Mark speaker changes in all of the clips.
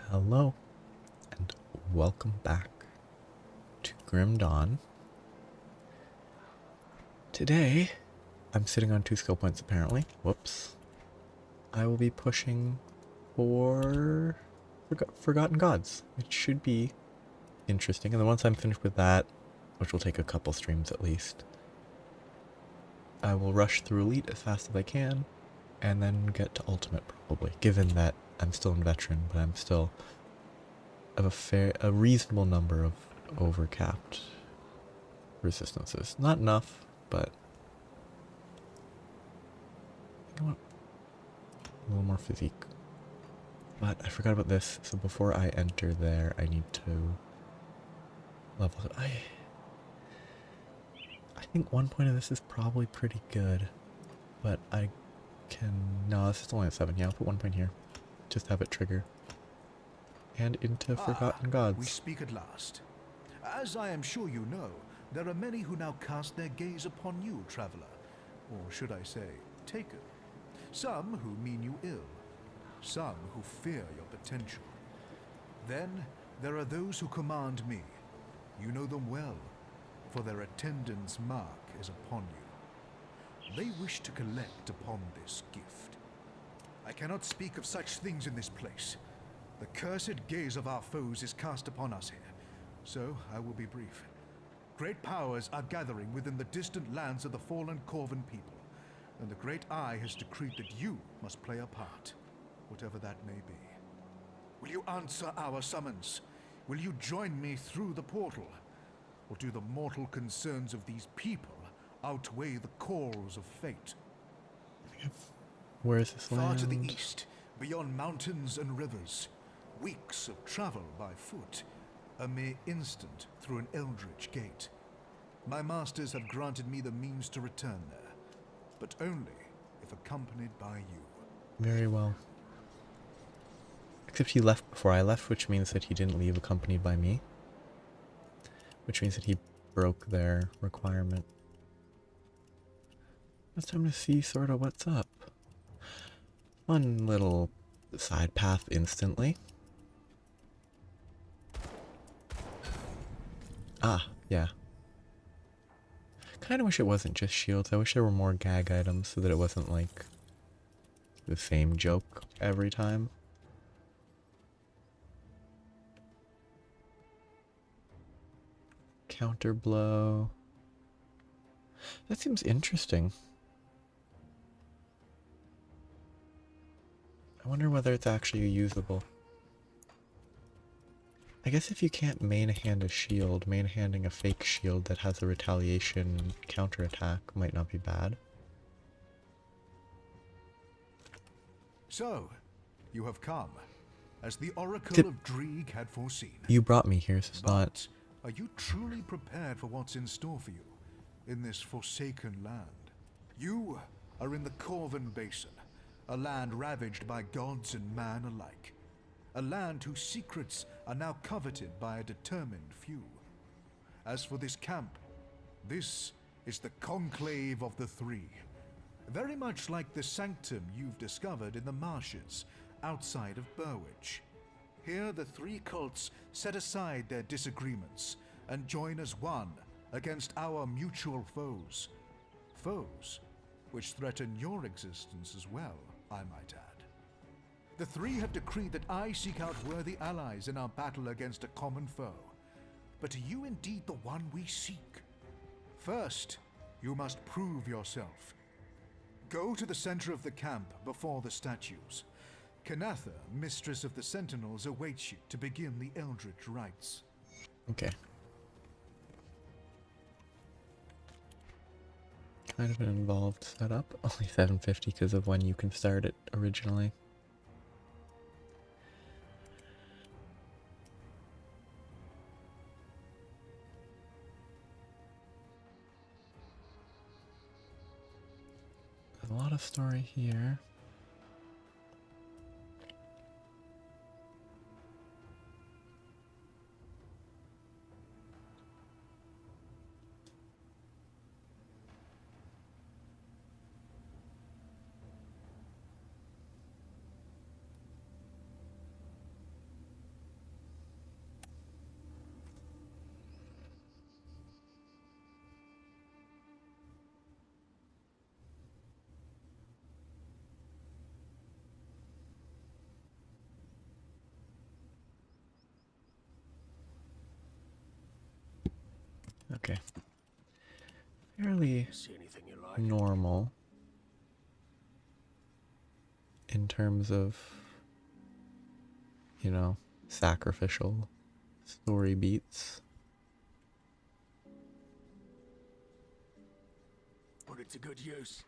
Speaker 1: Hello, and welcome back to Grim Dawn. Today, I'm sitting on 2 skill points apparently. Whoops. I will be pushing for Forgotten Gods, which should be interesting. And then once I'm finished with that, which will take a couple streams at least, I will rush through Elite as fast as I can, and then get to Ultimate probably, given that I'm still in Veteran, but I'm still of a reasonable number of overcapped resistances. Not enough, but you know what? A little more physique. But I forgot about this, so before I enter there, I need to level it. I think 1 point of this is probably pretty good, but I can... No, this is only at 7. Yeah, I'll put 1 point here. Just have it trigger. And into Forgotten Gods.
Speaker 2: We speak at last. As I am sure you know, there are many who now cast their gaze upon you, traveler. Or should I say, taken. Some who mean you ill. Some who fear your potential. Then there are those who command me. You know them well, for their attendance mark is upon you. They wish to collect upon this gift. I cannot speak of such things in this place. The cursed gaze of our foes is cast upon us here, so I will be brief. Great powers are gathering within the distant lands of the fallen Corvan people, and the Great Eye has decreed that you must play a part, whatever that may be. Will you answer our summons? Will you join me through the portal? Or do the mortal concerns of these people outweigh the calls of fate?
Speaker 1: Where is this land?
Speaker 2: Far to the east, beyond mountains and rivers, weeks of travel by foot, a mere instant through an eldritch gate. My masters have granted me the means to return there, but only if accompanied by you.
Speaker 1: Very well. Except he left before I left, which means that he didn't leave accompanied by me. Which means that he broke their requirement. It's time to see sort of what's up. One little side path instantly. Ah, yeah. Kinda wish it wasn't just shields. I wish there were more gag items so that it wasn't like the same joke every time. Counter blow. That seems interesting. I wonder whether it's actually usable. I guess if you can't main hand a shield, main handing a fake shield that has a retaliation counterattack might not be bad.
Speaker 2: So, you have come, as the Oracle of Dreeg had foreseen.
Speaker 1: You brought me here, so it's
Speaker 2: but
Speaker 1: not...
Speaker 2: Are you truly prepared for what's in store for you in this forsaken land? You are in the Corvan Basin, a land ravaged by gods and man alike. A land whose secrets are now coveted by a determined few. As for this camp, this is the Conclave of the Three. Very much like the sanctum you've discovered in the marshes outside of Burwich. Here the three cults set aside their disagreements and join as one against our mutual foes. Foes which threaten your existence as well, I might add. The three have decreed that I seek out worthy allies in our battle against a common foe. But are you indeed the one we seek? First, you must prove yourself. Go to the center of the camp before the statues. Kanatha, mistress of the Sentinels, awaits you to begin the Eldritch rites.
Speaker 1: Okay. Kind of an involved setup. Only 750 because of when you can start it originally. There's a lot of story here. Okay. Fairly
Speaker 3: See anything you like?
Speaker 1: normal in terms of, you know, sacrificial story beats.
Speaker 3: Put it to good use.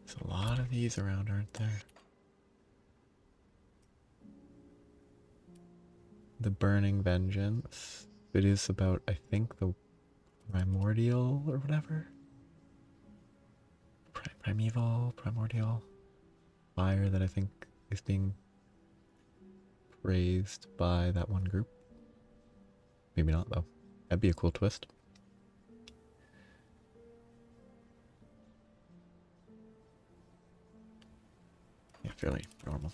Speaker 1: There's a lot of these around, aren't there? The Burning Vengeance. It is about, I think, the primordial or whatever. Primordial fire that I think is being praised by that one group. Maybe not, though. That'd be a cool twist. Yeah, fairly normal.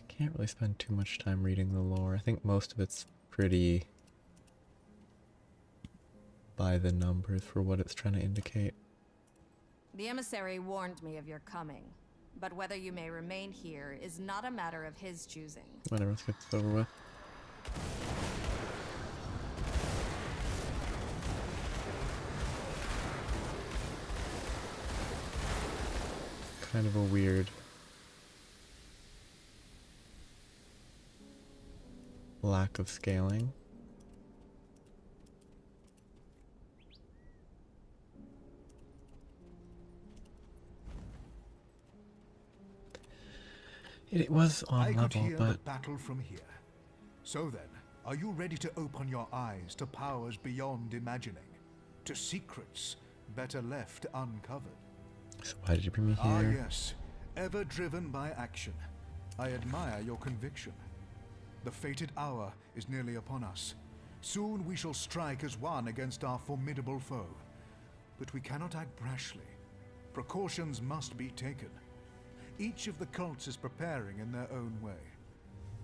Speaker 1: Can't really spend too much time reading the lore. I think most of it's pretty by the numbers for what it's trying to indicate.
Speaker 4: The emissary warned me of your coming, but whether you may remain here is not a matter of his choosing.
Speaker 1: Whatever, let's get this over with. Kind of a weird lack of scaling. It was on
Speaker 2: I
Speaker 1: level,
Speaker 2: could hear the
Speaker 1: but
Speaker 2: battle from here. So then, are you ready to open your eyes to powers beyond imagining? To secrets better left uncovered?
Speaker 1: so why did you bring me here?
Speaker 2: Ah yes, ever driven by action. I admire your conviction. The fated hour is nearly upon us. Soon we shall strike as one against our formidable foe. But we cannot act brashly. Precautions must be taken. Each of the cults is preparing in their own way.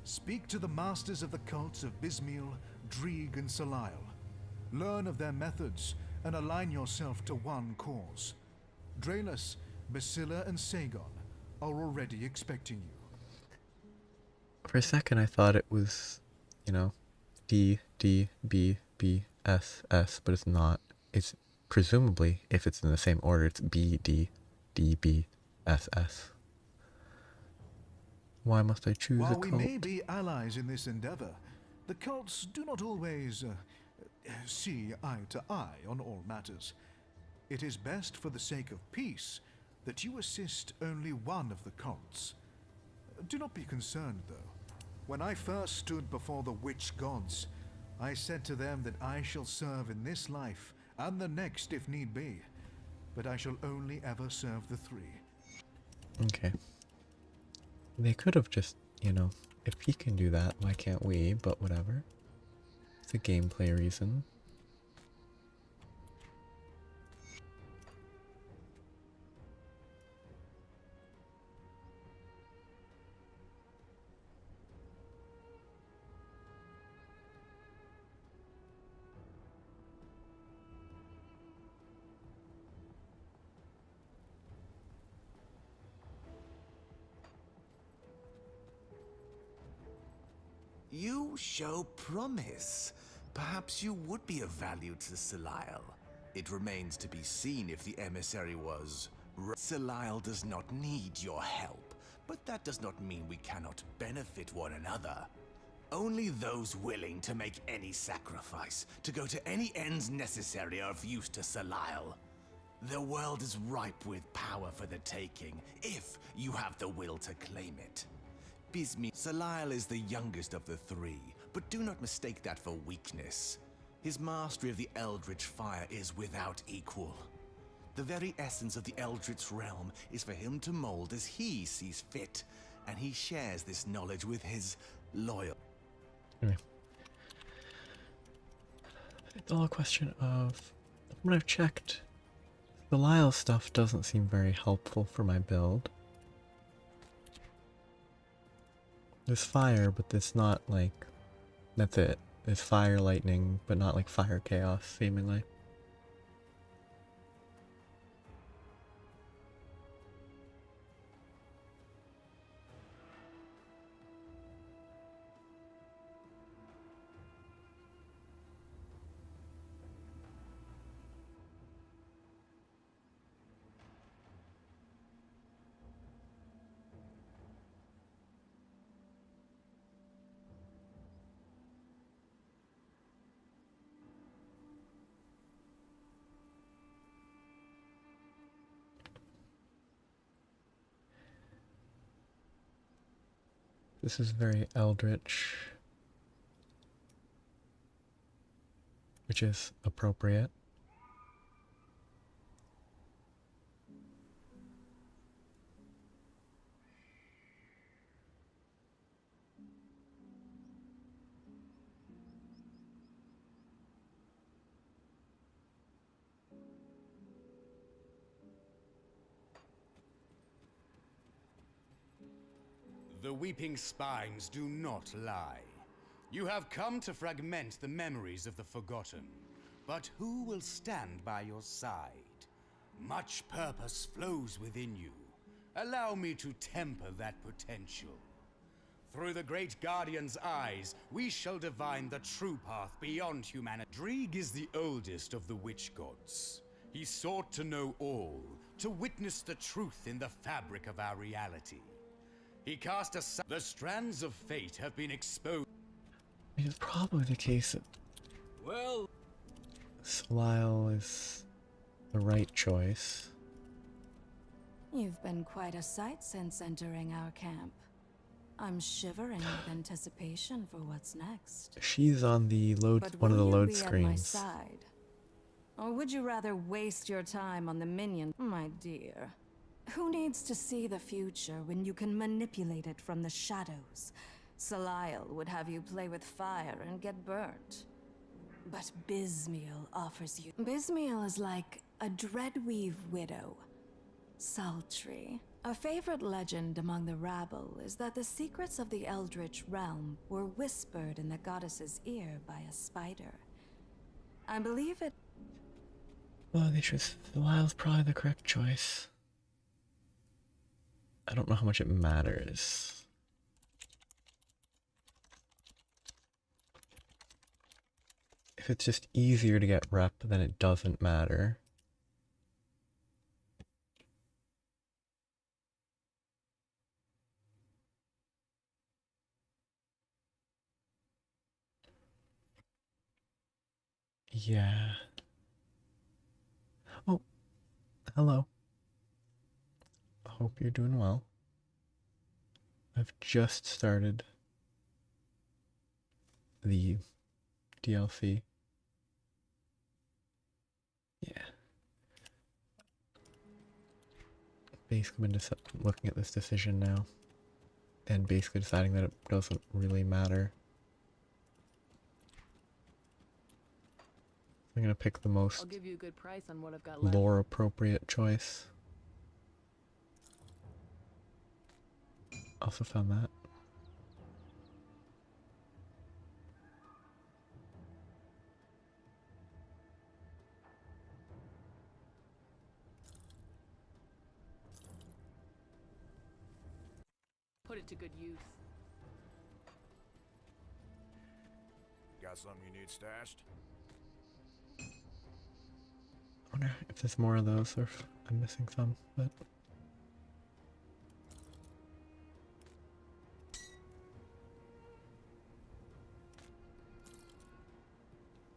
Speaker 2: Speak to the masters of the cults of Bismiel, Dreeg, and Salile. Learn of their methods and align yourself to one cause. Draelus, Basilla, and Sagon are already expecting you.
Speaker 1: For a second I thought it was, you know, D, D, B, B, S, S, but it's not. It's presumably, if it's in the same order, it's B, D, D, B, S, S. Why must I choose a
Speaker 2: While
Speaker 1: cult?
Speaker 2: we may be allies in this endeavor, the cults do not always see eye to eye on all matters. It is best for the sake of peace that you assist only one of the cults. Do not be concerned, though. When I first stood before the witch gods, I said to them that I shall serve in this life and the next if need be, but I shall only ever serve the three.
Speaker 1: Okay. They could have just, you know, if he can do that, why can't we? But whatever. It's a gameplay reason.
Speaker 5: You show promise. Perhaps you would be of value to Salile. It remains to be seen if the emissary was... Salile does not need your help, but that does not mean we cannot benefit one another. Only those willing to make any sacrifice, to go to any ends necessary, are of use to Salile. The world is ripe with power for the taking, if you have the will to claim it. Salile is the youngest of the three, but do not mistake that for weakness. His mastery of the Eldritch fire is without equal. The very essence of the Eldritch realm is for him to mold as he sees fit, and he shares this knowledge with his loyal.
Speaker 1: Anyway. It's all a question of, from what I've checked, the Lyle stuff doesn't seem very helpful for my build. There's fire, but it's not like, that's it. There's fire lightning, but not like fire chaos, seemingly. This is very eldritch, which is appropriate.
Speaker 6: The weeping spines do not lie. You have come to fragment the memories of the forgotten. But who will stand by your side? Much purpose flows within you. Allow me to temper that potential. Through the great Guardian's eyes, we shall divine the true path beyond humanity. Drieg is the oldest of the witch gods. He sought to know all, to witness the truth in the fabric of our reality. He cast aside. The strands of fate have been exposed.
Speaker 1: It's probably the case that
Speaker 3: Well,
Speaker 1: Salile is the right choice.
Speaker 4: You've been quite a sight since entering our camp. I'm shivering with anticipation for what's next.
Speaker 1: She's on the load,
Speaker 4: But
Speaker 1: one of the
Speaker 4: will you
Speaker 1: load
Speaker 4: be at my
Speaker 1: screens.
Speaker 4: side? Or would you rather waste your time on the minion? My dear, who needs to see the future when you can manipulate it from the shadows? Salile would have you play with fire and get burnt. But Bismiel offers you... Bismiel is like a Dreadweave widow. Sultry. A favorite legend among the rabble is that the secrets of the Eldritch realm were whispered in the goddess's ear by a spider. I believe it...
Speaker 1: Well, they should. Salile's probably the correct choice. I don't know how much it matters. If it's just easier to get rep, then it doesn't matter. Yeah. Oh, hello. Hope you're doing well. I've just started the DLC. Yeah. Basically been just looking at this decision now and basically deciding that it doesn't really matter. I'm gonna pick the most
Speaker 7: I'll give you a good price on what I've got left.
Speaker 1: lore appropriate choice. Also found that.
Speaker 7: Put it to good use.
Speaker 3: got something you need stashed?
Speaker 1: I wonder if there's more of those or if I'm missing some, but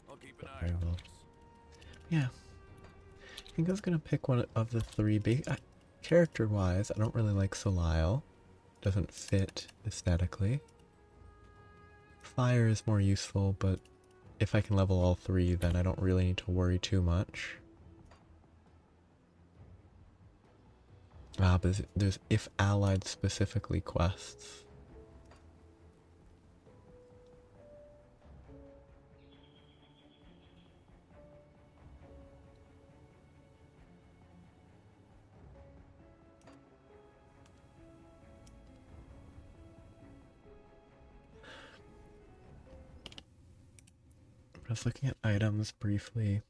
Speaker 3: I'll keep an
Speaker 1: I
Speaker 3: eye on
Speaker 1: will.
Speaker 3: this.
Speaker 1: yeah. I think I was gonna pick one of the three. Character-wise, I don't really like Salile. Doesn't fit aesthetically. Fire is more useful, but if I can level all three, then I don't really need to worry too much. Ah, but there's if allied specifically quests. I was looking at items briefly.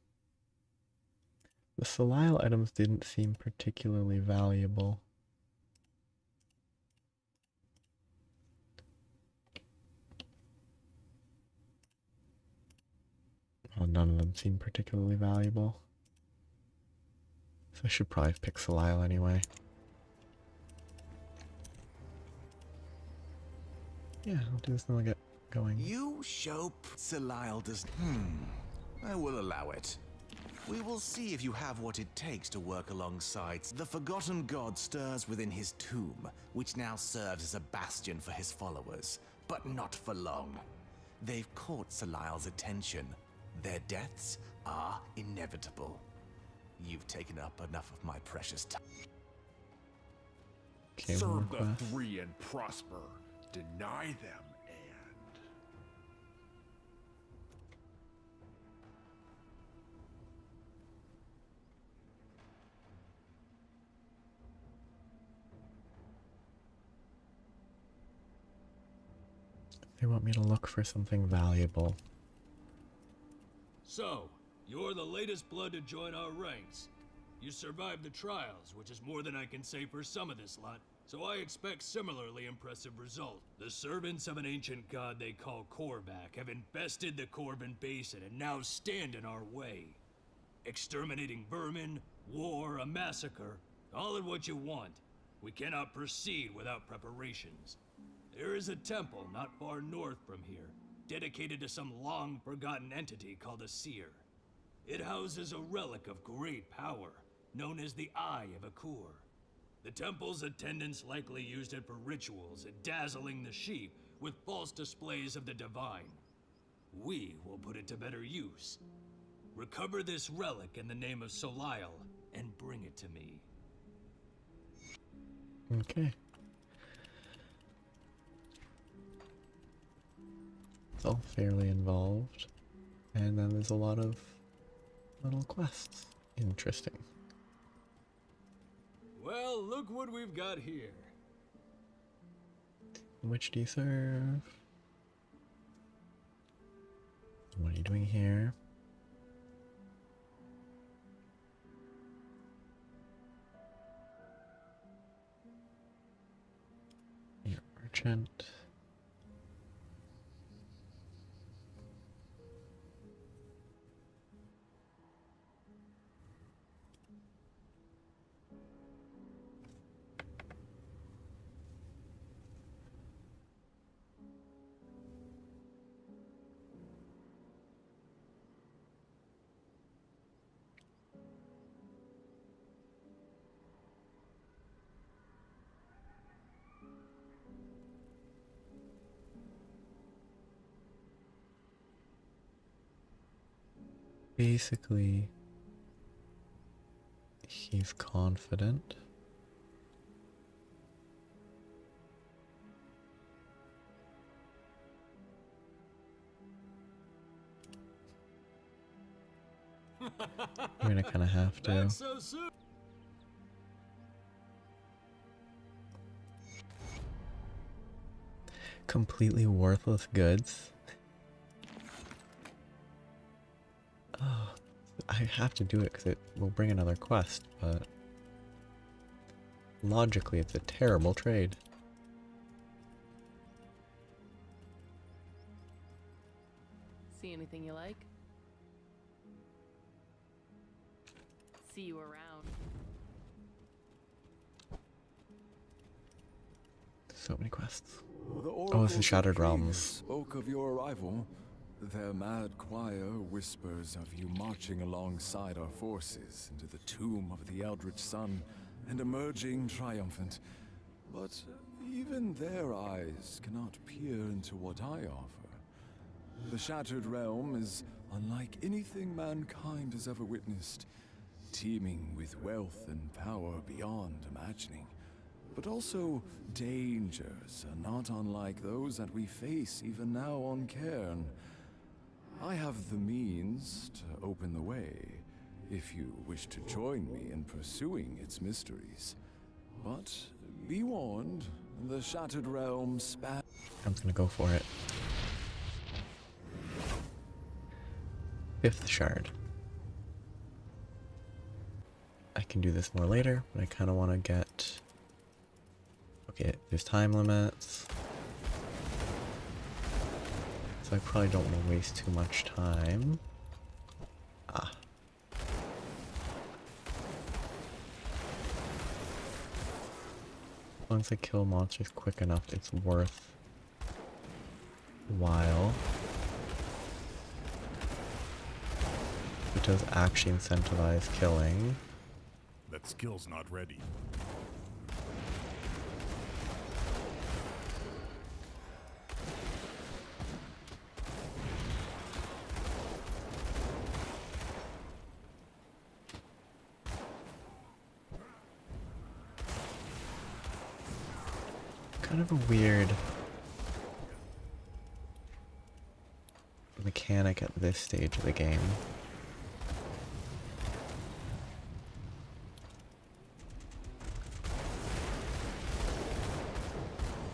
Speaker 1: The Salile items didn't seem particularly valuable. Well, none of them seem particularly valuable. So I should probably pick Salile anyway. Yeah, I'll do this and I'll get going.
Speaker 5: You show Salile does. I will allow it. We will see if you have what it takes to work alongside. The forgotten god stirs within his tomb, which now serves as a bastion for his followers, but not for long. They've caught Selile's attention. Their deaths are inevitable. You've taken up enough of my precious time.
Speaker 1: Okay, more
Speaker 3: Serve the
Speaker 1: quests.
Speaker 3: three and prosper. Deny them and...
Speaker 1: They want me to look for something valuable.
Speaker 8: So, you're the latest blood to join our ranks. You survived the trials, which is more than I can say for some of this lot, so I expect similarly impressive results. The servants of an ancient god they call Korvac have infested the Corvin Basin and now stand in our way. Exterminating vermin, war, a massacre, all in what you want. We cannot proceed without preparations. There is a temple not far north from here, dedicated to some long-forgotten entity called a seer. It houses a relic of great power, known as the Eye of Akur. The temple's attendants likely used it for rituals and dazzling the sheep with false displays of the divine. We will put it to better use. Recover this relic in the name of Solile and bring it to me.
Speaker 1: Okay. It's all fairly involved. And then there's a lot of little quests. Interesting.
Speaker 8: Well, look what we've got here.
Speaker 1: Which do you serve? What are you doing here? You're a merchant. Basically, he's confident. You're gonna kind of have to.
Speaker 8: That's so soon.
Speaker 1: Completely worthless goods. Oh, I have to do it because it will bring another quest, but logically it's a terrible trade.
Speaker 7: See anything you like? See you around.
Speaker 1: So many quests.
Speaker 9: The
Speaker 1: Oh, it's the
Speaker 9: oracles
Speaker 1: Shattered
Speaker 9: of
Speaker 1: Realms.
Speaker 9: spoke of your arrival. Their mad choir whispers of you marching alongside our forces into the tomb of the Eldritch Sun and emerging triumphant. But even their eyes cannot peer into what I offer. The Shattered Realm is unlike anything mankind has ever witnessed, teeming with wealth and power beyond imagining. But also, dangers are not unlike those that we face even now on Cairn. I have the means to open the way, if you wish to join me in pursuing its mysteries. But be warned, the Shattered Realm span.
Speaker 1: I'm just gonna go for it. 5th shard. I can do this more later, but I kind of want to get... Okay, there's time limits. So I probably don't want to waste too much time. Ah. As long as I kill monsters quick enough, it's worth while to it does actually incentivize killing.
Speaker 3: That skill's not ready.
Speaker 1: Kind of a weird mechanic at this stage of the game.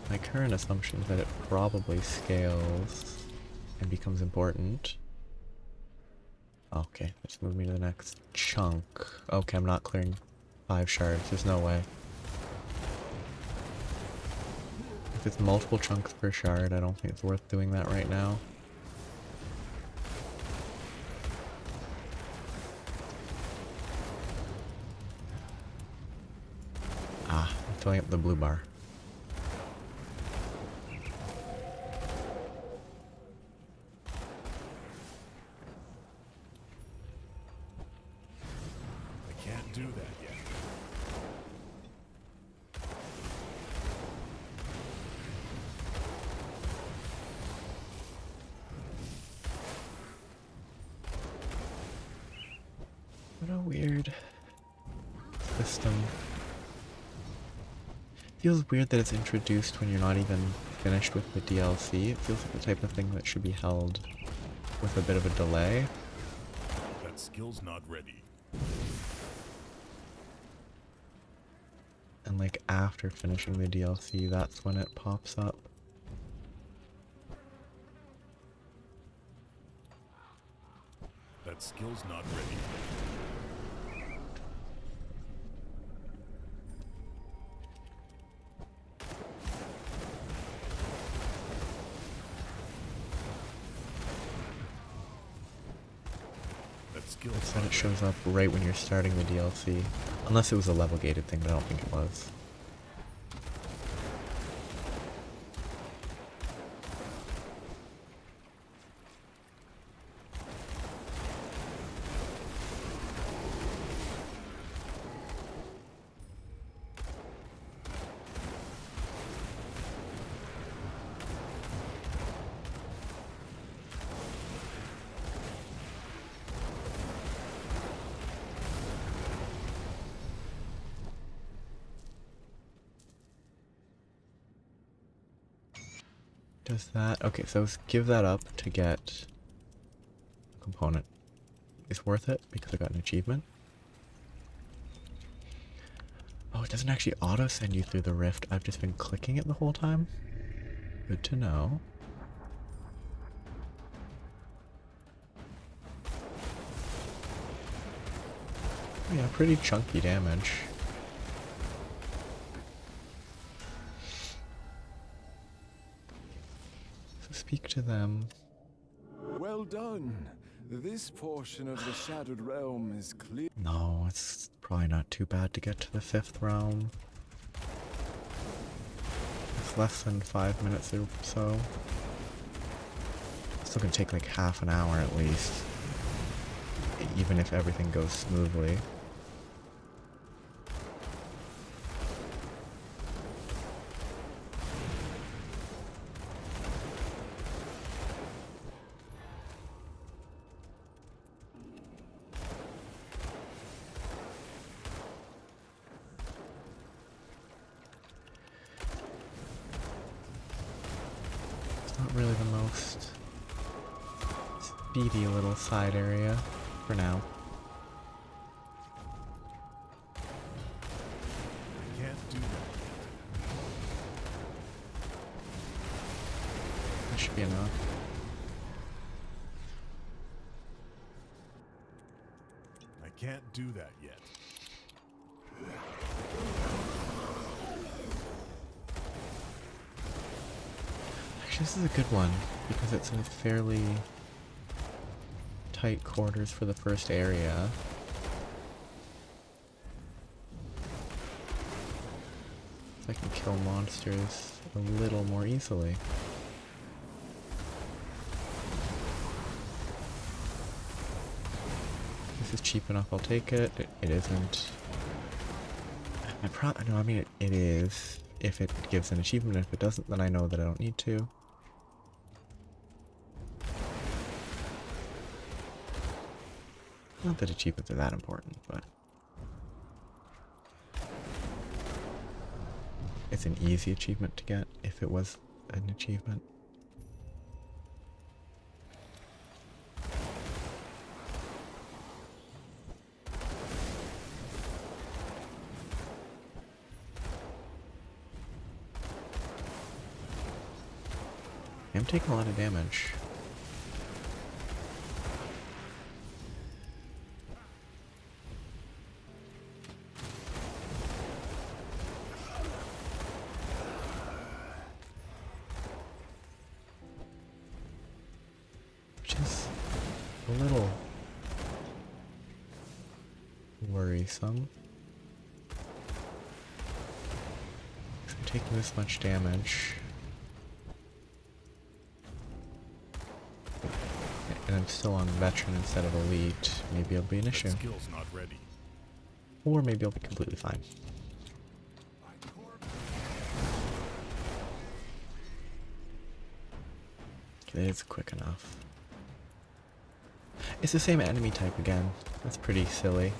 Speaker 1: My current assumption is that it probably scales and becomes important. Okay, let's move me to the next chunk. Okay, I'm not clearing 5 shards, there's no way. If it's multiple chunks per shard, I don't think it's worth doing that right now. Ah, I'm filling up the blue bar.
Speaker 3: I can't do that yet.
Speaker 1: What a weird system. Feels weird that it's introduced when you're not even finished with the DLC. It feels like the type of thing that should be held with a bit of a delay.
Speaker 3: That skill's not ready.
Speaker 1: And like after finishing the DLC, that's when it pops up.
Speaker 3: That skill's not ready. That skill's
Speaker 1: It said
Speaker 3: not
Speaker 1: it
Speaker 3: ready.
Speaker 1: shows up right when you're starting the DLC. Unless it was a level gated thing, but I don't think it was. Does that... Okay, so give that up to get a component. Is worth it because I got an achievement. Oh, it doesn't actually auto send you through the rift. I've just been clicking it the whole time. Good to know. Yeah, pretty chunky damage. So speak to them.
Speaker 9: Well done. This portion of the Shattered Realm is clear.
Speaker 1: No, it's probably not too bad to get to the 5th realm. It's less than 5 minutes or so. Still gonna take like half an hour at least. Even if everything goes smoothly. Not really the most speedy little side area for now.
Speaker 3: Can't do that.
Speaker 1: That should be enough.
Speaker 3: I can't do that yet.
Speaker 1: Actually, this is a good one because it's in fairly tight quarters for the first area. So I can kill monsters a little more easily. This is cheap enough, I'll take it. It isn't. No, I mean it is. If it gives an achievement, if it doesn't, then I know that I don't need to. Not that achievements are that important, but it's an easy achievement to get if it was an achievement. I'm taking a lot of damage. Which is a little worrisome. I'm taking this much damage. And I'm still on veteran instead of elite. Maybe it'll be an issue.
Speaker 3: Skill's not ready.
Speaker 1: Or maybe I'll be completely fine. Okay, it's quick enough. It's the same enemy type again. That's pretty silly.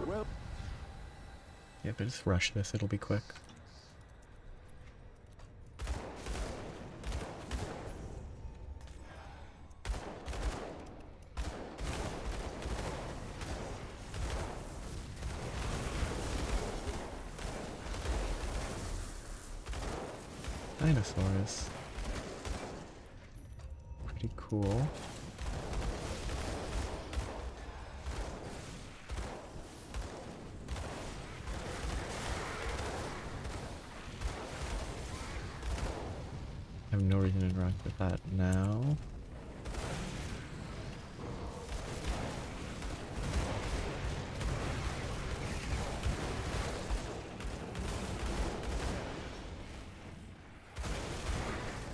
Speaker 9: Well,
Speaker 1: Yeah, but just rush this, it'll be quick. Dinosaurs. Pretty cool. I have no reason to interact with that now.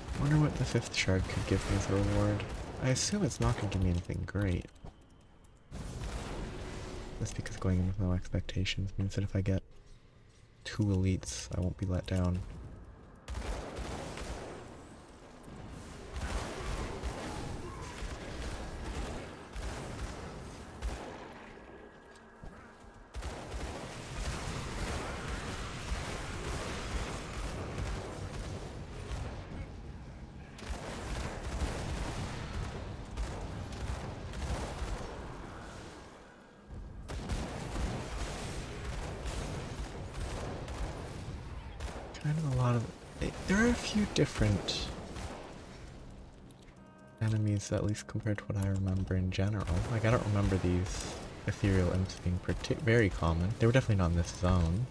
Speaker 1: I wonder what the 5th shard could give me as a reward. I assume it's not going to give me anything great. That's because going in with no expectations means that if I get 2 elites, I won't be let down. Kind of a lot of... There are a few different enemies, at least compared to what I remember in general. Like, I don't remember these ethereal imps being very common. They were definitely not in this zone.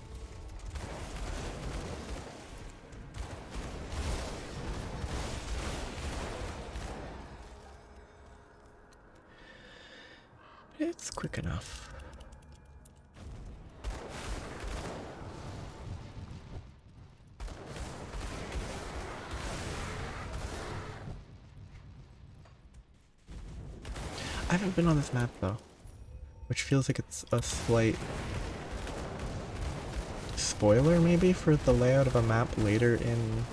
Speaker 1: It's quick enough. I haven't been on this map though, which feels like it's a slight spoiler maybe for the layout of a map later in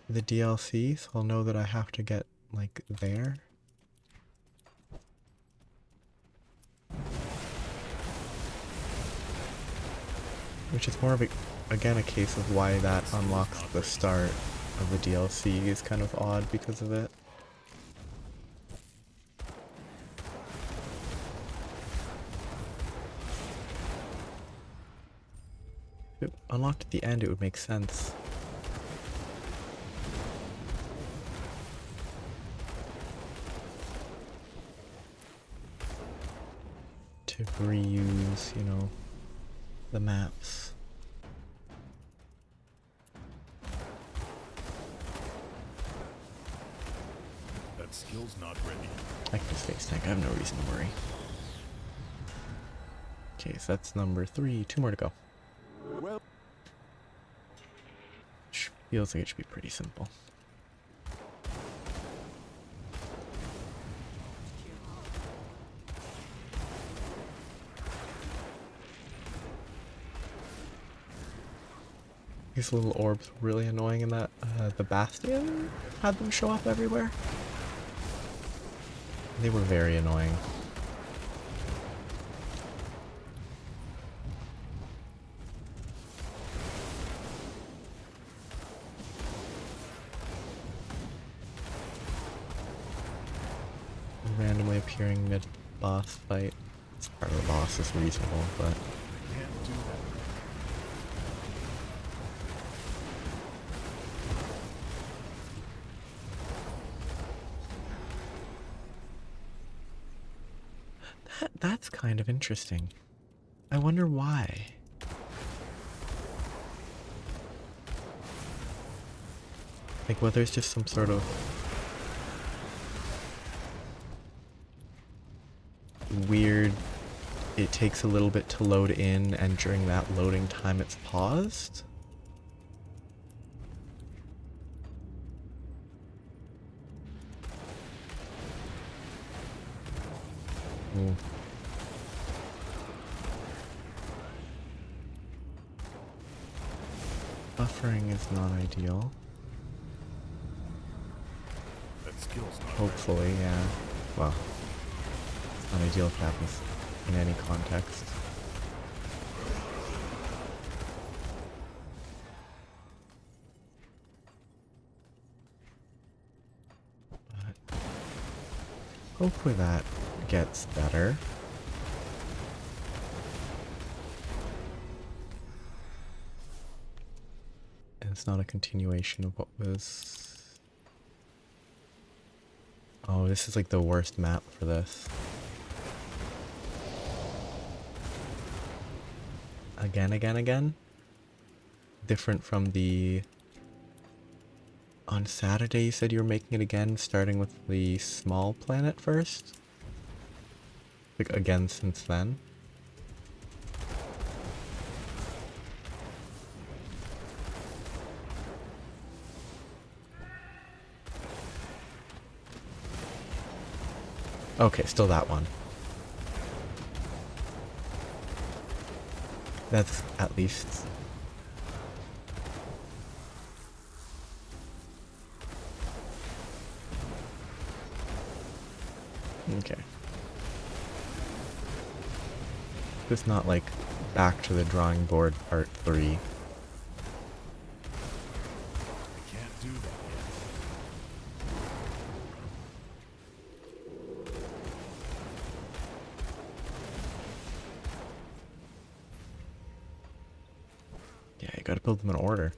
Speaker 1: the DLC, so I'll know that I have to get like there. Which is more of a, again, a case of why that unlocks the start of the DLC is kind of odd because of it. If it unlocked at the end, it would make sense. To reuse, you know, the maps.
Speaker 3: That skill's not ready.
Speaker 1: Active space tank, I have no reason to worry. Okay, so that's number 3, 2 more to go.
Speaker 9: well,
Speaker 1: Should be Feels like it should be pretty simple. These little orbs were really annoying in that the Bastion had them show up everywhere. They were very annoying. Randomly appearing mid-boss fight. It's part of the boss is reasonable, but
Speaker 2: Can't do that.
Speaker 1: that's kind of interesting. I wonder why. Like whether it's just some sort of weird, it takes a little bit to load in and during that loading time it's paused? Ooh. Buffering is not ideal.
Speaker 3: That skill's not
Speaker 1: Hopefully, yeah. Well, it's not ideal if it happens in any context. But hopefully that gets better. And it's not a continuation of what was... Oh, this is like the worst map for this. Again. Different from the... On Saturday you said you were making it again, starting with the small planet first? Like again since then? Okay, still that one. That's at least... Okay. It's not like back to the drawing board part 3.
Speaker 2: I can't do that yet.
Speaker 1: Yeah, you gotta build them in order.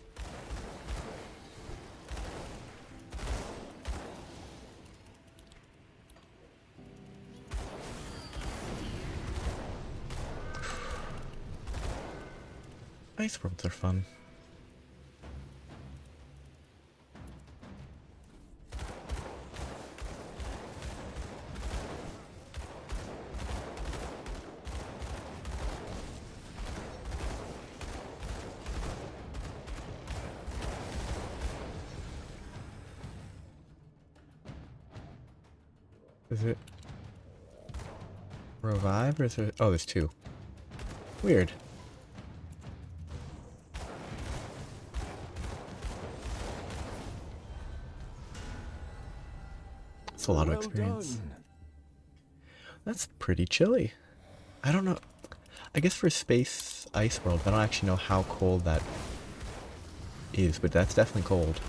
Speaker 1: Ice worlds are fun. Is it revive or is it? Oh, there's 2. Weird. That's a lot of experience.
Speaker 9: Done.
Speaker 1: That's pretty chilly. I don't know. I guess for Space Ice World, I don't actually know how cold that is, but that's definitely cold.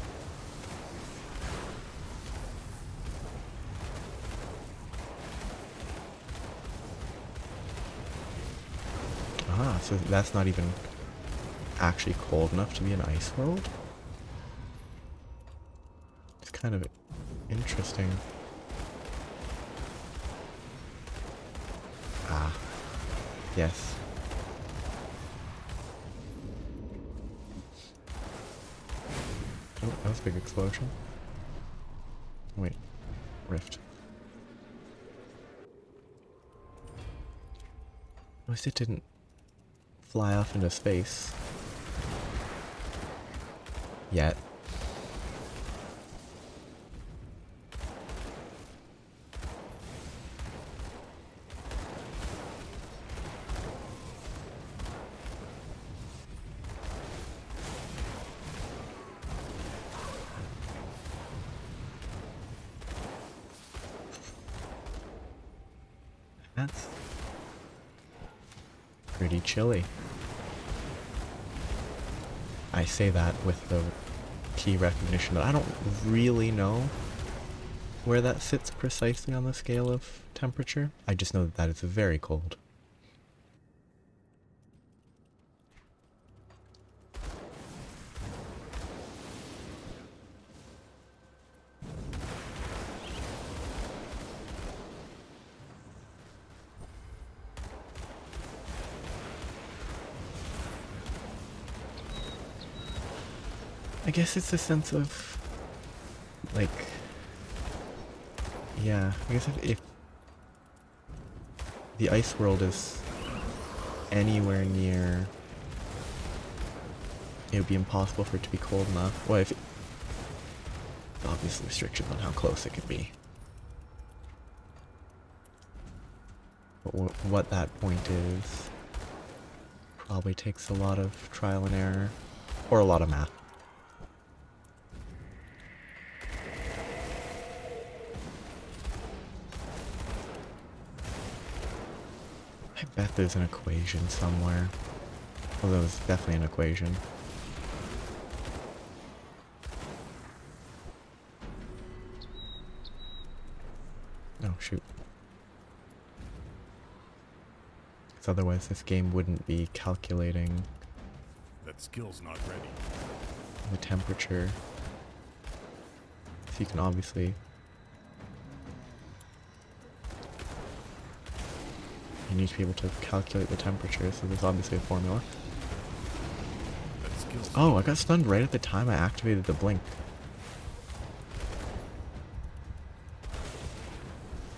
Speaker 1: Ah, so that's not even actually cold enough to be an ice world? It's kind of interesting. Ah, yes. Oh, that was a big explosion. Wait, rift. At least it didn't fly off into space. Yet. That's pretty chilly. I say that with the key recognition that I don't really know where that sits precisely on the scale of temperature. I just know that that is very cold. I guess it's a sense of, like, yeah, I guess if the ice world is anywhere near, it would be impossible for it to be cold enough. Well, if obviously restrictions on how close it can be. But what that point is probably takes a lot of trial and error, or a lot of math. I bet there's an equation somewhere. Well, there was definitely an equation. Oh, shoot. Because otherwise this game wouldn't be calculating
Speaker 3: That skill's not ready.
Speaker 1: the temperature. So you can obviously... You need to be able to calculate the temperature, so there's obviously a formula.
Speaker 3: That skill's
Speaker 1: Oh, I got stunned right at the time I activated the blink.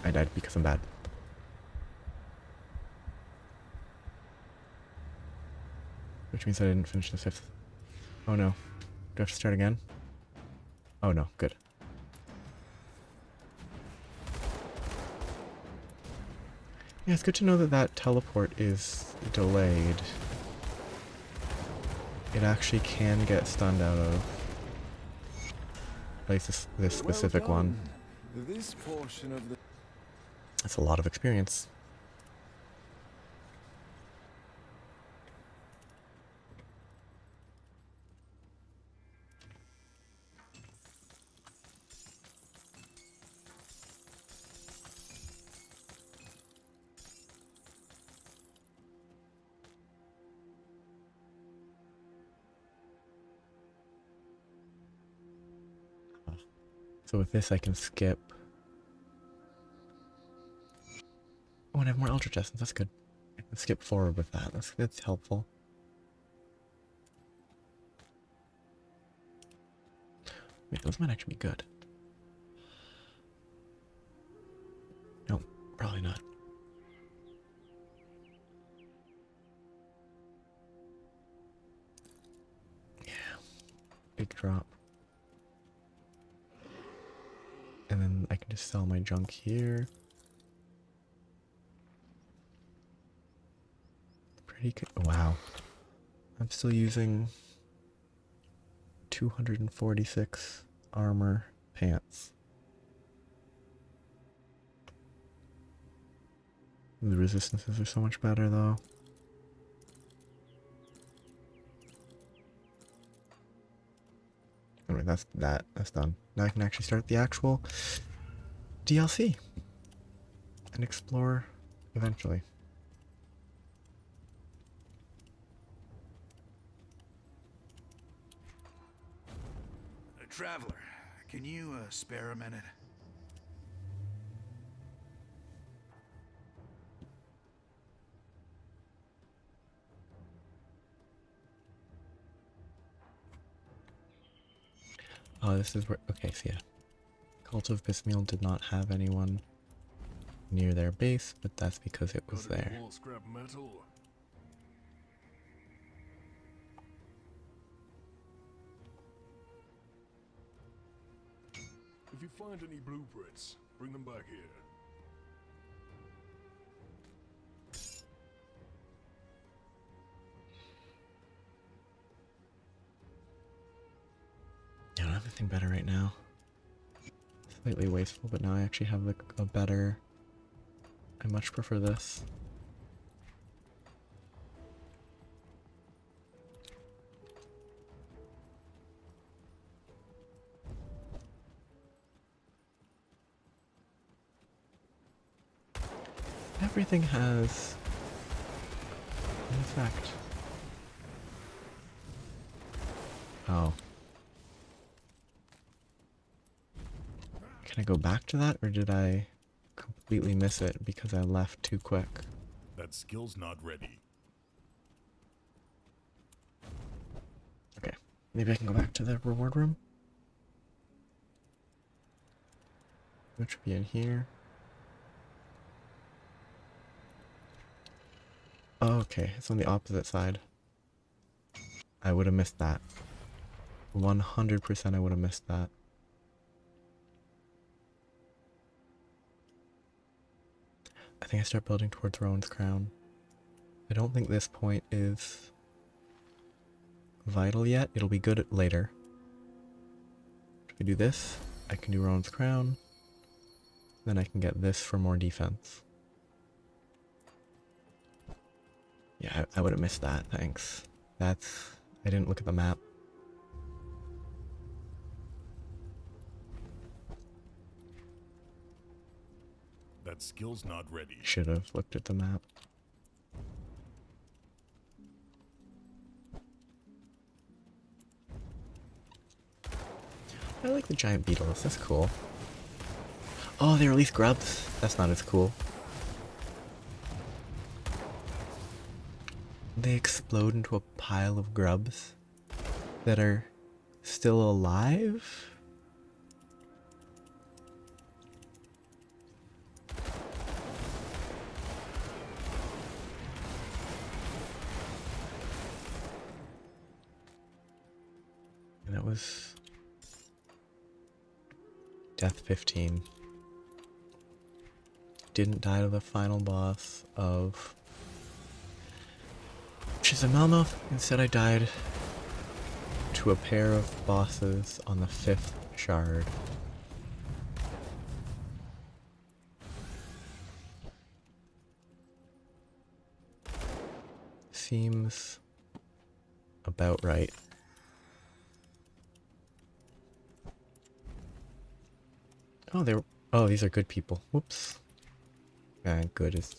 Speaker 1: I died because I'm bad. Which means I didn't finish the 5th. Oh no. Do I have to start again? Oh no, good. Yeah, it's good to know that that teleport is delayed. It actually can get stunned out of. At least this specific one.
Speaker 9: This portion of the
Speaker 1: That's a lot of experience. So with this I can skip. Oh, and I have more Eldritch Essence, that's good. I can skip forward with that, that's helpful. Wait, those might actually be good. No, probably not. Yeah, big drop. And then I can just sell my junk here. Pretty good. Wow. I'm still using 246 armor pants. The resistances are so much better though. Anyway, that's done. Now I can actually start the actual DLC and explore eventually.
Speaker 2: Traveler, can you spare a minute?
Speaker 1: Oh, this is where... Okay, so yeah. Cult of Bismeal did not have anyone near their base, but that's because it was there.
Speaker 3: More scrap metal. If you find any blueprints, bring them back here.
Speaker 1: I don't have anything better right now. Slightly wasteful, but now I actually have a better I much prefer this. Everything has an effect. Oh. Can I go back to that, or did I completely miss it because I left too quick?
Speaker 3: That skill's not ready.
Speaker 1: Okay, maybe I can go back to the reward room? Which would be in here. Oh, okay, it's on the opposite side. I would have missed that. 100% I would have missed that. I think I start building towards Rowan's Crown. I don't think this point is vital yet. It'll be good later. If I do this, I can do Rowan's Crown. Then I can get this for more defense. Yeah, I would have missed that, thanks. I didn't look at the map.
Speaker 3: That skill's not ready.
Speaker 1: Should have looked at the map. I like the giant beetles, that's cool. Oh, they release grubs. That's not as cool. They explode into a pile of grubs that are still alive? And that was Death 15. Didn't die to the final boss of Ashes of Malmouth. Instead I died to a pair of bosses on the 5th shard. Seems about right. Oh, these are good people. Whoops. Good is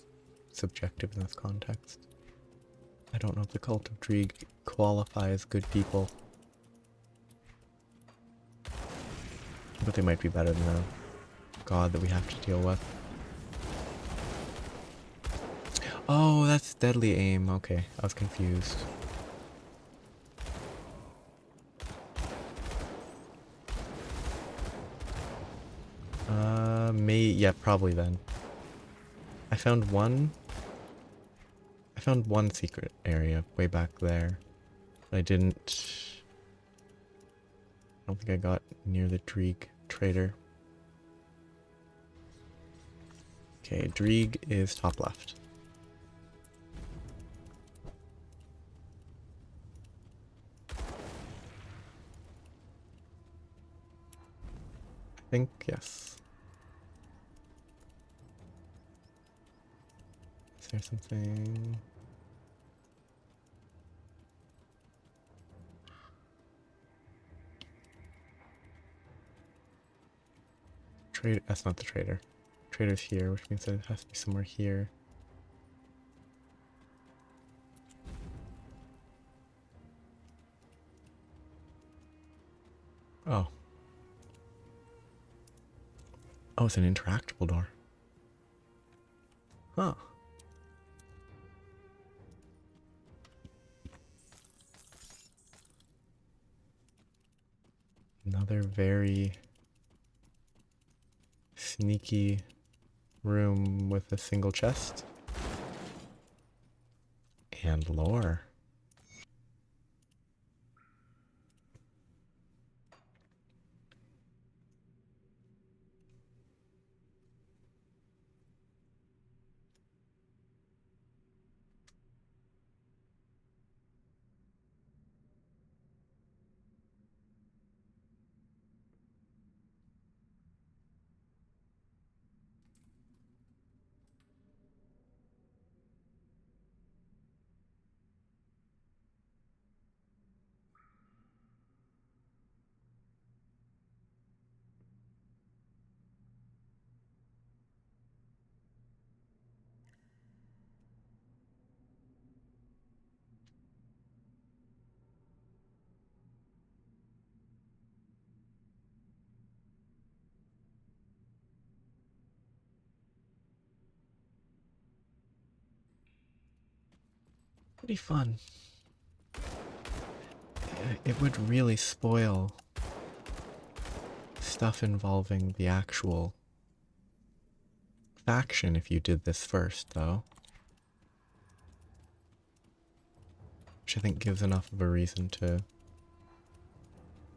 Speaker 1: subjective in this context. I don't know if the Cult of Dreeg qualify as good people. But they might be better than the god that we have to deal with. Oh, that's deadly aim. Okay, I was confused. Yeah, probably then. I found one secret area way back there. I don't think I got near the Dreeg trader. Okay, Dreeg is top left. I think, yes. Is there something? That's not the trader. Trader's here, which means that it has to be somewhere here. Oh. Oh, it's an interactable door. Huh. Another very sneaky room with a single chest. And lore. Pretty fun. It would really spoil stuff involving the actual faction if you did this first, though. Which I think gives enough of a reason to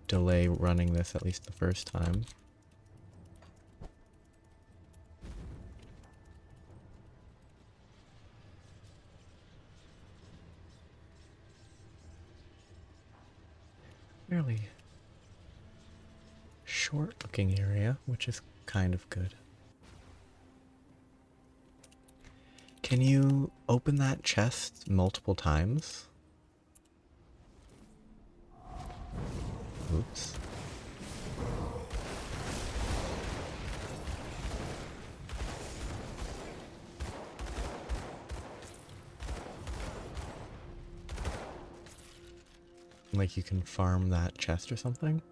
Speaker 1: delay running this at least the first time. Fairly short looking area, which is kind of good. Can you open that chest multiple times? Oops. Like you can farm that chest or something?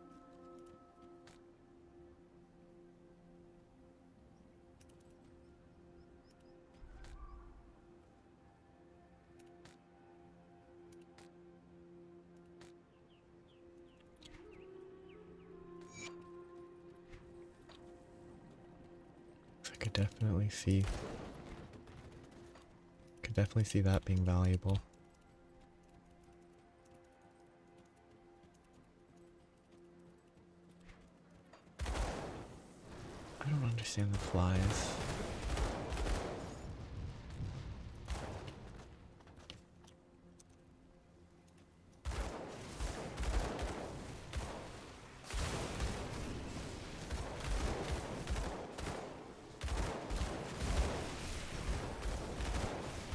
Speaker 1: I could definitely see that being valuable. I don't understand the flies.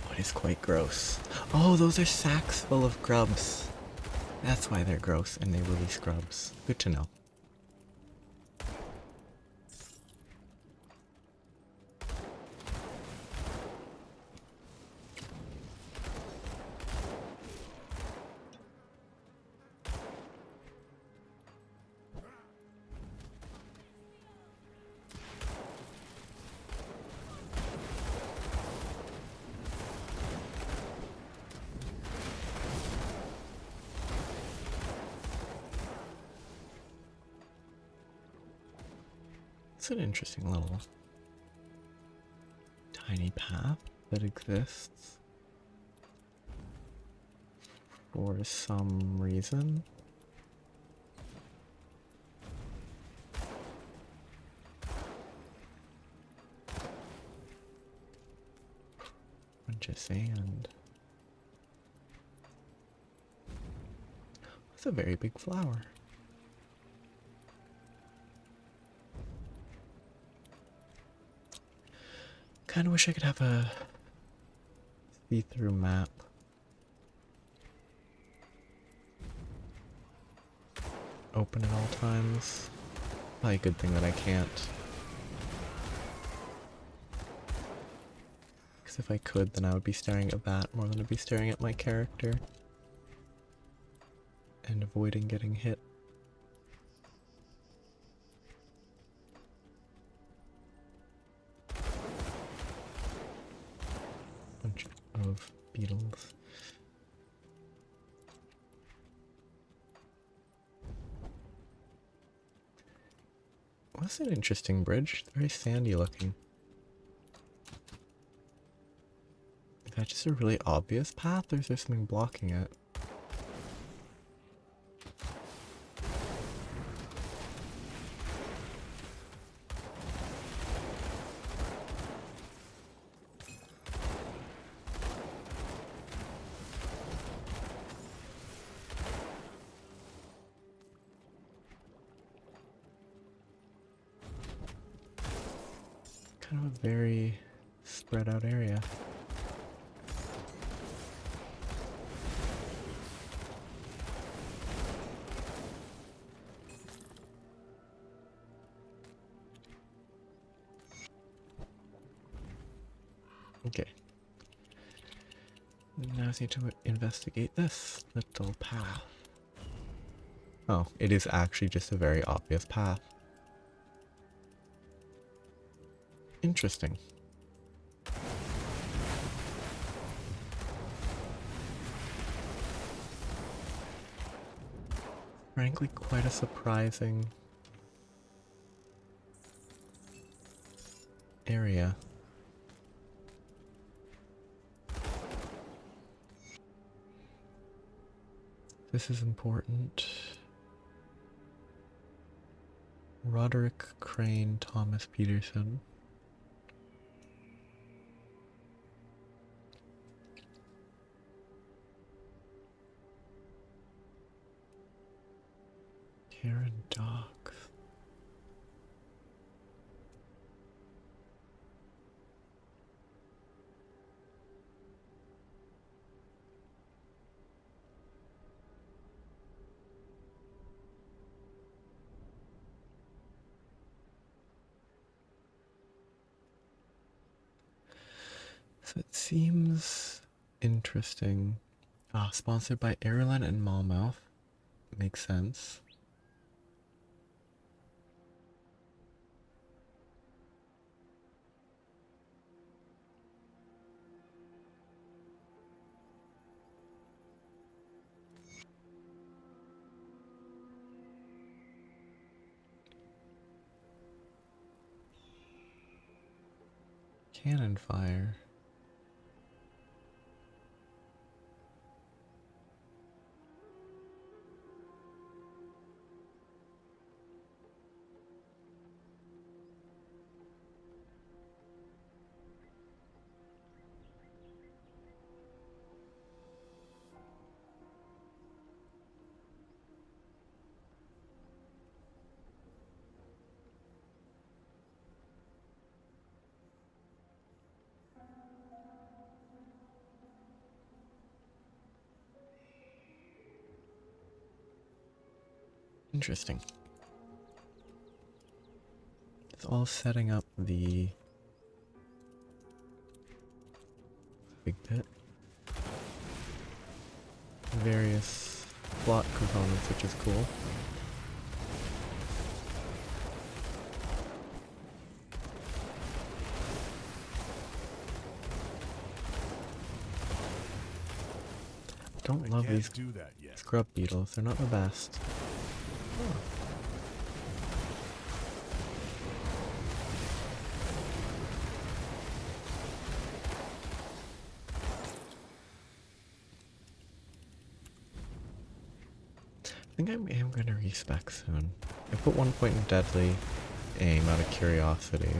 Speaker 1: What is quite gross? Oh, those are sacks full of grubs. That's why they're gross and they release grubs. Good to know. It's an interesting little tiny path that exists for some reason. Bunch of sand. That's a very big flower. Kind of wish I could have a see-through map. Open at all times. Probably a good thing that I can't. Because if I could, then I would be staring at that more than I'd be staring at my character. And avoiding getting hit. Bunch of beetles. What's an interesting bridge? Very sandy looking. Is that just a really obvious path, or is there something blocking it? Kind of a very spread out area. Okay. Now I need to investigate this little path. Oh, it is actually just a very obvious path. Interesting. frankly quite a surprising area. This is important. Roderick Crane, Thomas Peterson. Karen Docks. So it seems interesting. Sponsored by Airline and Malmouth. Makes sense. Cannon fire. Interesting. It's all setting up the big pit. Various plot components, which is cool. Don't love these
Speaker 3: do that yet.
Speaker 1: scrub beetles, they're not the best. I think I am going to respec soon. I put 1 point in deadly aim out of curiosity.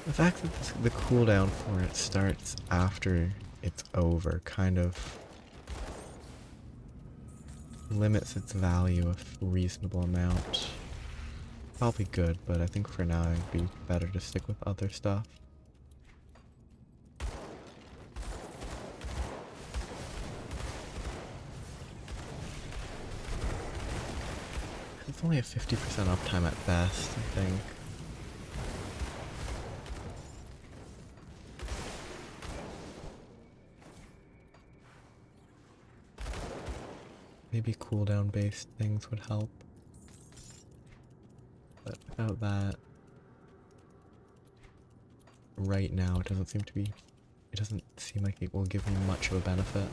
Speaker 1: The fact that the cooldown for it starts after it's over kind of limits its value a reasonable amount. Probably good, but I think for now it'd be better to stick with other stuff. It's only a 50% uptime at best, I think. Maybe cooldown based things would help. But without that, right now it doesn't seem like it will give me much of a benefit.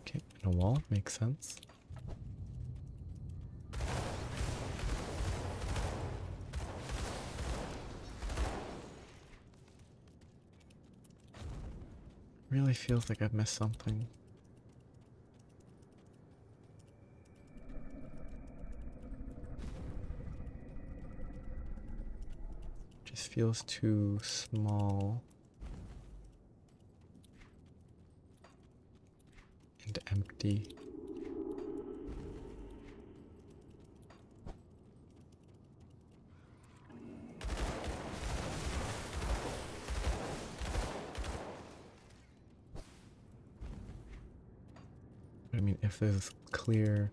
Speaker 1: Okay, and a wall makes sense. Really feels like I've missed something. Just feels too small and empty. I mean, if there's clear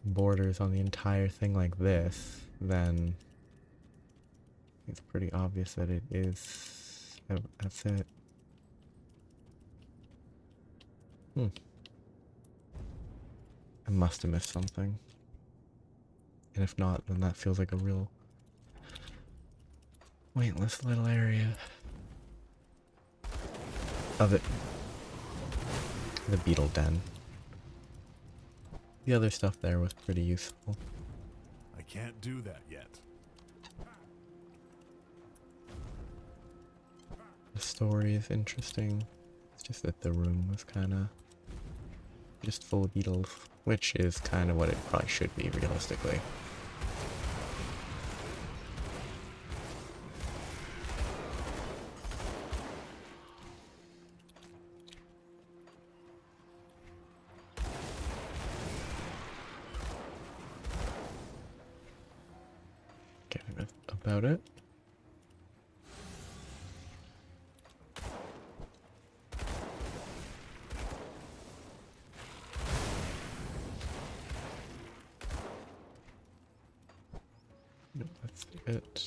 Speaker 1: borders on the entire thing like this, then it's pretty obvious that it is. That's it. I must have missed something. And if not, then that feels like a real pointless little area of it. The beetle den. The other stuff there was pretty useful.
Speaker 10: I can't do that yet.
Speaker 1: The story is interesting. It's just that the room was kind of just full of beetles, which is kind of what it probably should be, realistically. Okay, that's about it. Nope, that's it.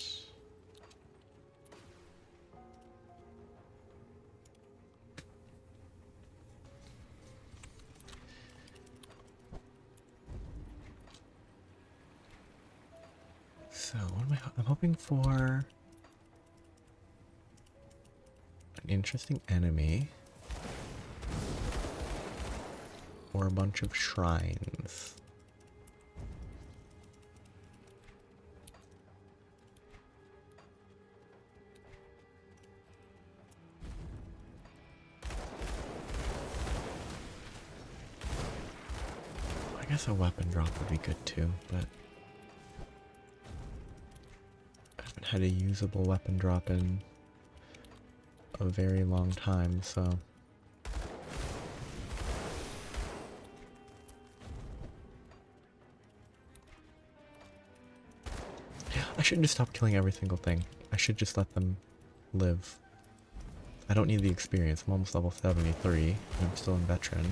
Speaker 1: So, what am I'm hoping for an interesting enemy or a bunch of shrines. I guess a weapon drop would be good too, but I haven't had a usable weapon drop in a very long time, so I should just stop killing every single thing. I should just let them live. I don't need the experience. I'm almost level 73, and I'm still in veteran.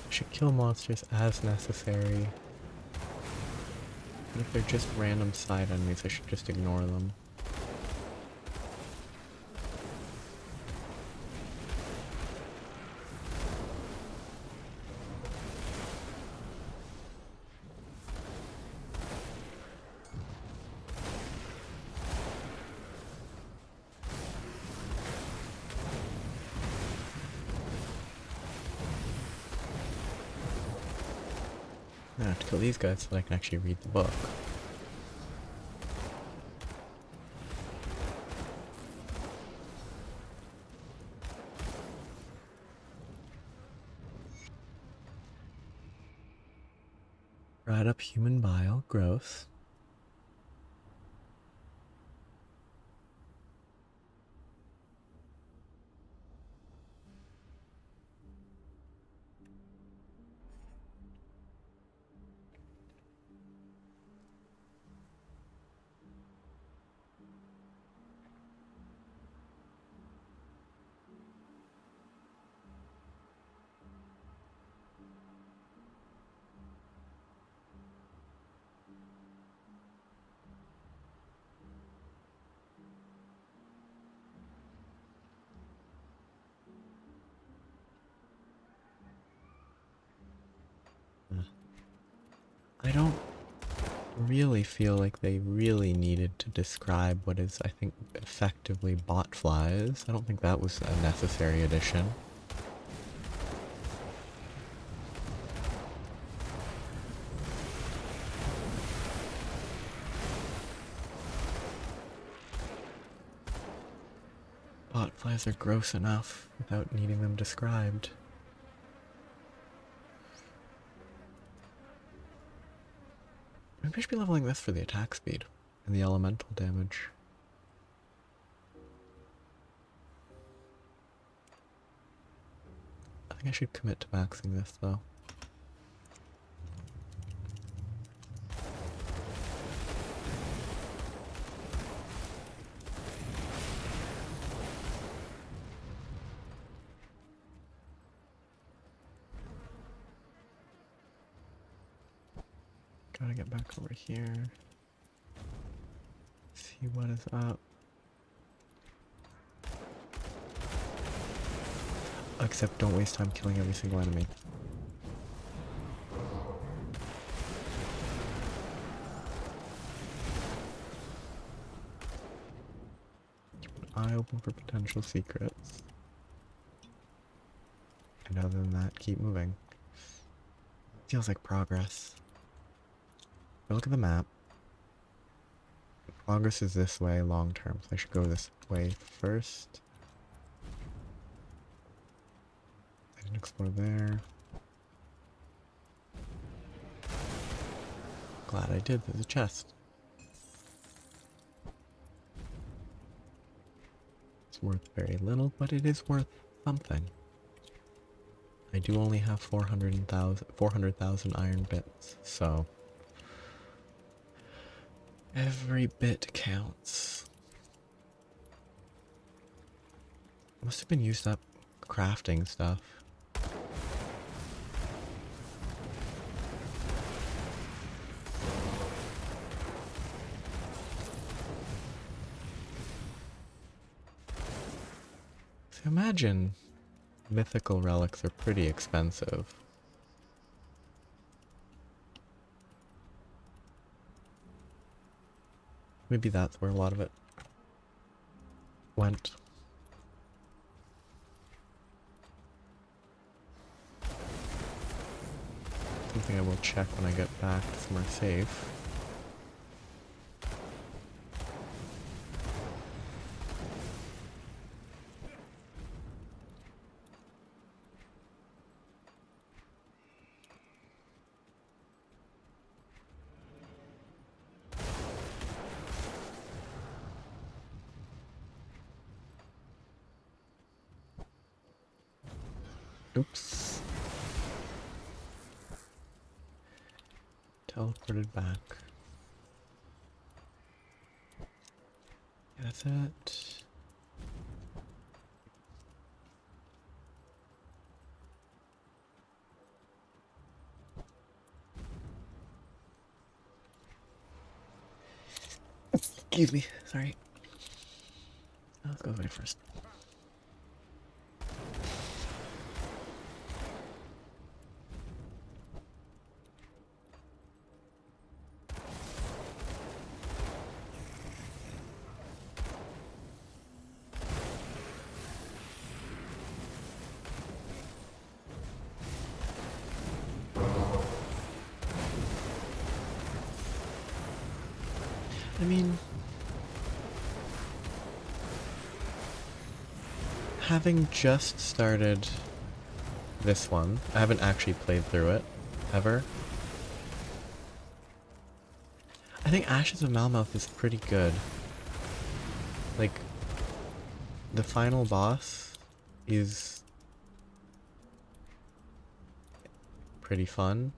Speaker 1: I should kill monsters as necessary. And if they're just random side enemies, I should just ignore them. I have to kill these guys so that I can actually read the book. Dried up human bile, gross. I don't really feel like they really needed to describe what is, I think, effectively bot flies. I don't think that was a necessary addition. Bot flies are gross enough without needing them described. Maybe I should be leveling this for the attack speed and the elemental damage. I think I should commit to maxing this though. Gotta get back over here. See what is up. Except don't waste time killing every single enemy. Keep an eye open for potential secrets. And other than that, keep moving. Feels like progress. But look at the map. Progress is this way long term, so I should go this way first. I didn't explore there. Glad I did, there's a chest. It's worth very little, but it is worth something. I do only have 400,000 iron bits, so every bit counts. Must have been used up crafting stuff. So imagine mythical relics are pretty expensive. Maybe that's where a lot of it went. Something I will check when I get back to somewhere safe. Oops. Teleported back. Yeah, that's it. Excuse me, sorry. Let's go away first. I mean, having just started this one, I haven't actually played through it, ever. I think Ashes of Malmouth is pretty good. Like, the final boss is pretty fun.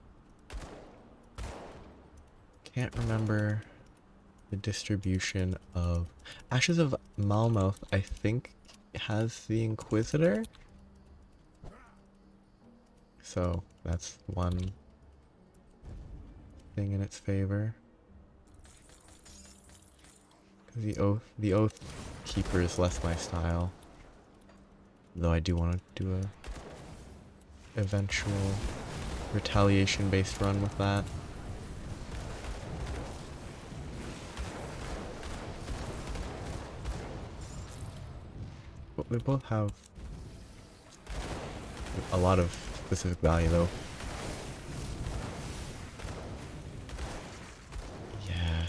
Speaker 1: Can't remember the distribution of Ashes of Malmouth. I think has the Inquisitor, so that's one thing in its favor. The Oath Keeper is less my style, though I do want to do a eventual retaliation based run with that. But they both have a lot of specific value, though. Yeah.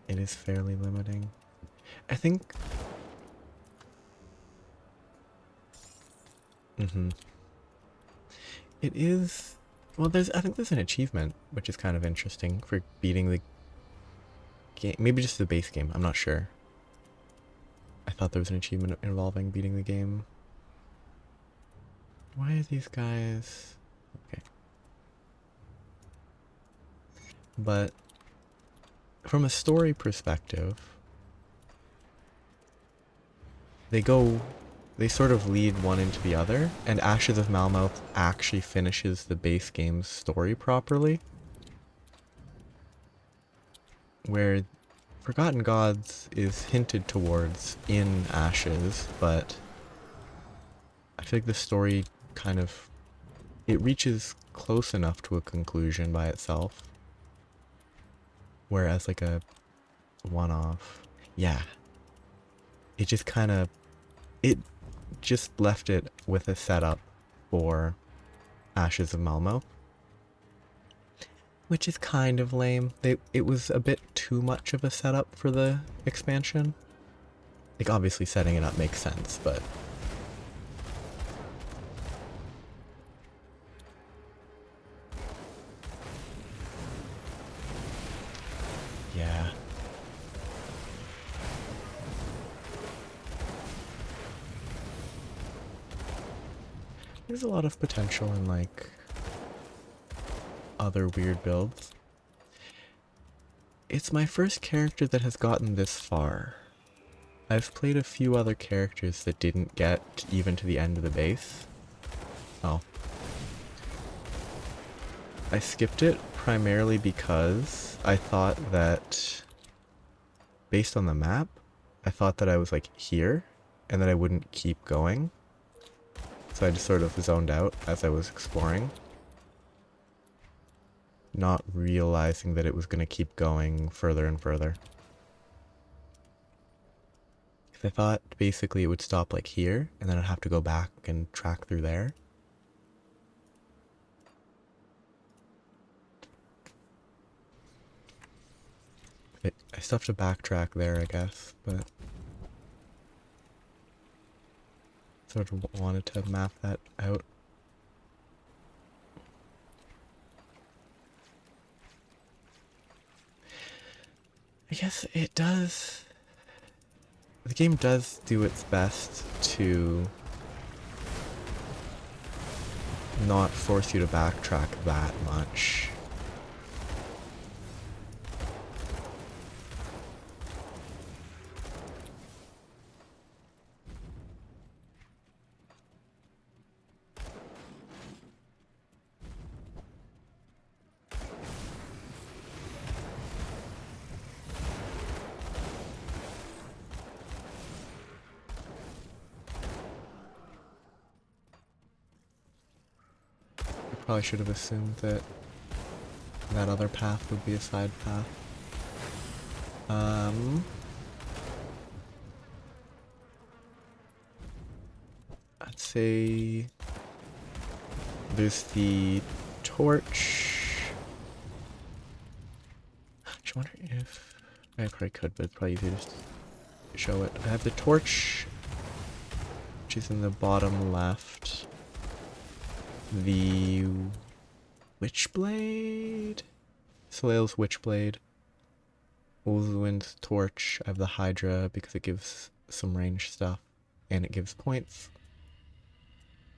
Speaker 1: It is fairly limiting. I think... It is... Well, I think there's an achievement, which is kind of interesting, for beating the game. Maybe just the base game, I'm not sure. I thought there was an achievement involving beating the game. Why are these guys... Okay. But from a story perspective, they go they sort of lead one into the other, and Ashes of Malmouth actually finishes the base game's story properly. Where Forgotten Gods is hinted towards in Ashes, but I feel like the story kind of, it reaches close enough to a conclusion by itself. Whereas like a one-off, yeah, it just kind of, it just left it with a setup for Ashes of Malmouth, which is kind of lame. It was a bit too much of a setup for the expansion. Like, obviously setting it up makes sense, but yeah. There's a lot of potential in, like, other weird builds. It's my first character that has gotten this far. I've played a few other characters that didn't get even to the end of the base. Oh. I skipped it primarily because I thought that, based on the map, I thought that I was like here, and that I wouldn't keep going. So I just sort of zoned out as I was exploring, not realizing that it was going to keep going further and further. I thought basically it would stop like here, and then I'd have to go back and track through there. I still have to backtrack there, I guess, but sort of wanted to map that out. I guess it does. The game does do its best to not force you to backtrack that much. Probably should have assumed that that other path would be a side path. I'd say there's the torch. I wonder if I probably could, but it's probably easier just to show it. I have the torch, which is in the bottom left. The Witchblade? Soleil's Witchblade. Ulzuin's Torch. I have the Hydra because it gives some range stuff. And it gives points.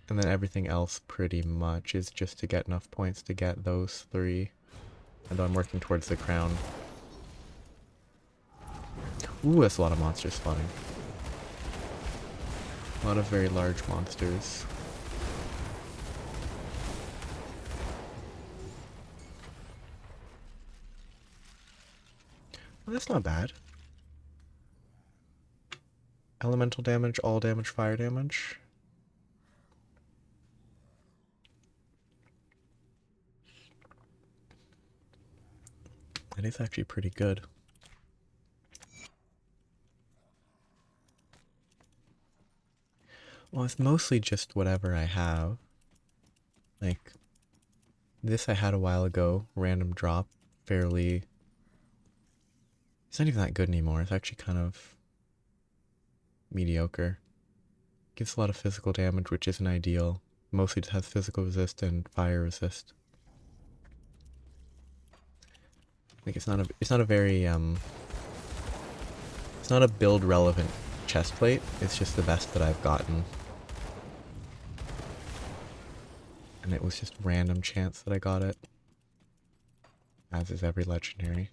Speaker 1: And then everything else pretty much is just to get enough points to get those three. And I'm working towards the crown. Ooh, that's a lot of monsters spawning. A lot of very large monsters. Well, that's not bad. Elemental damage, all damage, fire damage. That is actually pretty good. Well, it's mostly just whatever I have. Like, this I had a while ago, random drop, fairly... It's not even that good anymore, it's actually kind of mediocre. Gives a lot of physical damage, which isn't ideal. Mostly just has physical resist and fire resist. Like, it's not a very, it's not a build relevant chest plate, it's just the best that I've gotten. And it was just random chance that I got it. As is every legendary.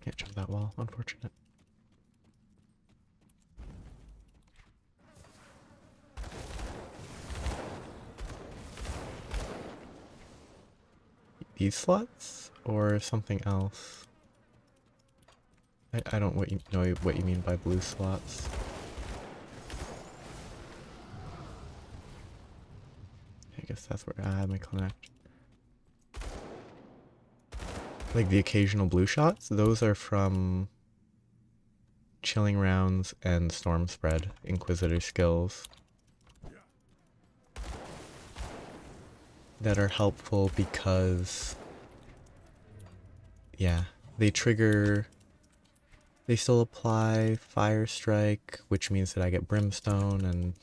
Speaker 1: Can't jump that wall, unfortunate. These slots or something else? I don't know what you mean by blue slots. I guess that's where I may connect. Like the occasional blue shots, those are from Chilling Rounds and Storm Spread, Inquisitor skills. That are helpful because, yeah, they trigger, they still apply Fire Strike, which means that I get Brimstone, and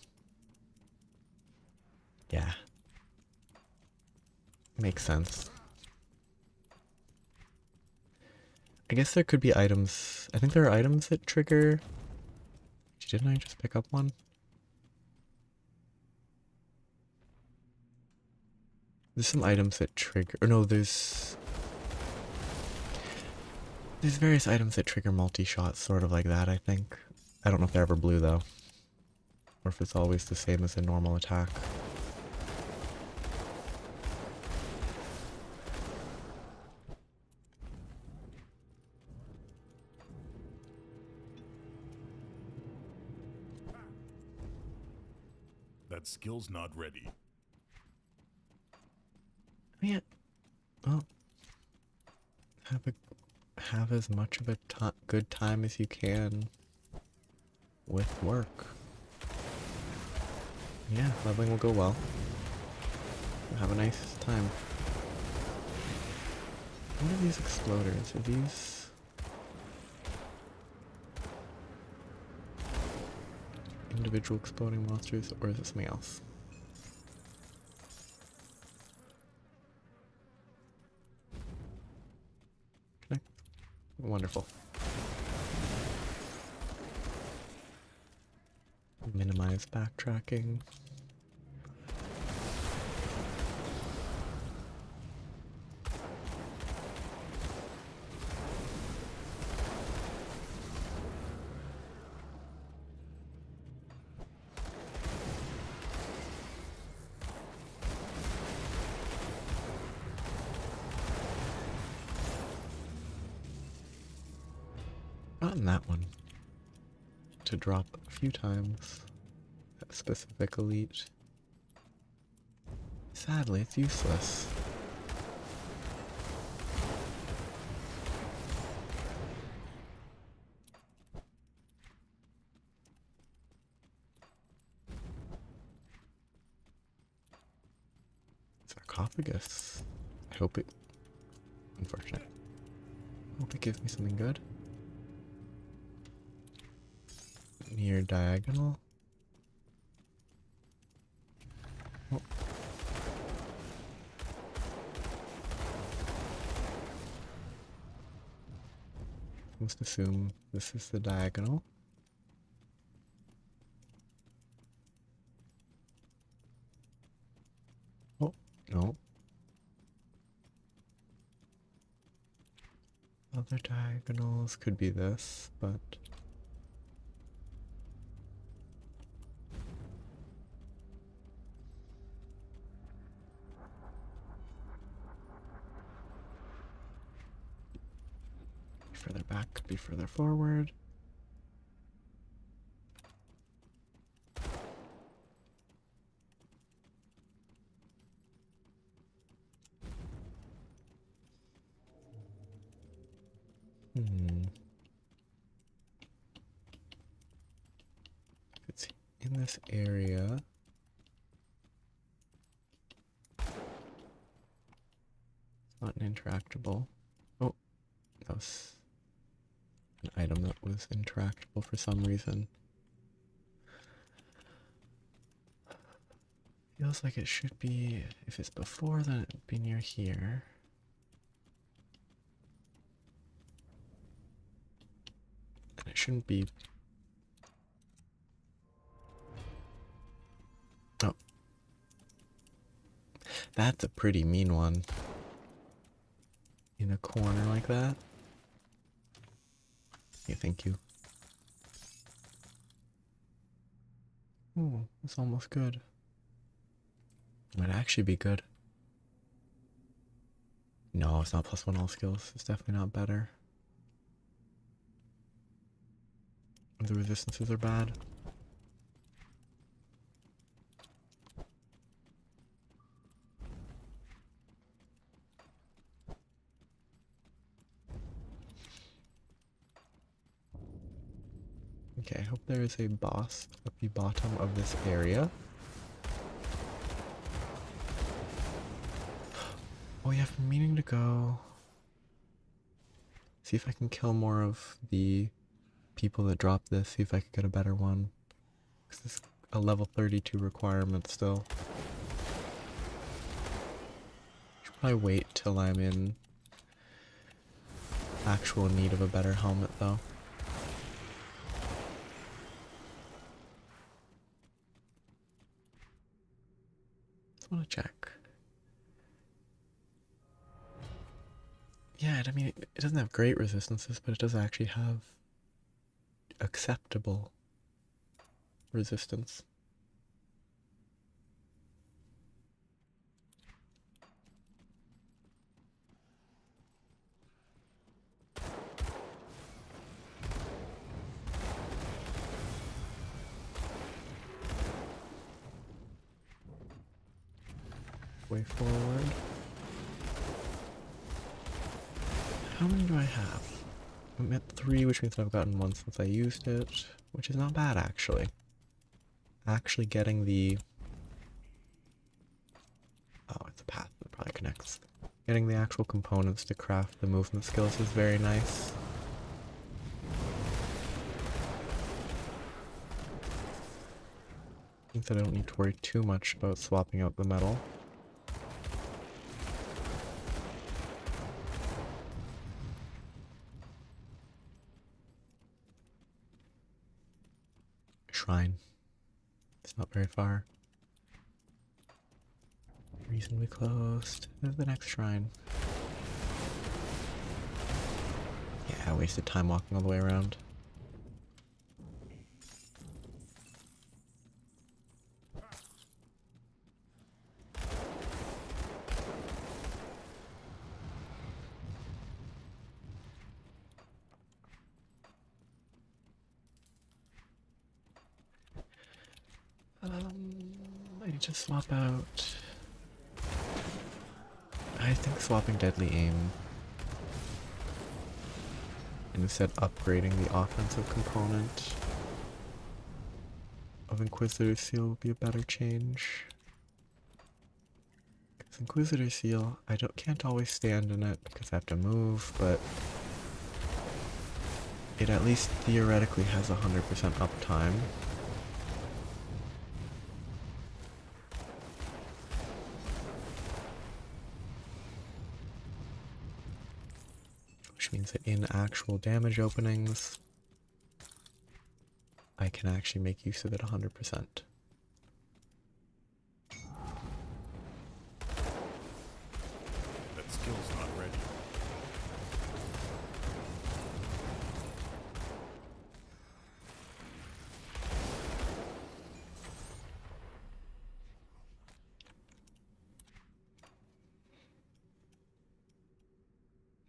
Speaker 1: yeah, makes sense. I guess there could be items, I think there are items that trigger, didn't I just pick up one? There's some items that trigger, or no, there's various items that trigger multi-shots, sort of like that, I think. I don't know if they're ever blue, though. Or if it's always the same as a normal attack.
Speaker 10: That skill's not ready.
Speaker 1: Yeah. Well, have as much of a good time as you can with work. Yeah, leveling will go well. Have a nice time. What are these exploders? Are these individual exploding monsters, or is it something else? Connect. Wonderful. Minimize backtracking. Gotten that one to drop a few times. That specific elite. Sadly, it's useless. Sarcophagus. I hope it. Unfortunate. Hope it gives me something good. Near diagonal. Oh. Must assume this is the diagonal. Oh, no. Other diagonals could be this, but further back could be further forward. If it's in this area, it's not an interactable. Oh, that was an item that was interactable for some reason. Feels like it should be, if it's before, then it'd be near here. And it shouldn't be. Oh. That's a pretty mean one. In a corner like that. you, thank you. Ooh, it's almost good. It might actually be good. No, it's not +1 all skills. It's definitely not better. The resistances are bad. Okay, I hope there is a boss at the bottom of this area. Oh yeah, I've been meaning to go see if I can kill more of the people that drop this, see if I could get a better one. Because this is a level 32 requirement still. Should probably wait till I'm in actual need of a better helmet though. Just want to check. Yeah, I mean, it doesn't have great resistances, but it does actually have acceptable resistance. Way forward. How many do I have? I'm at 3, which means I've gotten 1 since I used it, which is not bad actually. Actually getting the... Oh, it's a path that probably connects. Getting the actual components to craft the movement skills is very nice. I think that I don't need to worry too much about swapping out the metal. Shrine. It's not very far. Reasonably close to the next shrine. Yeah, I wasted time walking all the way around. I need to swap out... I think swapping Deadly Aim and instead upgrading the offensive component of Inquisitor's Seal would be a better change. Because Inquisitor's Seal, can't always stand in it because I have to move, but it at least theoretically has 100% uptime. Which means that in actual damage openings, I can actually make use of it 100%.
Speaker 10: That skill's not ready.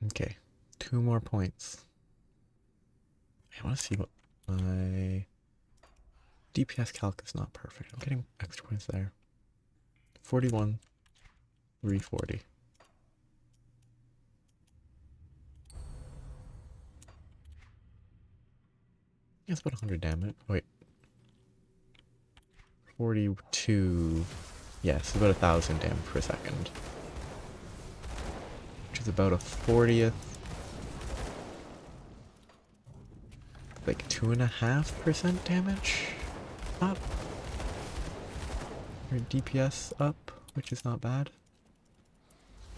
Speaker 1: Okay, 2 more points. I want to see what my DPS calc is not perfect. I'm getting extra points there. 41, 340. It's about 100 damage. Wait. 42. Yes, about 1,000 damage per second. Which is about a 40th. Like 2.5% damage up. Or DPS up, which is not bad.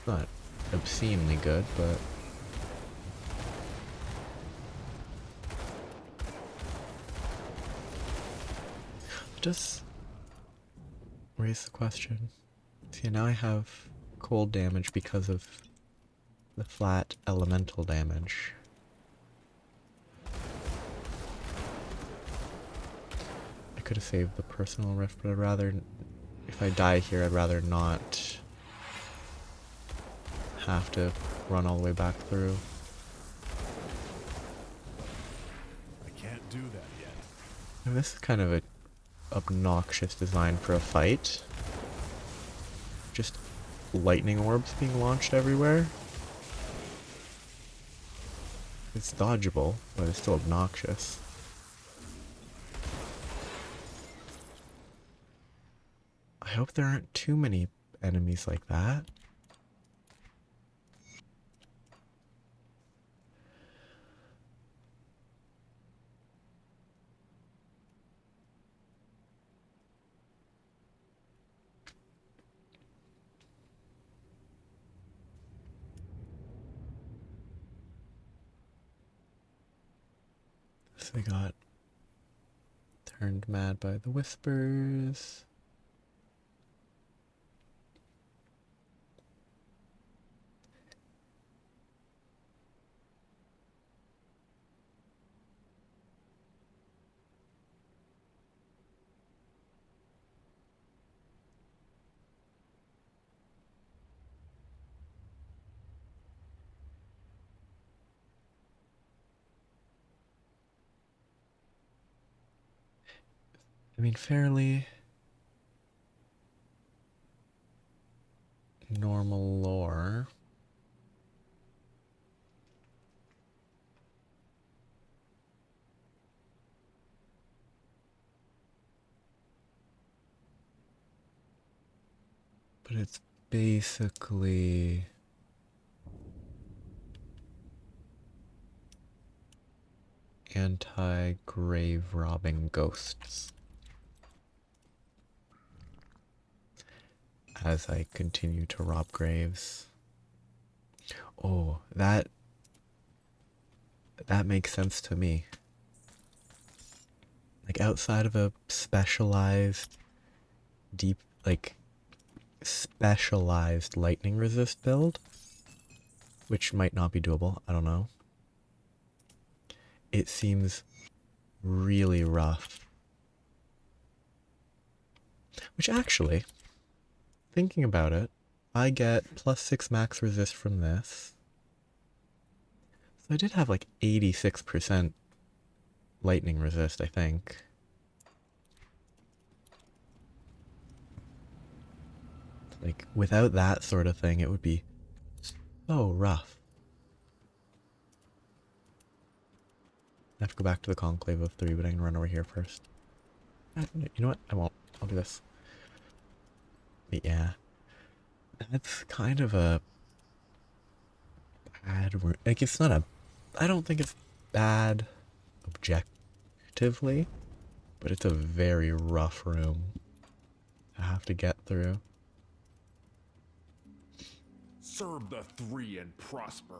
Speaker 1: Not obscenely good, but it does raise the question. See, now I have cold damage because of the flat elemental damage. could have saved the personal rift, but I'd rather, if I die here, I'd rather not have to run all the way back through.
Speaker 10: I can't do that yet.
Speaker 1: And this is kind of a obnoxious design for a fight. Just lightning orbs being launched everywhere. It's dodgeable, but it's still obnoxious. I hope there aren't too many enemies like that. So we got turned mad by the whispers. I mean, fairly normal lore. But it's basically anti-grave robbing ghosts. As I continue to rob graves. Oh, that makes sense to me. Like outside of a specialized specialized lightning resist build, which might not be doable, I don't know. It seems really rough. Which actually, thinking about it, I get +6 max resist from this. So I did have like 86% lightning resist, I think. Like, without that sort of thing, it would be so rough. I have to go back to the Conclave of 3, but I can run over here first. You know what? I won't. I'll do this. But yeah. That's kind of a bad room. Like, it's not a... I don't think it's bad objectively, but it's a very rough room to have to get through.
Speaker 11: Serve the three and prosper.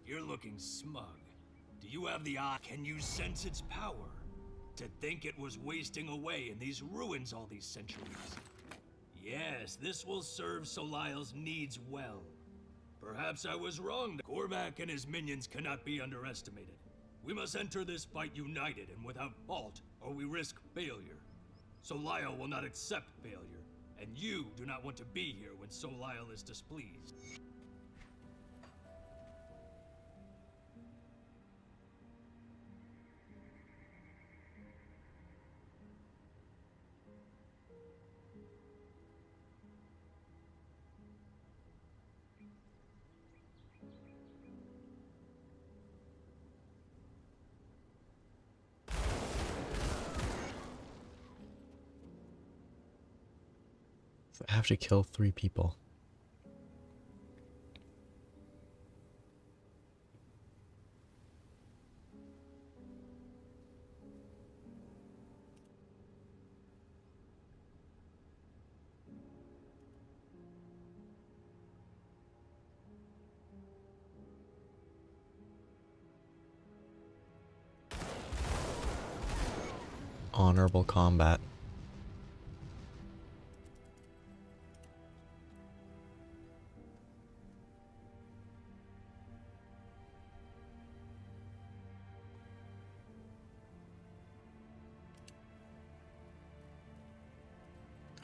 Speaker 8: You're looking smug. Do you have the eye? Can you sense its power? To think it was wasting away in these ruins all these centuries. Yes, this will serve Solile's needs well. Perhaps I was wrong. Korvac and his minions cannot be underestimated. We must enter this fight united and without fault, or we risk failure. Solile will not accept failure, and you do not want to be here when Solile is displeased.
Speaker 1: So I have to kill 3 people. honorable combat.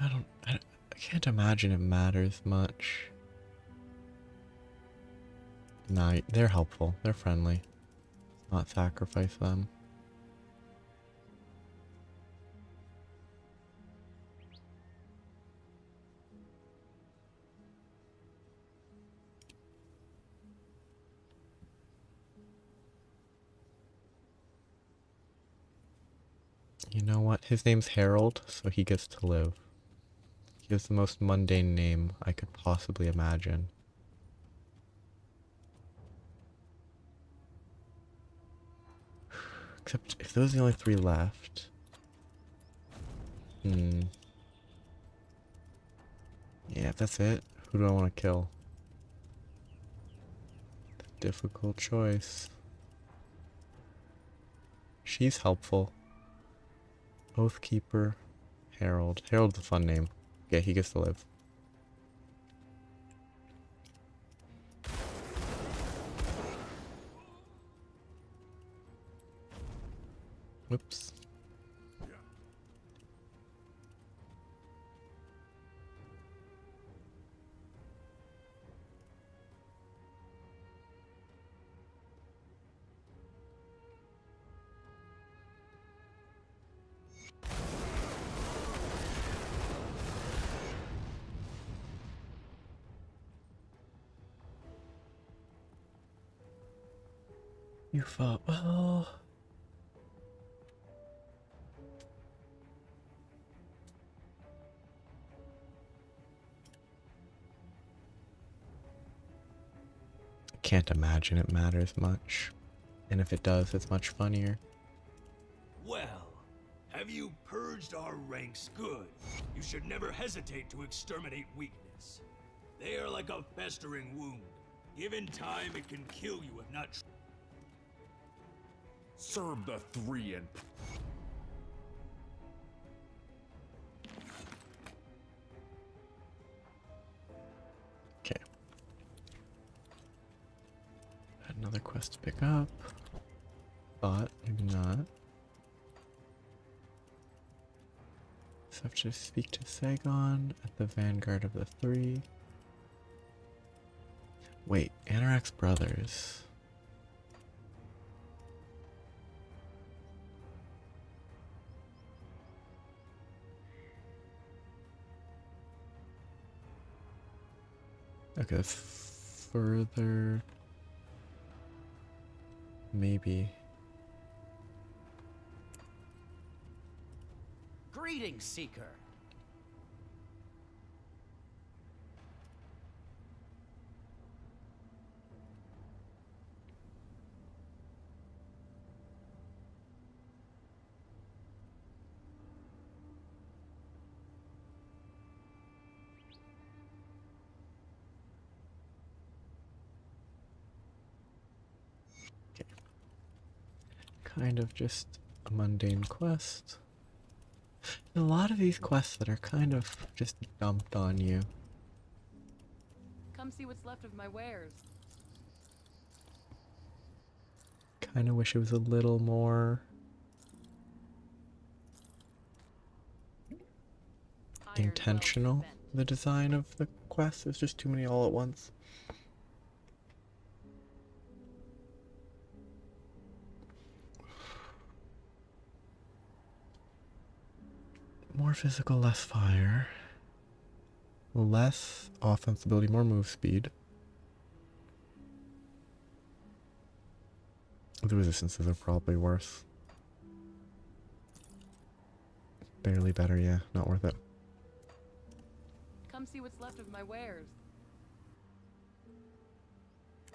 Speaker 1: I can't imagine it matters much. No, they're helpful. They're friendly. Not sacrifice them. You know what? His name's Harold, so he gets to live. He has the most mundane name I could possibly imagine. Except if those are the only 3 left. Yeah, if that's it, who do I want to kill? Difficult choice. She's helpful. Oathkeeper. Harold. Harold's a fun name. Yeah, he gets to live. Whoops. You fought well. I can't imagine it matters much. And if it does, it's much funnier.
Speaker 8: Well, have you purged our ranks good? You should never hesitate to exterminate weakness. They are like a festering wound. Given time, it can kill you if not.
Speaker 11: Serve the 3 and...
Speaker 1: Okay. Had another quest to pick up. Thought, maybe not. So I have to speak to Sagon at the vanguard of the 3. Wait, Anorak's brothers. Okay, further. Maybe.
Speaker 12: Greetings, Seeker.
Speaker 1: Kind of just a mundane quest. And a lot of these quests that are kind of just dumped on you.
Speaker 7: Come see what's left of my wares.
Speaker 1: Kind of wish it was a little more intentional, the design of the quest. There's just too many all at once. More physical, less fire. Less offense ability, more move speed. The resistances are probably worse. Barely better, yeah. Not worth it.
Speaker 7: Come see what's left of my wares.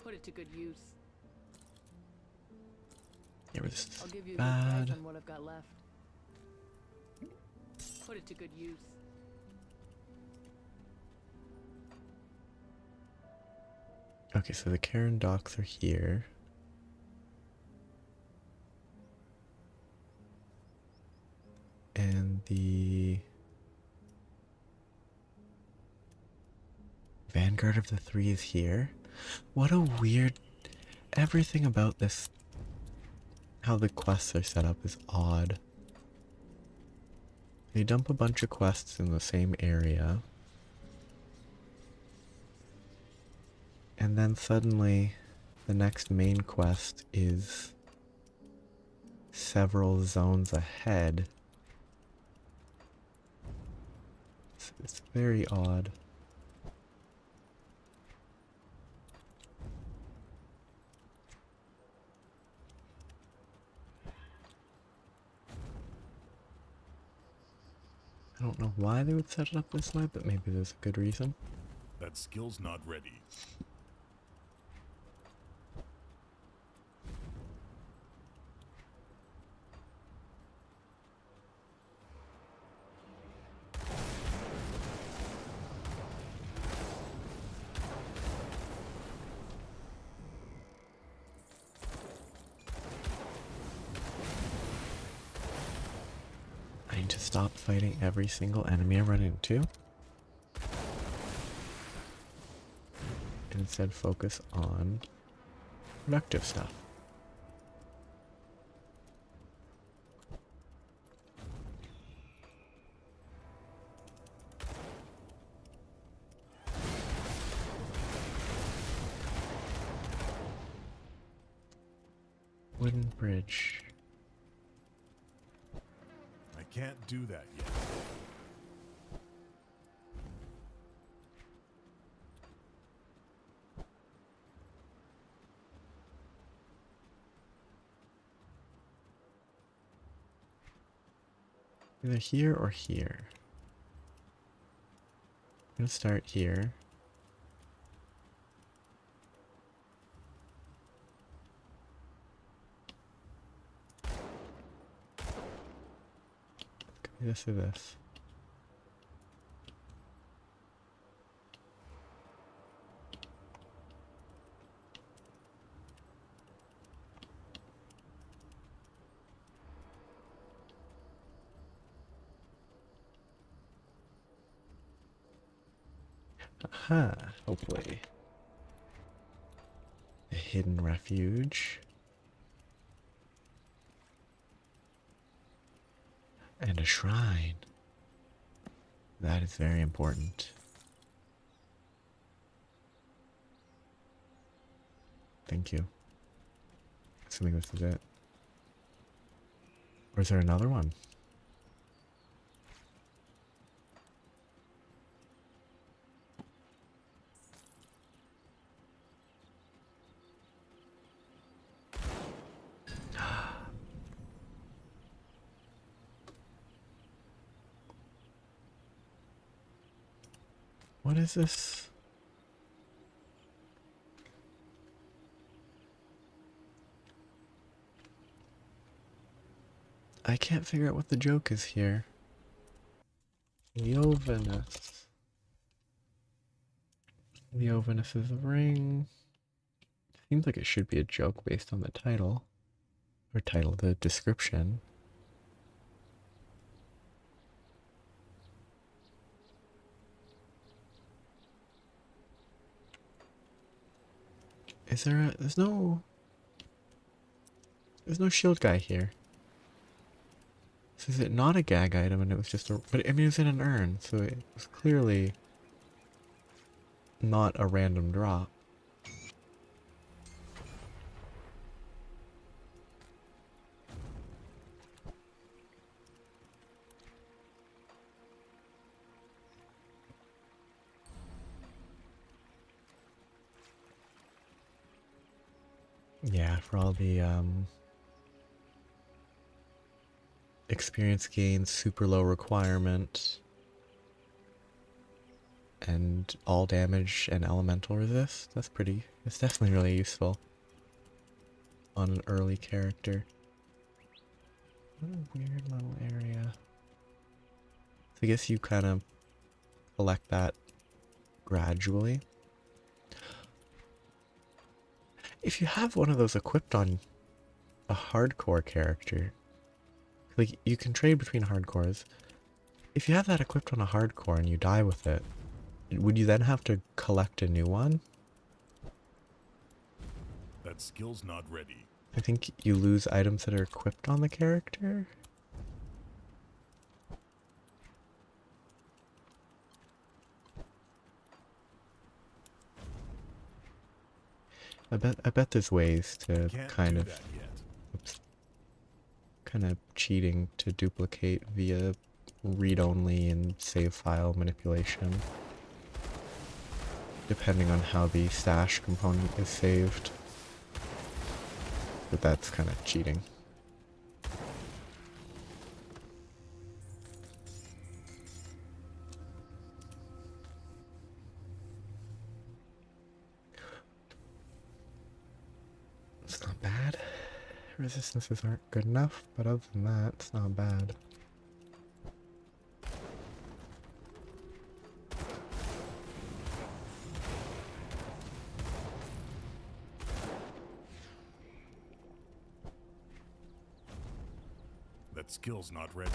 Speaker 7: Put it to good use.
Speaker 1: Yeah, resistance
Speaker 7: I'll give you a good
Speaker 1: bad.
Speaker 7: price on what I've got left. Put it to good use.
Speaker 1: Okay, so the Karen docks are here. The Vanguard of the Three is here. What a weird... Everything about this, how the quests are set up, is odd. They dump a bunch of quests in the same area. And then suddenly, the next main quest is several zones ahead. It's very odd. I don't know why they would set it up this way, but maybe there's a good reason.
Speaker 10: That skill's not ready.
Speaker 1: I need to stop fighting every single enemy I run into. And instead focus on productive stuff. Wooden bridge.
Speaker 10: I can't do that yet.
Speaker 1: Either here or here. I'm gonna start here. Could be this or this. Aha, hopefully. A hidden refuge. And a shrine. That is very important. Thank you. Assuming this is it. Or is there another one? What is this? I can't figure out what the joke is here. Leovinus. Leovinus is a ring. Seems like it should be a joke based on the title. Or title, the description. Is there a... There's no shield guy here. So is it not a gag item and it was just a... But I mean, it was in an urn, so it was clearly not a random drop. Yeah, for all the experience gains, super low requirement, and all damage and elemental resist. That's pretty, it's definitely really useful on an early character. What a weird little area. So I guess you kind of collect that gradually. If you have one of those equipped on a hardcore character, like you can trade between hardcores, If you have that equipped on a hardcore and you die with it, would you then have to collect a new one?
Speaker 10: That skill's not ready.
Speaker 1: I think you lose items that are equipped on the character. I bet there's ways to
Speaker 10: Can't
Speaker 1: kind
Speaker 10: do
Speaker 1: of,
Speaker 10: that yet.
Speaker 1: oops, kind of cheating to duplicate via read-only and save file manipulation, depending on how the stash component is saved. But that's kind of cheating. It's not bad. Resistances aren't good enough, but other than that, it's not bad.
Speaker 10: That skill's not ready.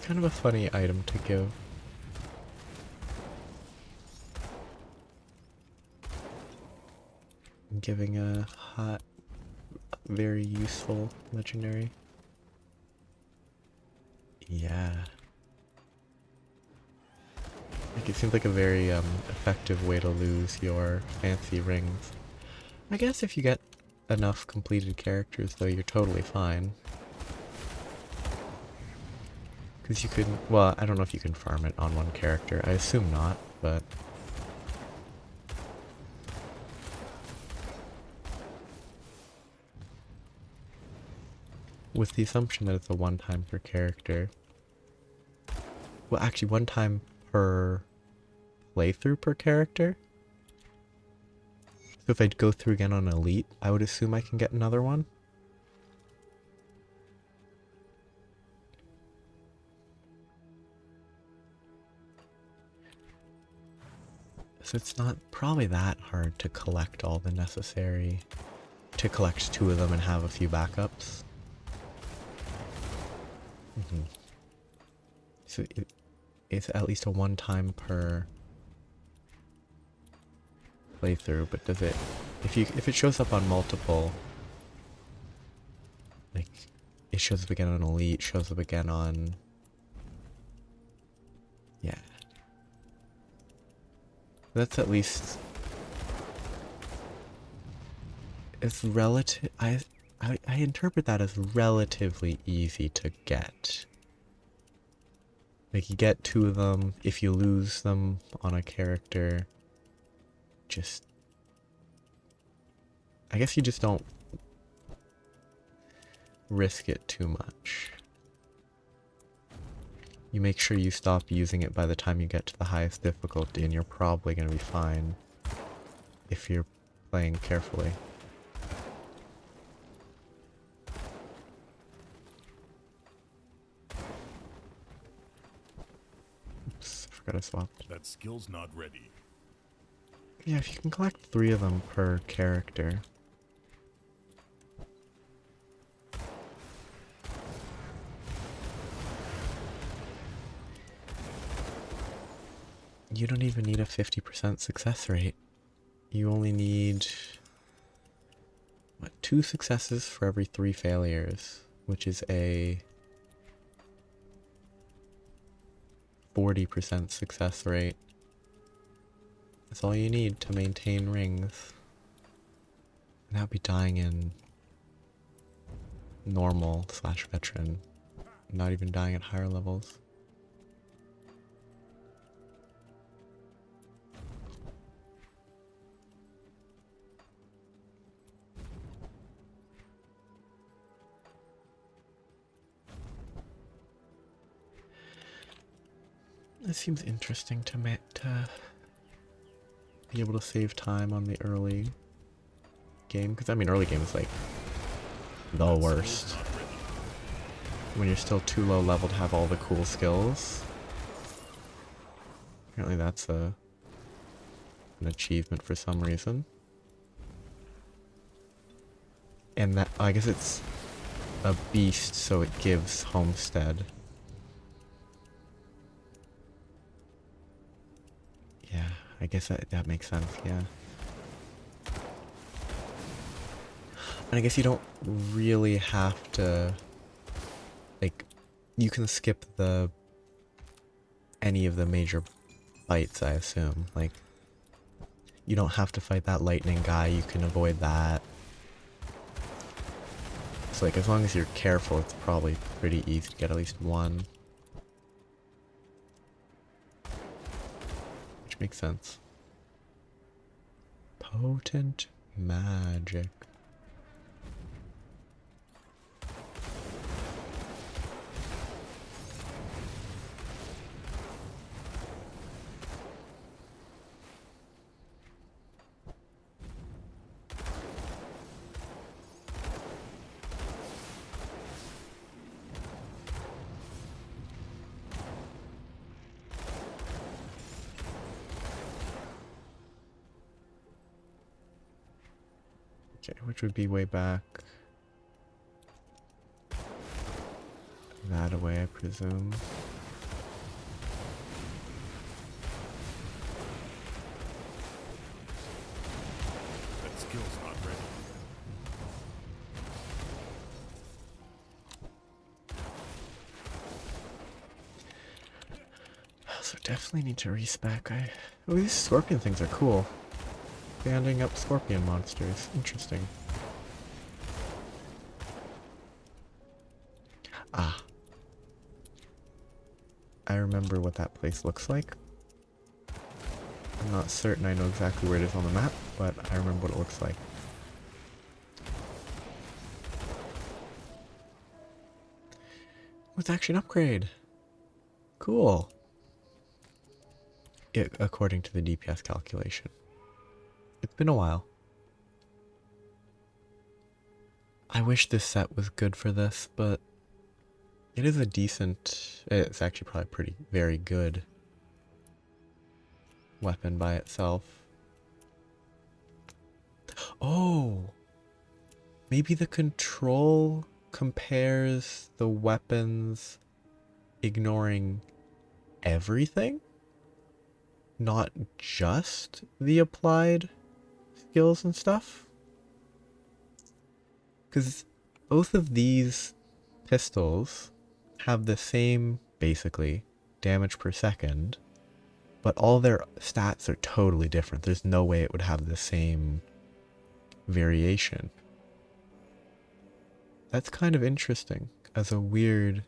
Speaker 1: Kind of a funny item to give. Giving a hot, very useful legendary. Yeah. Like it seems like a very effective way to lose your fancy rings. I guess if you get enough completed characters though, you're totally fine. Because you could, well, I don't know if you can farm it on one character. I assume not, but... with the assumption that it's a one time per character. Well, actually, one time per playthrough per character. So if I go through again on Elite, I would assume I can get another one. So it's not probably that hard to collect all the necessary, to collect 2 of them and have a few backups. So it's at least a one time per playthrough, but does it, if it shows up on multiple, like it shows up again on Elite, shows up again on, yeah, that's at least, it's relative. I interpret that as relatively easy to get. Like, you get 2 of them, if you lose them on a character, just... I guess you just don't risk it too much. You make sure you stop using it by the time you get to the highest difficulty, and you're probably going to be fine if you're playing carefully. Forgot I swapped.
Speaker 10: That skill's not ready.
Speaker 1: Yeah, if you can collect 3 of them per character. You don't even need a 50% success rate. You only need, what, 2 successes for every 3 failures, which is a 40% success rate. That's all you need to maintain rings. And that'd be dying in normal / veteran. Not even dying at higher levels. It seems interesting to be able to save time on the early game, because I mean early game is like the worst. When you're still too low level to have all the cool skills. Apparently that's an achievement for some reason. And that, I guess it's a beast, so it gives homestead. I guess that makes sense, yeah. And I guess you don't really have to, like, you can skip any of the major fights, I assume. Like, you don't have to fight that lightning guy, you can avoid that. So like, as long as you're careful, it's probably pretty easy to get at least one. Which makes sense. Potent magic. Okay, which would be way back that away, I presume.
Speaker 10: That skill's not ready.
Speaker 1: So definitely need to respec. Oh, these scorpion things are cool. Banding up scorpion monsters. Interesting. Ah. I remember what that place looks like. I'm not certain I know exactly where it is on the map, but I remember what it looks like. Oh, it's actually an upgrade. Cool. According to the DPS calculation. It's been a while. I wish this set was good for this, but it is a decent, it's actually probably pretty, very good weapon by itself. Oh! Maybe the control compares the weapons ignoring everything? Not just the applied skills and stuff? Because both of these pistols have the same, basically, damage per second, but all their stats are totally different. There's no way it would have the same variation. That's kind of interesting as a weird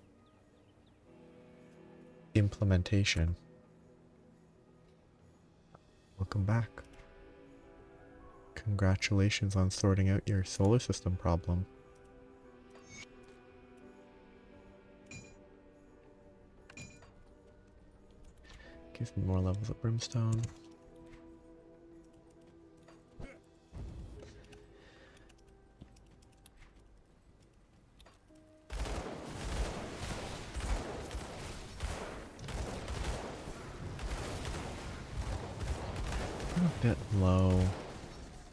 Speaker 1: implementation. Welcome back. Congratulations on sorting out your solar system problem. Gives me more levels of brimstone. I'm a bit low.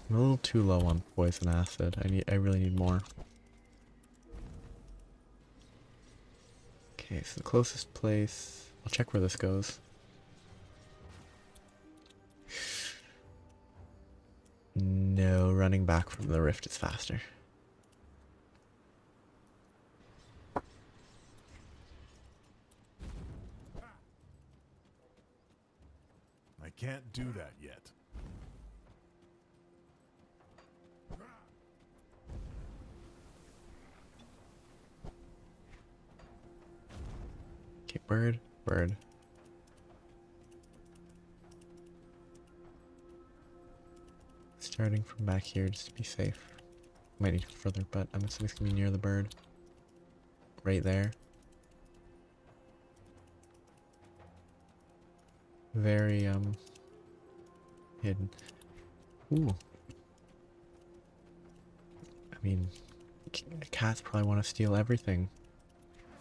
Speaker 1: I'm a little too low on poison acid. I really need more. Okay, so the closest place. I'll check where this goes. No, running back from the rift is faster.
Speaker 10: I can't do that yet.
Speaker 1: Okay, bird, bird. Starting from back here just to be safe. Might need to go further, but I'm assuming it's gonna be near the bird. Right there. Very, hidden. Ooh. I mean, cats probably want to steal everything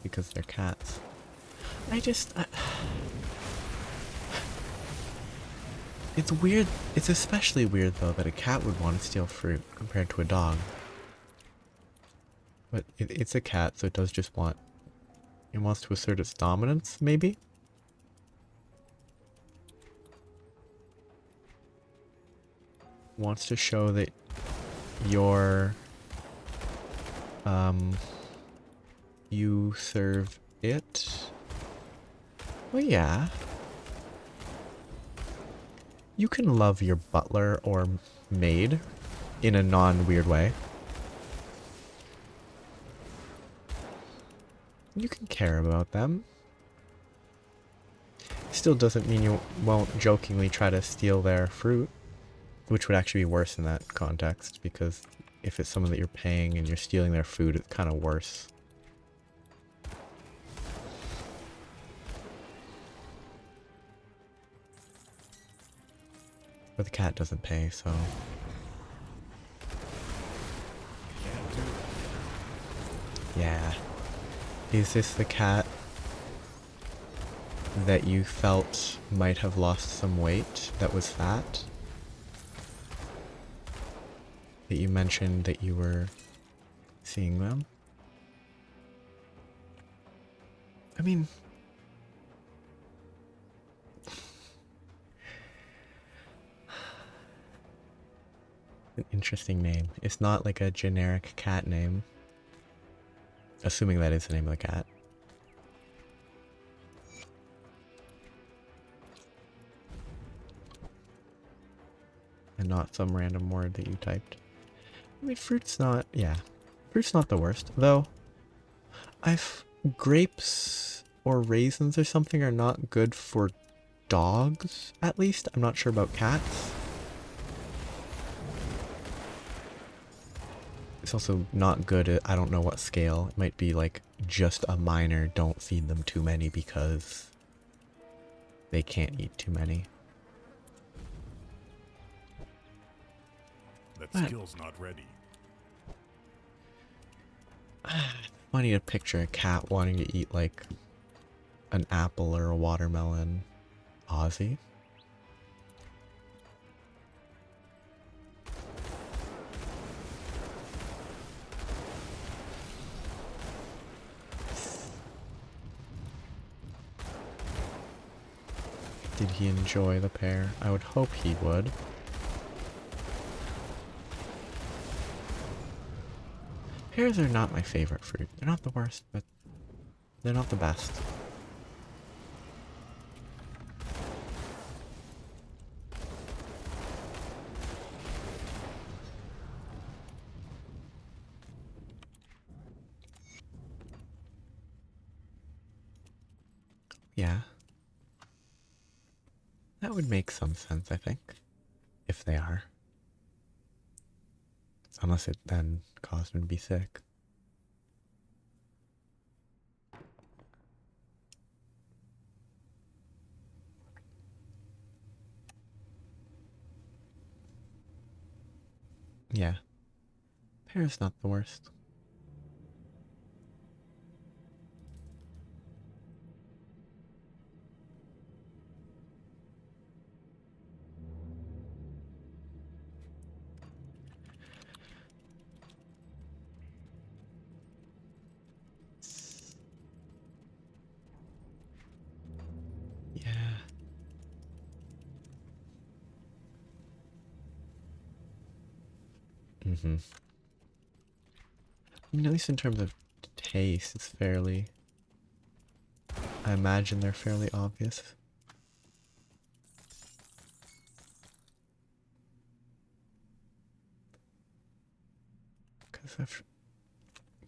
Speaker 1: because they're cats. It's weird. It's especially weird, though, that a cat would want to steal fruit compared to a dog. But it's a cat, so it does just want... It wants to assert its dominance, maybe? wants to show that you're you serve it. Well, yeah. You can love your butler or maid in a non-weird way. You can care about them. Still doesn't mean you won't jokingly try to steal their fruit, which would actually be worse in that context, because if it's someone that you're paying and you're stealing their food, it's kind of worse. But the cat doesn't pay, so... Yeah. Is this the cat that you felt might have lost some weight, that was fat? That you mentioned that you were seeing them? I mean... an interesting name. It's not like a generic cat name. Assuming that is the name of the cat. And not some random word that you typed. I mean, fruit's not... yeah. Fruit's not the worst. Though, grapes or raisins or something are not good for dogs, at least. I'm not sure about cats. It's also not good at, I don't know what scale. It might be like just a minor, don't feed them too many because they can't eat too many.
Speaker 10: That skill's not ready.
Speaker 1: Funny to picture a cat wanting to eat like an apple or a watermelon. Ozzy. Did he enjoy the pear? I would hope he would. Pears are not my favorite fruit. They're not the worst, but they're not the best. Yeah. That would make some sense, I think. If they are. Unless it then caused him to be sick. Yeah. Pear's not the worst. Yeah. Mm-hmm. I mean, at least in terms of taste, it's fairly... I imagine they're fairly obvious. Because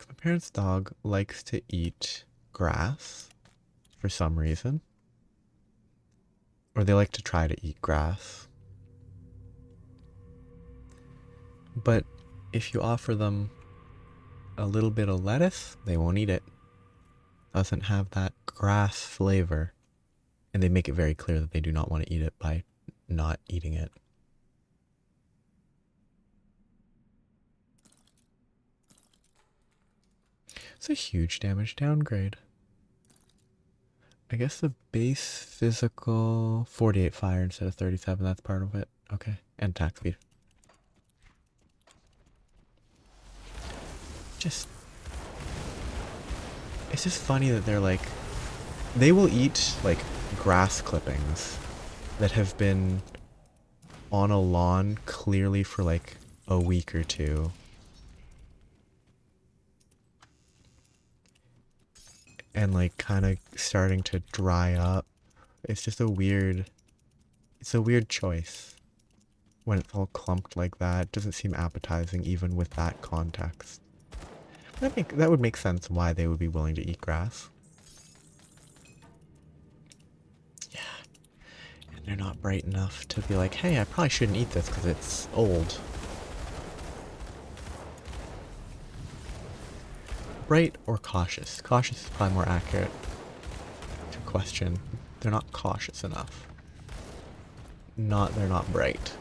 Speaker 1: my parents' dog likes to eat grass for some reason. Or they like to try to eat grass. But if you offer them a little bit of lettuce, they won't eat it. Doesn't have that grass flavor. And they make it very clear that they do not want to eat it by not eating it. It's a huge damage downgrade. I guess the base physical 48 fire instead of 37, that's part of it. Okay, and attack speed. It's just funny that they're like, they will eat like grass clippings that have been on a lawn clearly for like a week or two. And like kind of starting to dry up. It's just it's a weird choice. When it's all clumped like that, it doesn't seem appetizing even with that context. That would make sense why they would be willing to eat grass. Yeah. And they're not bright enough to be like, hey, I probably shouldn't eat this because it's old. Bright or cautious? Cautious is probably more accurate to question. They're not cautious enough. They're not bright.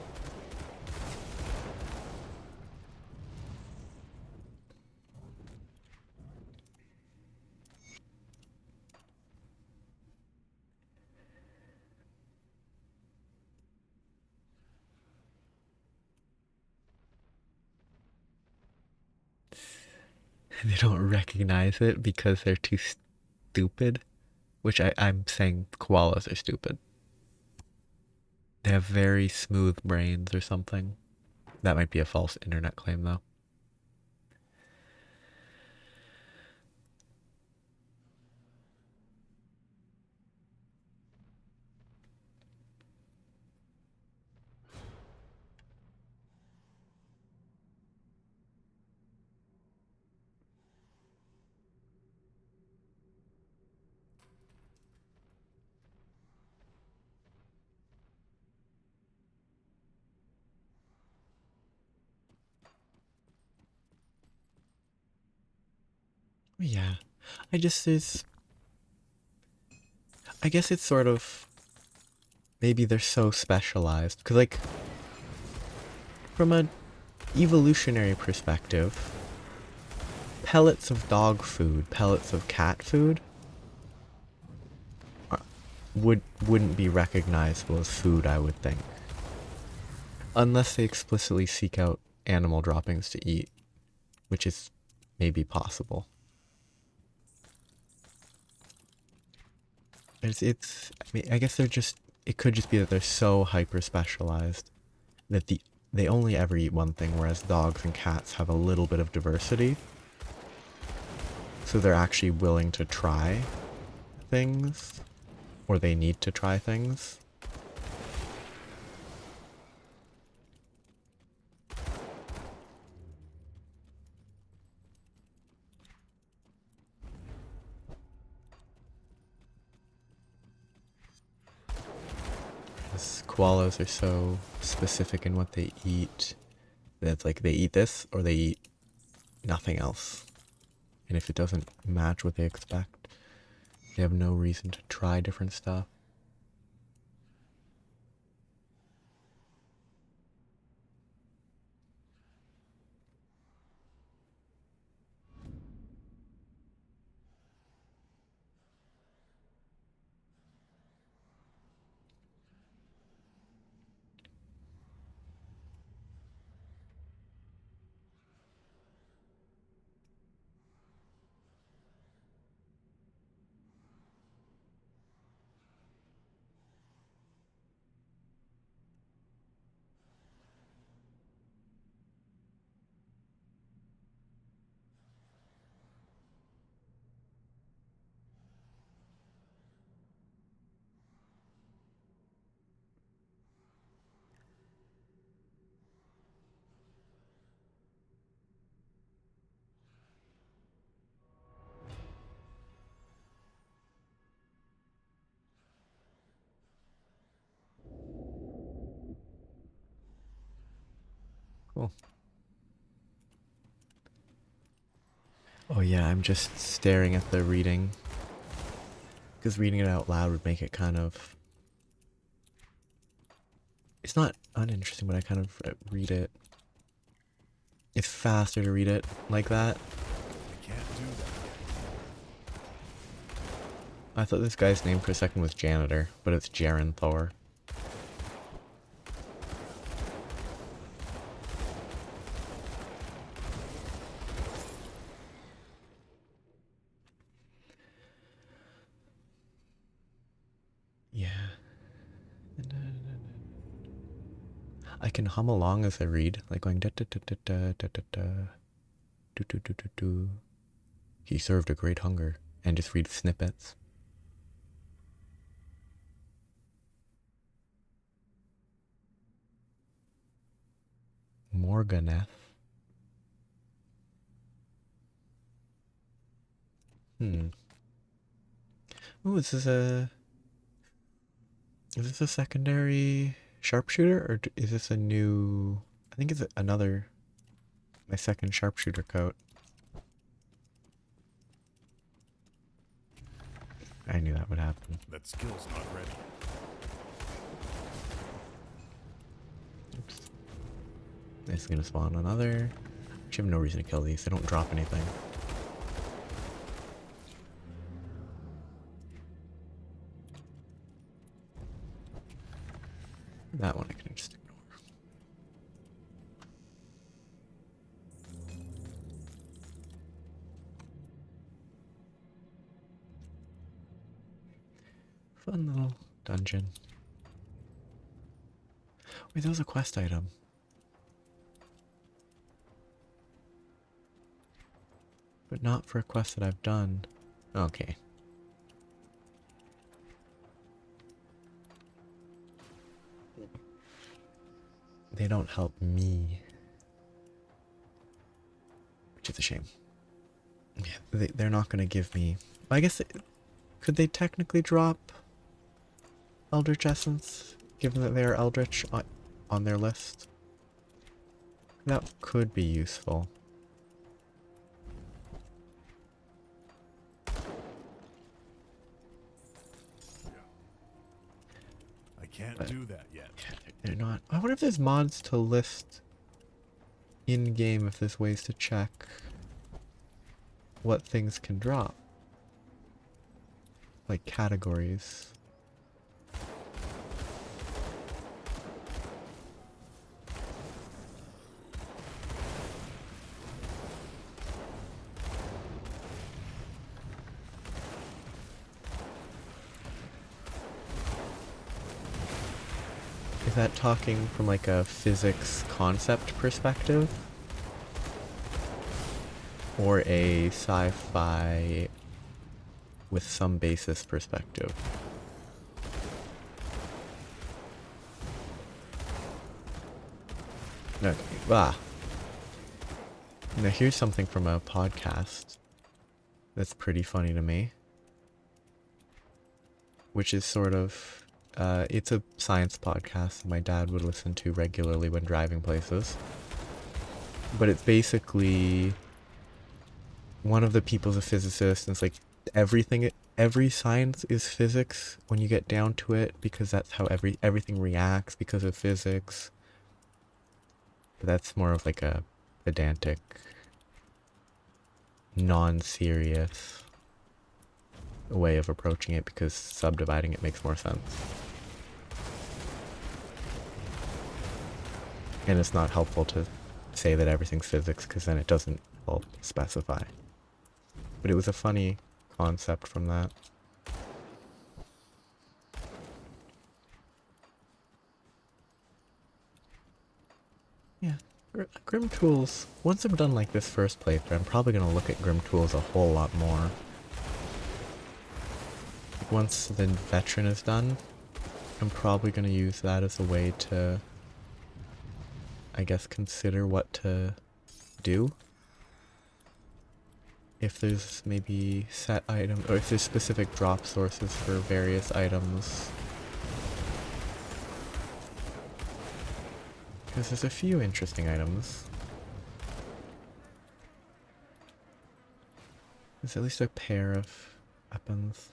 Speaker 1: They don't recognize it because they're too stupid. Which I'm saying koalas are stupid. They have very smooth brains or something. That might be a false internet claim, though. Yeah. I guess it's sort of, maybe they're so specialized. Because, like, from an evolutionary perspective, pellets of dog food, pellets of cat food, wouldn't be recognizable as food, I would think. Unless they explicitly seek out animal droppings to eat, which is maybe possible. I mean, I guess it could just be that they're so hyper specialized that they only ever eat one thing, whereas dogs and cats have a little bit of diversity. So they're actually willing to try things, or they need to try things. Because koalas are so specific in what they eat that it's like they eat this or they eat nothing else. And if it doesn't match what they expect, they have no reason to try different stuff. Cool. Oh yeah, I'm just staring at the reading. Because reading it out loud would make it kind of... It's not uninteresting, but I kind of read it... It's faster to read it like that.
Speaker 10: I can't do that yet.
Speaker 1: I thought this guy's name for a second was Janitor, but it's Jaren Thor. Yeah. I can hum along as I read, like going da da da da da da da da do do do do do. He served a great hunger, and just read snippets. Morganeth. Ooh, is this a secondary sharpshooter, or is this a new? I think it's another. My second sharpshooter coat. I knew that would happen.
Speaker 10: That skill's not ready.
Speaker 1: Oops. This is gonna spawn another. I have no reason to kill these. They don't drop anything. That one I can just ignore. Fun little dungeon. Wait, that was a quest item. But not for a quest that I've done. Okay. They don't help me. Which is a shame. Yeah, they're not going to give me... I guess... Could they technically drop Eldritch Essence, given that they are Eldritch on their list? That could be useful.
Speaker 10: I can't do that yet.
Speaker 1: They're not... I wonder if there's mods to list in-game, if there's ways to check what things can drop. Like categories. Is that talking from like a physics concept perspective? Or a sci-fi with some basis perspective? Okay. Ah. Now here's something from a podcast that's pretty funny to me. Which is sort of... it's a science podcast my dad would listen to regularly when driving places. But it's basically... one of the people's a physicist, and it's like every science is physics when you get down to it, because that's how everything reacts because of physics. But that's more of like a pedantic, non-serious way of approaching it, because subdividing it makes more sense. And it's not helpful to say that everything's physics, because then it doesn't help specify. But it was a funny concept from that. Yeah, Grim Tools, once I'm done like this first playthrough, I'm probably going to look at Grim Tools a whole lot more. Like once the Veteran is done, I'm probably going to use that as a way to, I guess, consider what to do. If there's maybe set items, or if there's specific drop sources for various items. Because there's a few interesting items. There's at least a pair of weapons.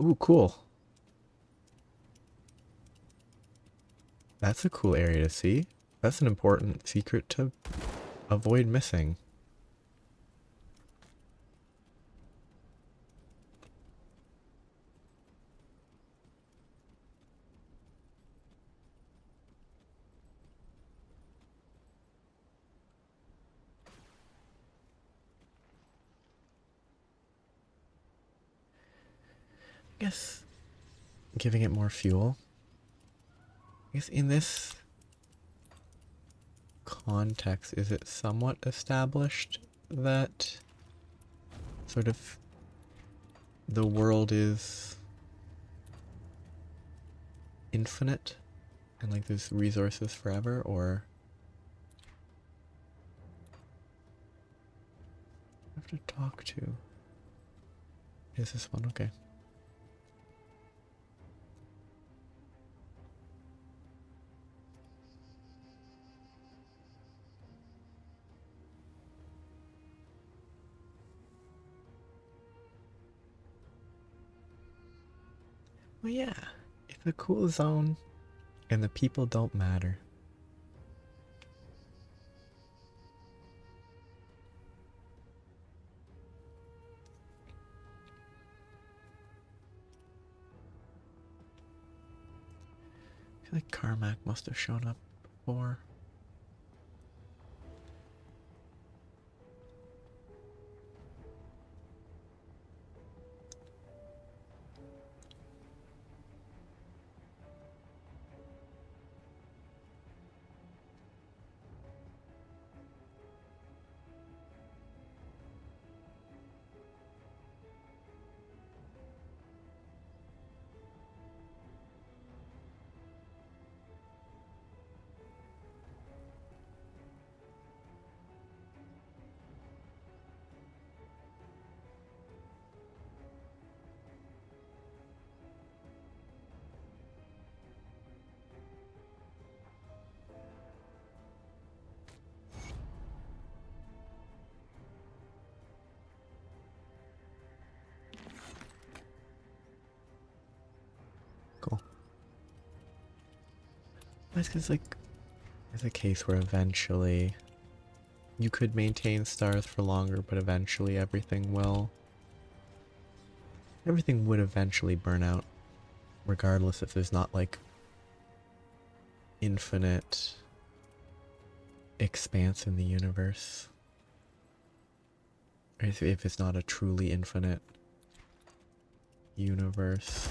Speaker 1: Ooh, cool. That's a cool area to see. That's an important secret to avoid missing. I guess giving it more fuel. I guess in this context, is it somewhat established that sort of the world is infinite and like there's resources forever, or I have to talk to? Is this one okay? Well, yeah, it's a cool zone, and the people don't matter. I feel like Carmack must have shown up before. Cool. That's because, like, there's a case where eventually you could maintain stars for longer, but eventually everything would eventually burn out, regardless if there's not, like, infinite expanse in the universe. Or if it's not a truly infinite universe.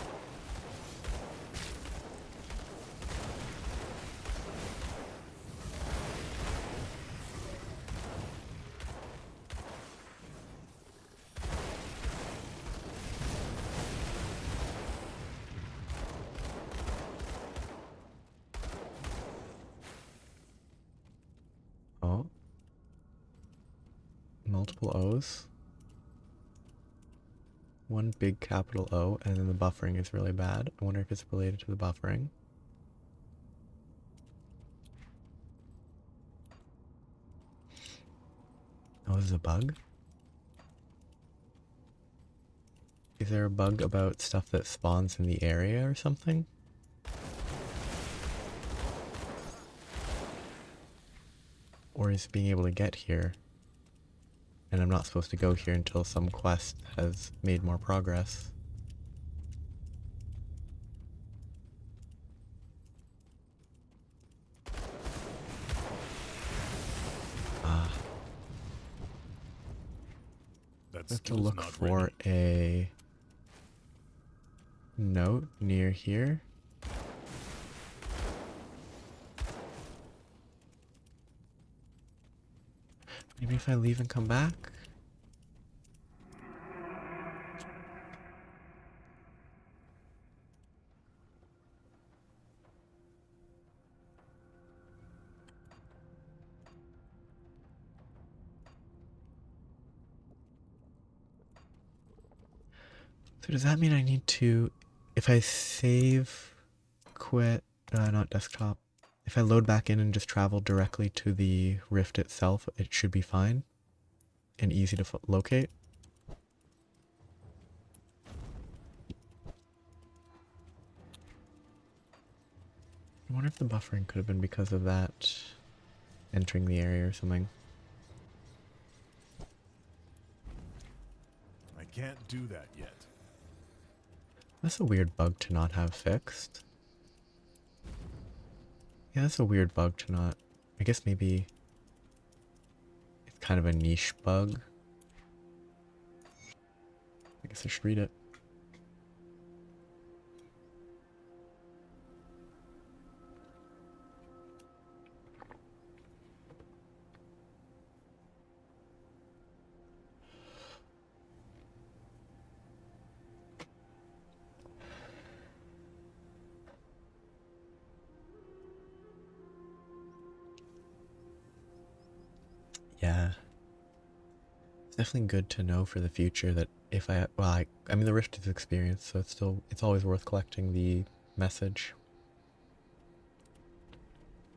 Speaker 1: Oh. Multiple O's. One big capital O, and then the buffering is really bad. I wonder if it's related to the buffering. Oh, this is a bug? Is there a bug about stuff that spawns in the area or something? Or is being able to get here, and I'm not supposed to go here until some quest has made more progress? Ah. I have to look for a note near here. Maybe if I leave and come back? So does that mean I need to, if I save, quit, not desktop, if I load back in and just travel directly to the rift itself, it should be fine and easy to locate? I wonder if the buffering could have been because of that entering the area or something.
Speaker 10: I can't do that yet.
Speaker 1: That's a weird bug to not have fixed. Yeah, that's a weird bug to not... I guess maybe it's kind of a niche bug. I guess I should read it. Yeah. It's definitely good to know for the future that if I... Well, I mean, the Rift is experience, so it's always worth collecting the message.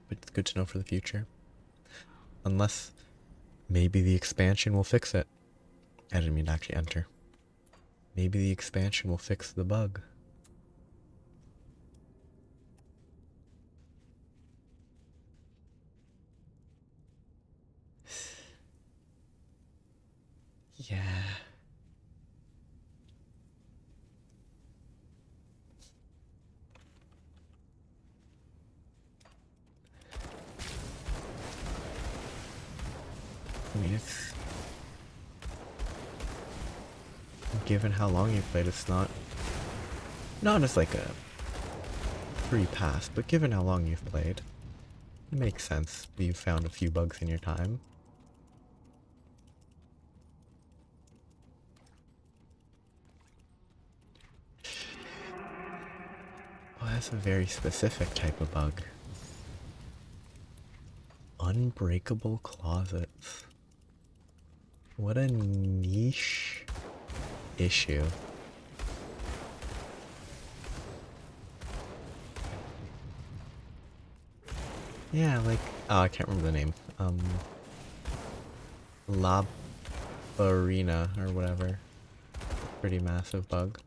Speaker 1: But it's good to know for the future. Unless maybe the expansion will fix it. I didn't mean to actually enter. Maybe the expansion will fix the bug. Yeah. I mean, it's... Given how long you've played, it's not as like a free pass, but given how long you've played, it makes sense that you've found a few bugs in your time. Oh, that's a very specific type of bug. Unbreakable closets. What a niche issue. Yeah, like, oh, I can't remember the name. Labarina or whatever. Pretty massive bug.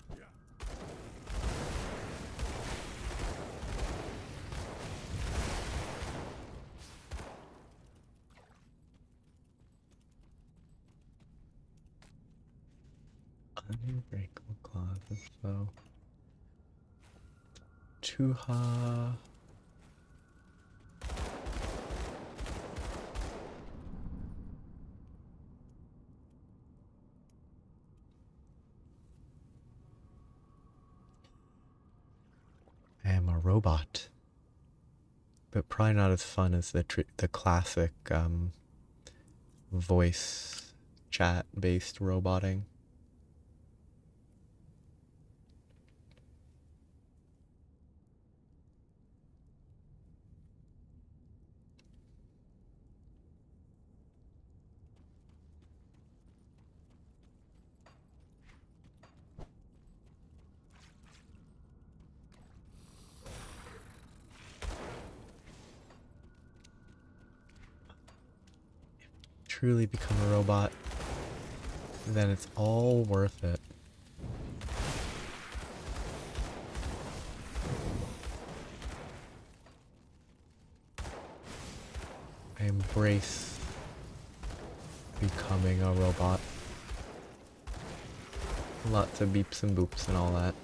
Speaker 1: Unbreakable closet, so... Tuha... I am a robot. But probably not as fun as the classic, voice chat-based roboting. Truly become a robot, then it's all worth it. I embrace becoming a robot. Lots of beeps and boops and all that.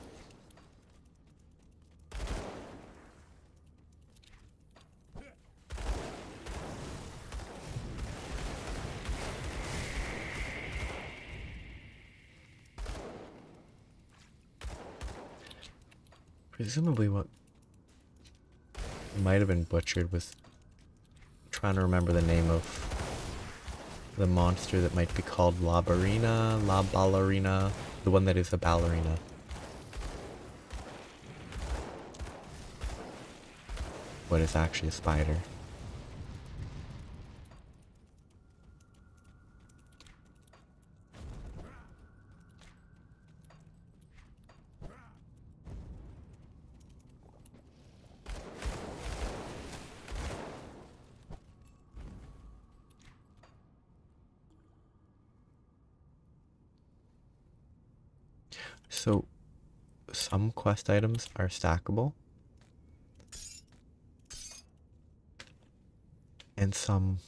Speaker 1: Presumably what might have been butchered was trying to remember the name of the monster that might be called La Ballerina, the one that is a ballerina. What is actually a spider. So, some quest items are stackable. and some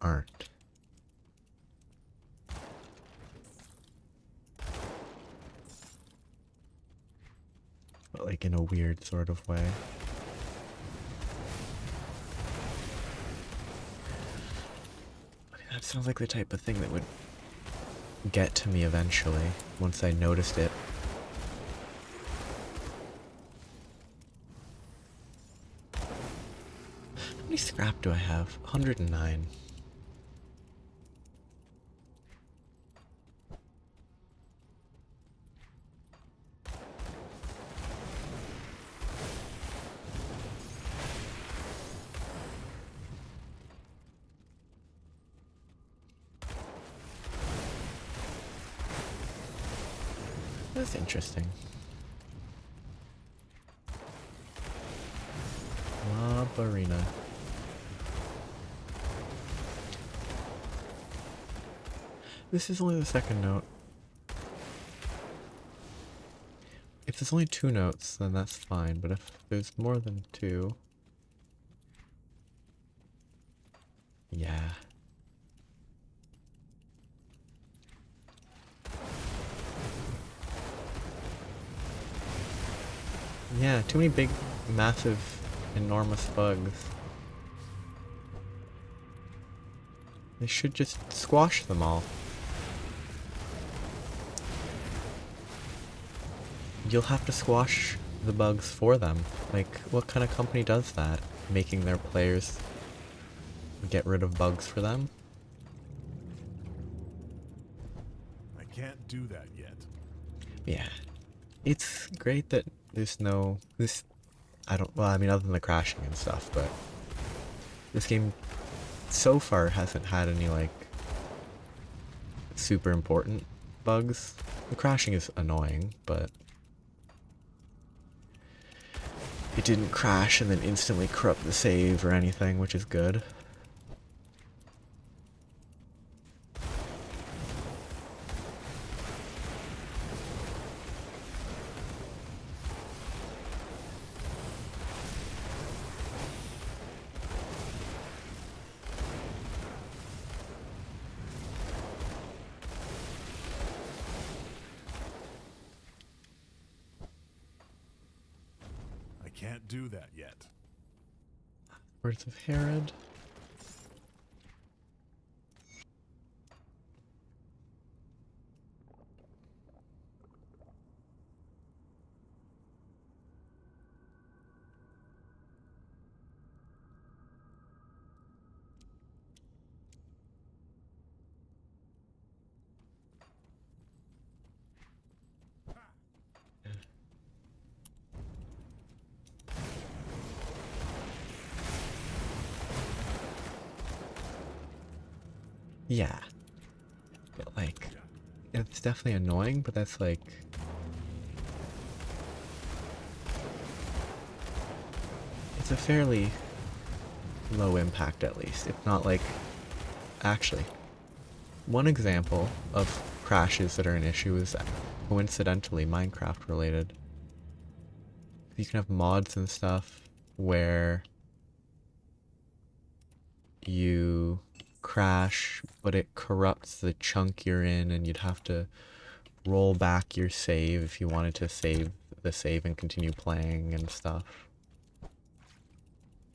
Speaker 1: aren't. But like in a weird sort of way. That sounds like the type of thing that would get to me eventually, once I noticed it. How many scrap do I have? 109. That's interesting. La Barina. This is only the second note. If there's only 2 notes, then that's fine, but if there's more than 2... Yeah. Yeah, too many big, massive, enormous bugs. They should just squash them all. You'll have to squash the bugs for them. Like, what kind of company does that? Making their players get rid of bugs for them?
Speaker 10: I can't do that yet.
Speaker 1: Yeah. It's great that there's no... well, I mean, other than the crashing and stuff, but... This game, so far, hasn't had any, like... super important bugs. The crashing is annoying, but... It didn't crash and then instantly corrupt the save or anything, which is good.
Speaker 10: I can't do that yet.
Speaker 1: Words of Herod. Yeah. But like, it's definitely annoying, but that's like... It's a fairly low impact at least, if not like... Actually, one example of crashes that are an issue is coincidentally Minecraft related. You can have mods and stuff where you crash, but it corrupts the chunk you're in, and you'd have to roll back your save if you wanted to save the save and continue playing and stuff.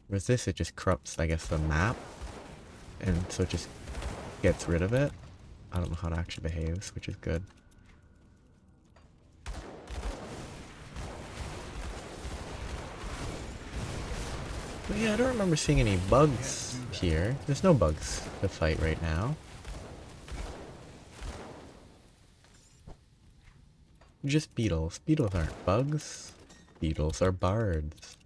Speaker 1: Whereas this, it just corrupts, I guess, the map, and so it just gets rid of it. I don't know how it actually behaves, which is good. But yeah, I don't remember seeing any bugs here. There's no bugs to fight right now. Just beetles. Beetles aren't bugs. Beetles are bards.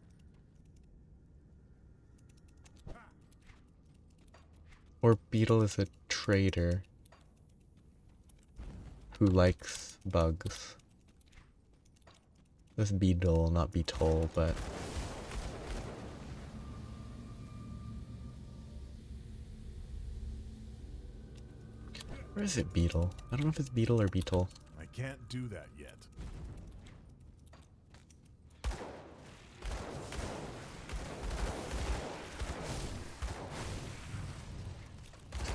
Speaker 1: Or Beetle is a traitor who likes bugs. This Beetle, not Beetle, but... Where is it, Beetle? I don't know if it's Beetle or Beetle.
Speaker 10: I can't do that yet.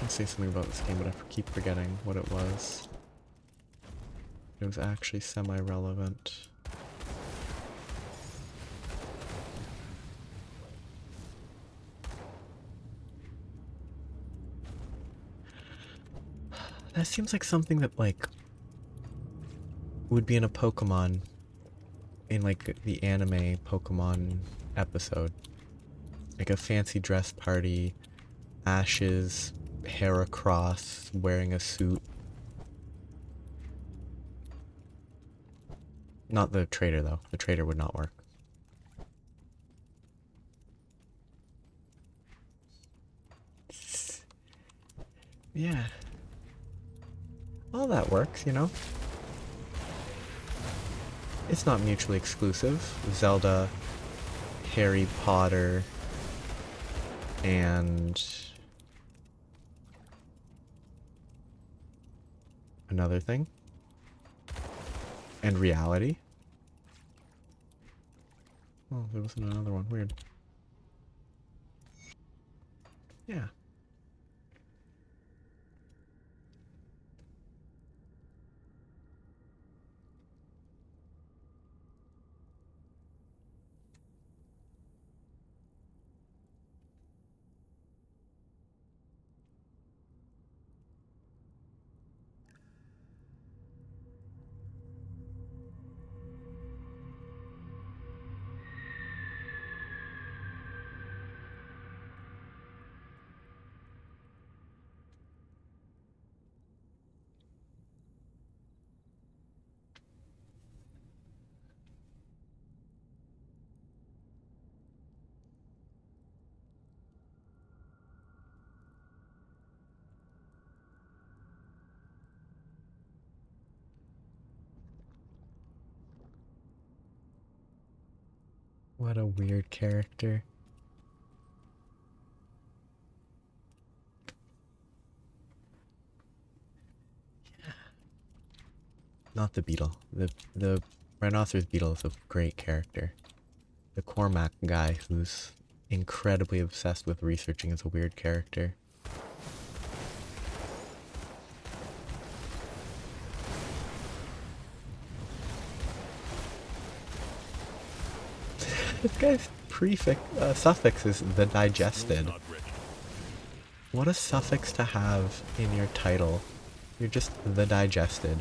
Speaker 1: to say something about this game, but I keep forgetting what it was. It was actually semi-relevant. That seems like something that, like, would be in a Pokemon, in, like, the anime Pokemon episode. Like a fancy dress party, Ashes, hair across, wearing a suit. Not the trader, though. The trader would not work. Yeah. All that works, you know? It's not mutually exclusive. Zelda, Harry Potter, and another thing. And reality. Oh, there wasn't another one. Weird. Yeah. What a weird character. Not the beetle. The rhinoceros beetle is a great character. The Cormac guy who's incredibly obsessed with researching is a weird character. This guy's suffix is the digested. What a suffix to have in your title. You're just the digested.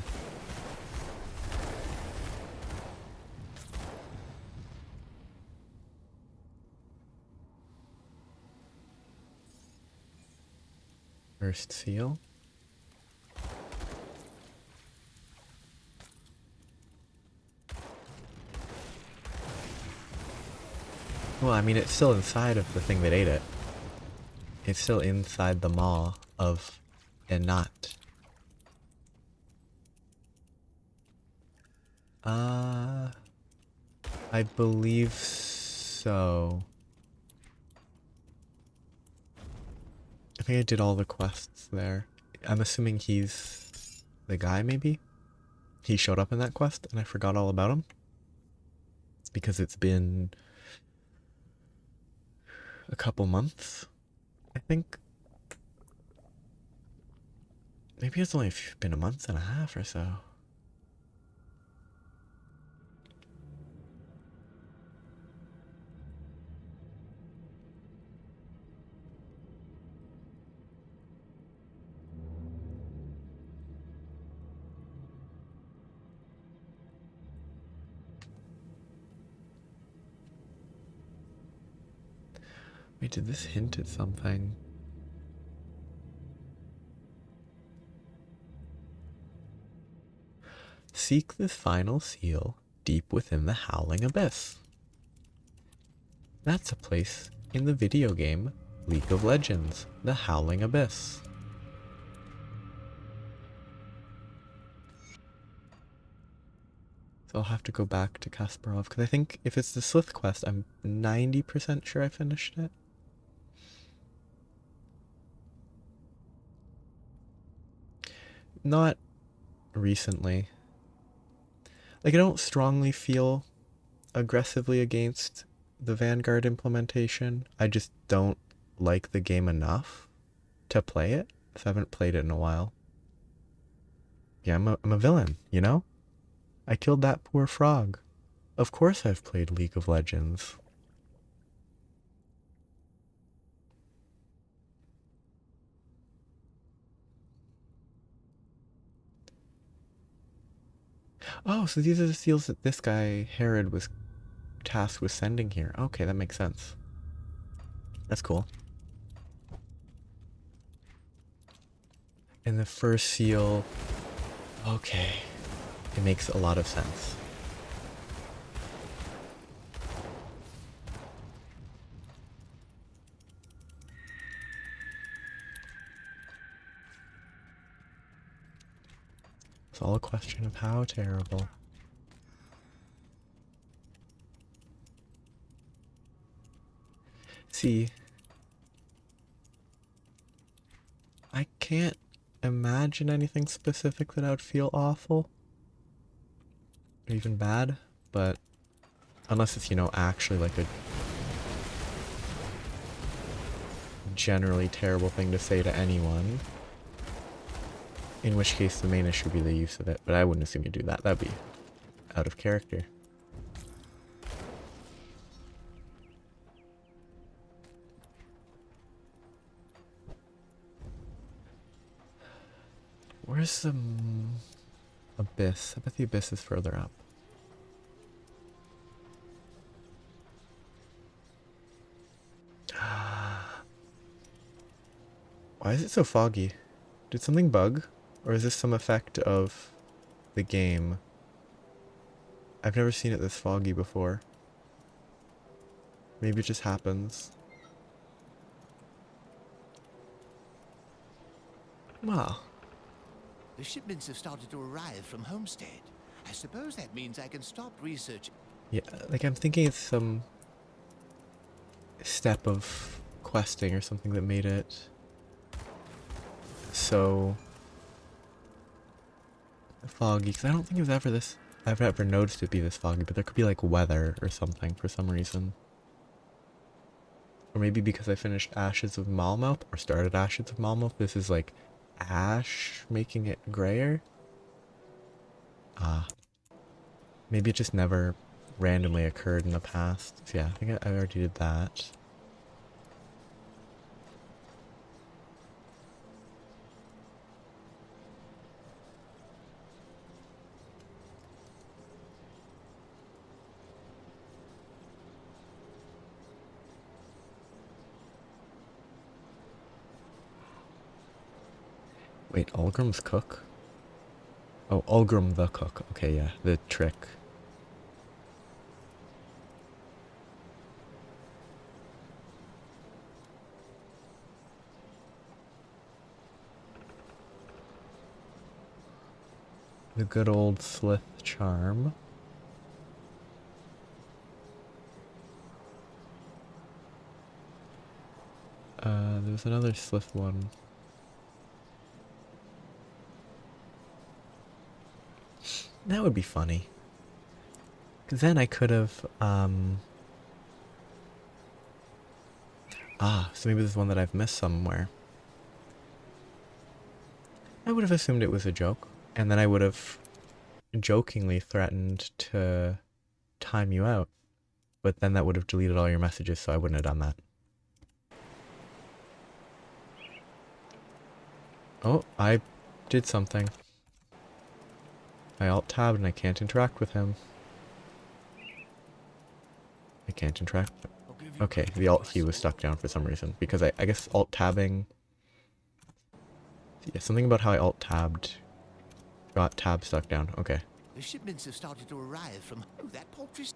Speaker 1: First seal. Well, I mean, it's still inside of the thing that ate it. It's still inside the maw of a nut. I believe so. I think I did all the quests there. I'm assuming he's the guy, maybe? He showed up in that quest and I forgot all about him. Because it's been a couple months, I think. Maybe it's only been a month and a half or so. Wait, did this hint at something? Seek the final seal deep within the Howling Abyss. That's a place in the video game League of Legends, the Howling Abyss. So I'll have to go back to Kasparov, because I think if it's the Slith quest, I'm 90% sure I finished it. Not recently. Like, I don't strongly feel aggressively against the Vanguard implementation. I just don't like the game enough to play it. So I haven't played it in a while. Yeah, I'm a villain, you know? I killed that poor frog. Of course I've played League of Legends. Oh, so these are the seals that this guy, Herod, was tasked with sending here. Okay, that makes sense. That's cool. And the first seal... Okay. It makes a lot of sense. It's all a question of how terrible. See, I can't imagine anything specific that I would feel awful. Or even bad, but unless it's, you know, actually like a generally terrible thing to say to anyone. In which case the main issue would be the use of it, but I wouldn't assume you do that. That'd be out of character. Where's the abyss? I bet the abyss is further up. Why is it so foggy? Did something bug? Or is this some effect of the game? I've never seen it this foggy before. Maybe it just happens. Wow.
Speaker 5: The shipments have started to arrive from Homestead. I suppose that means I can stop research.
Speaker 1: Yeah, like I'm thinking it's some step of questing or something that made it so foggy, because I don't think it was ever this... I've ever noticed it be this foggy, but there could be like weather or something for some reason. Or maybe because I finished Ashes of Malmouth, or started Ashes of Malmouth, this is like ash making it grayer? Maybe it just never randomly occurred in the past. So yeah, I think I already did that. Wait, Ulgrim's cook? Oh, Ulgrim the cook. Okay, yeah, the trick. The good old Slith charm. There's another Slith one. That would be funny. Because then I could have, so maybe there's one that I've missed somewhere. I would have assumed it was a joke, and then I would have jokingly threatened to time you out. But then that would have deleted all your messages, so I wouldn't have done that. Oh, I did something. I alt-tabbed and I can't interact with him. I can't interact. Okay, the alt key was stuck down for some reason. Because I guess alt-tabbing... Yeah, something about how I alt-tabbed got tab stuck down. Okay.
Speaker 5: The shipments have started to arrive from... Oh, that poultry...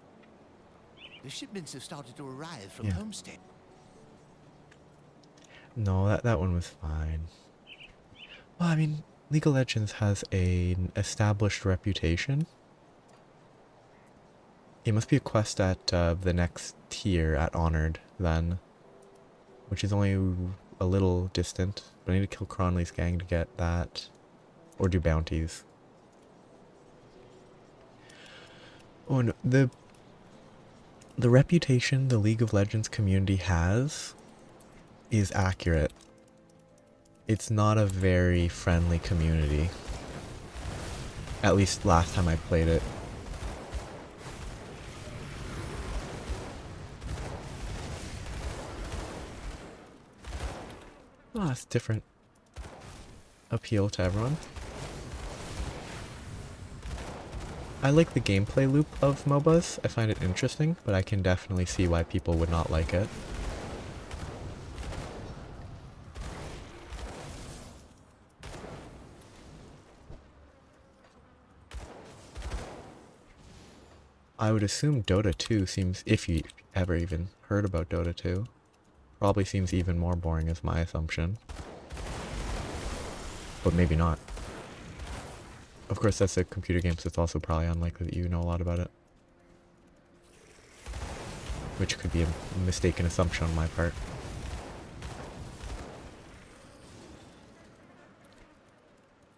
Speaker 5: The shipments have started to arrive from Homestead.
Speaker 1: No, that one was fine. Well, I mean, League of Legends has an established reputation. It must be a quest at the next tier at Honored, then. Which is only a little distant. But I need to kill Cronley's gang to get that. Or do bounties. Oh no, the reputation the League of Legends community has is accurate. it's not a very friendly community. At least last time I played it. Oh, it's different appeal to everyone. I like the gameplay loop of MOBAs. I find it interesting, but I can definitely see why people would not like it. I would assume Dota 2 seems, if you ever even heard about Dota 2, probably seems even more boring is my assumption. But maybe not. Of course, that's a computer game, so it's also probably unlikely that you know a lot about it. Which could be a mistaken assumption on my part.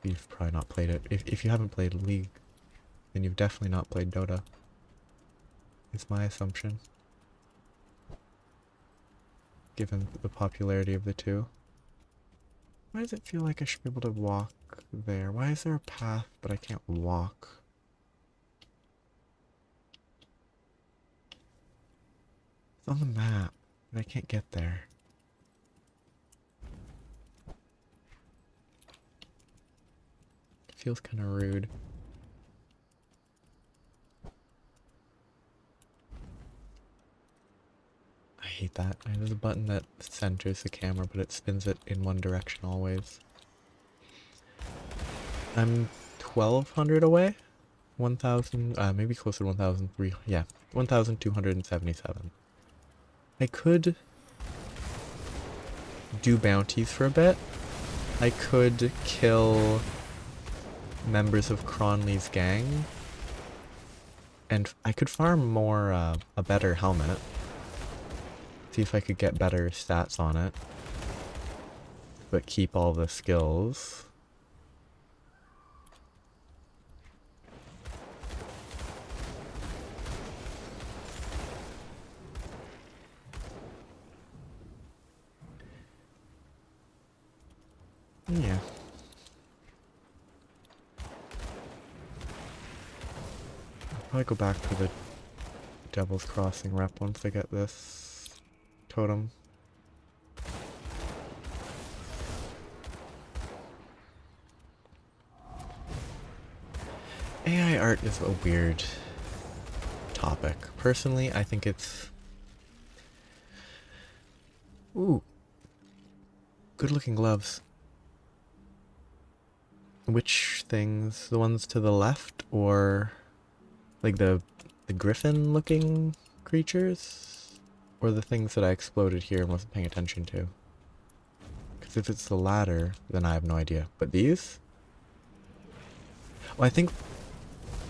Speaker 1: You've probably not played it. If you haven't played League, then you've definitely not played Dota. Is my assumption. Given the popularity of the two. Why does it feel like I should be able to walk there? Why is there a path, but I can't walk? It's on the map, but I can't get there. It feels kind of rude. I hate that. There's a button that centers the camera, but it spins it in one direction always. I'm 1,200 away? 1,000, maybe closer to 1,300, yeah, 1,277. I could do bounties for a bit. I could kill members of Cronley's gang. And I could farm more, a better helmet. See if I could get better stats on it. But keep all the skills. Yeah. I'll probably go back to the Devil's Crossing rep once I get this totem. AI art is a weird topic. Personally, I think it's... Ooh. Good looking gloves. Which things? The ones to the left, or like the griffin looking creatures? Or the things that I exploded here and wasn't paying attention to? Because if it's the latter, then I have no idea. But these? Well, I think,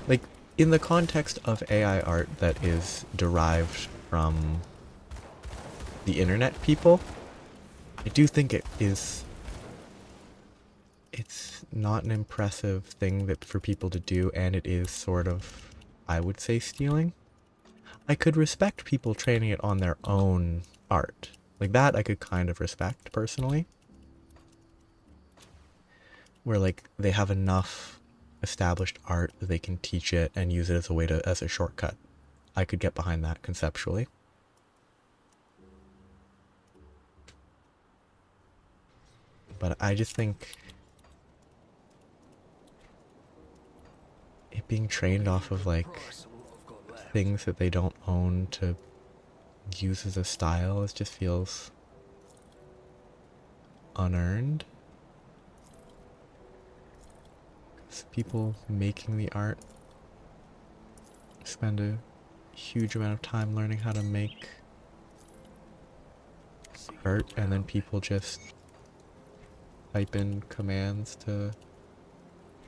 Speaker 1: like, in the context of AI art that is derived from the internet people, I do think it is... It's not an impressive thing that for people to do, and it is sort of, I would say, stealing. I could respect people training it on their own art. Like that I could kind of respect, personally. Where, like, they have enough established art that they can teach it and use it as a way to, as a shortcut. I could get behind that conceptually. But I just think... it being trained off of, like, things that they don't own to use as a style, it just feels unearned. 'Cause people making the art spend a huge amount of time learning how to make art, and then people just type in commands to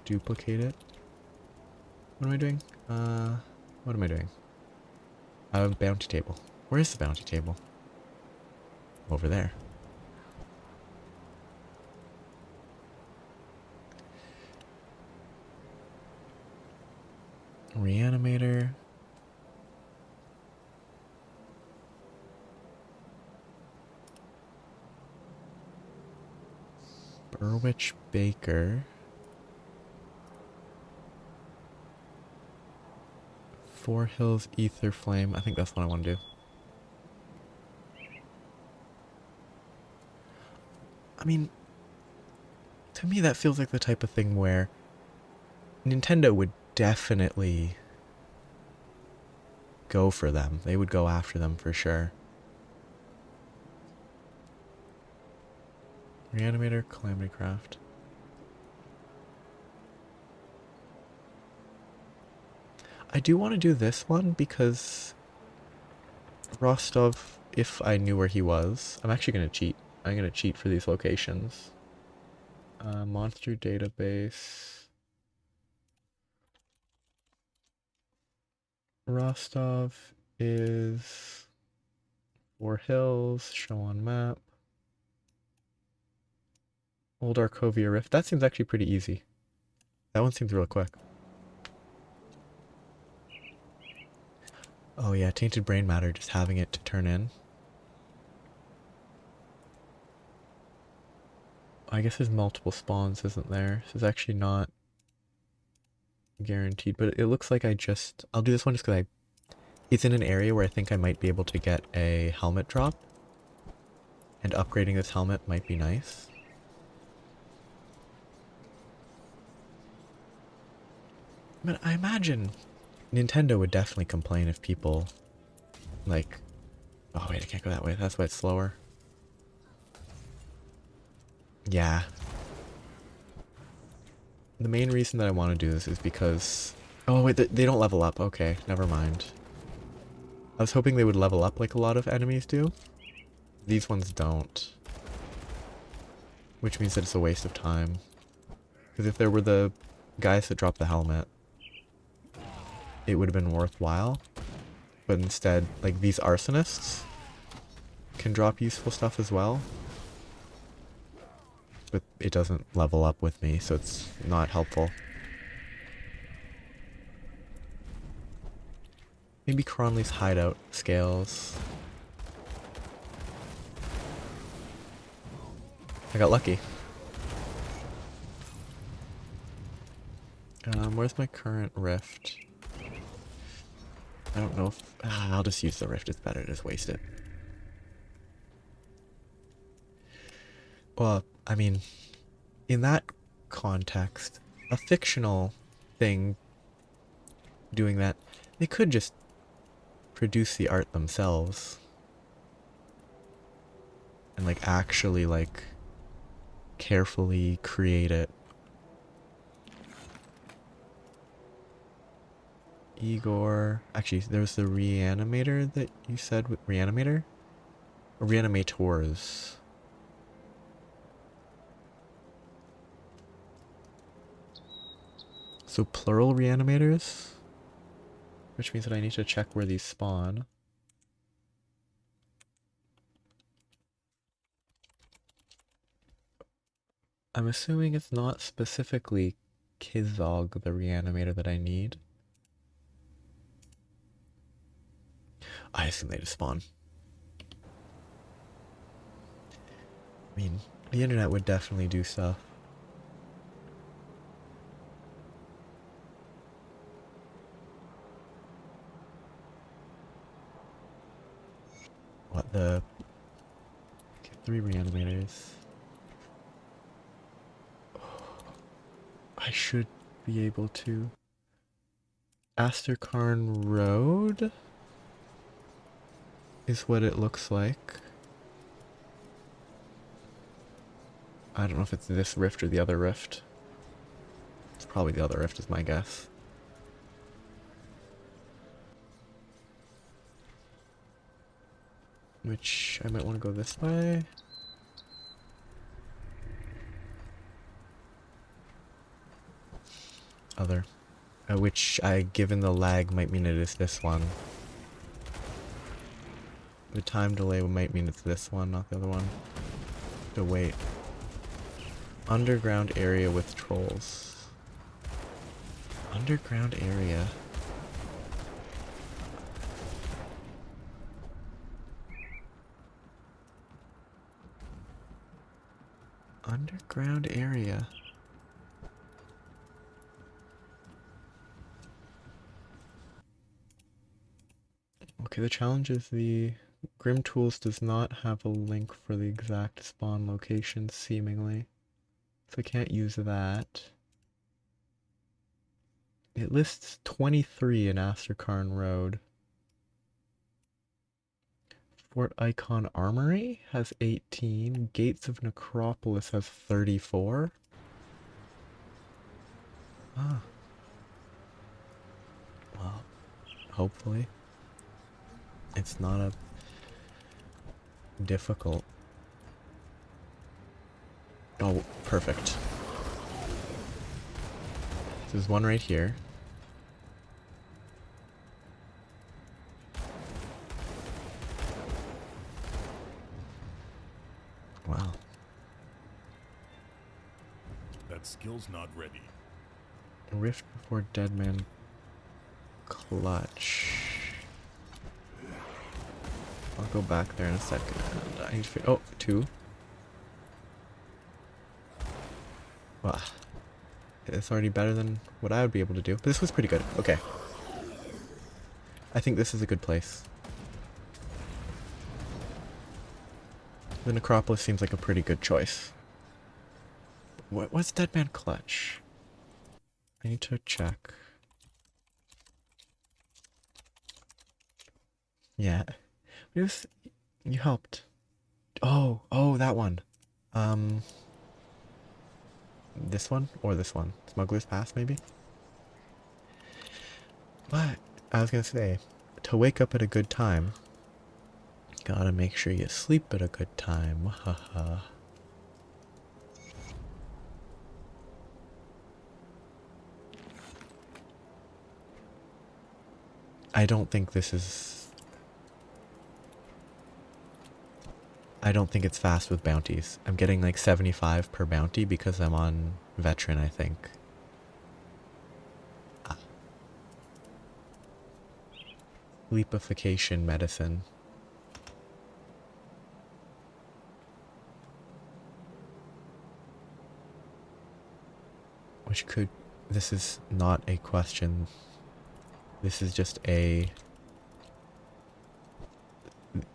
Speaker 1: duplicate it. What am I doing? What am I doing? Bounty table. Where is the bounty table? Over there. Reanimator. Burwich Baker. Four Hills Ether Flame. I think that's what I want to do. I mean, to me that feels like the type of thing where Nintendo would definitely go for them. They would go after them for sure. Reanimator, Calamity Craft. I do want to do this one because Rostov, if I knew where he was, I'm actually going to cheat. I'm going to cheat for these locations. Monster database. Rostov is Four Hills, show on map. Old Arkovia Rift. That seems actually pretty easy. That one seems real quick. Oh yeah, Tainted Brain Matter, just having it to turn in. I guess there's multiple spawns, isn't there? This is actually not guaranteed, but it looks like I'll do this one just because it's in an area where I think I might be able to get a helmet drop. And upgrading this helmet might be nice. But I imagine Nintendo would definitely complain if people, like... Oh wait, I can't go that way. That's why it's slower. Yeah. The main reason that I want to do this is because... Oh wait, they don't level up. Okay, never mind. I was hoping they would level up like a lot of enemies do. These ones don't. Which means that it's a waste of time. Because if there were the guys that dropped the helmet, it would have been worthwhile. But instead, like, these arsonists can drop useful stuff as well. But it doesn't level up with me, so it's not helpful. Maybe Cronley's hideout scales. I got lucky. Where's my current rift? I don't know if... I'll just use the rift. It's better to just waste it. Well, I mean, in that context, a fictional thing doing that, they could just produce the art themselves. And, like, actually, like, carefully create it. Igor... Actually, there's the reanimator that you said... Reanimator? Or reanimators. So plural reanimators? Which means that I need to check where these spawn. I'm assuming it's not specifically Kizog, the reanimator that I need. I assume they just spawn. I mean, the internet would definitely do stuff. What the... Okay, 3 reanimators. I should be able to... Asterkarn Road is what it looks like. I don't know if it's this rift or the other rift. It's probably the other rift is my guess. Which I might want to go this way. Other. Which given the lag, might mean it is this one. The time delay might mean it's this one, not the other one. So wait. Underground area with trolls. Underground area. Underground area. Okay, the challenge is the Grim Tools does not have a link for the exact spawn location, seemingly. So I can't use that. It lists 23 in Asterkarn Road. Fort Icon Armory has 18. Gates of Necropolis has 34. Ah. Well, hopefully. It's not a difficult. Oh, perfect. There's one right here. Wow.
Speaker 10: That skill's not ready.
Speaker 1: Rift before Deadman Clutch. I'll go back there in a second. I need to oh, 2. Wow. It's already better than what I would be able to do. But this was pretty good. Okay. I think this is a good place. The Necropolis seems like a pretty good choice. What's Deadman Clutch? I need to check. Yeah. It was, you helped. Oh, that one. This one or this one? Smuggler's Pass, maybe? But I was gonna say, to wake up at a good time, gotta make sure you sleep at a good time. Haha. I don't think this is... I don't think it's fast with bounties. I'm getting like 75 per bounty because I'm on veteran, I think. Ah. Leapification medicine. Which could... This is not a question. This is just a...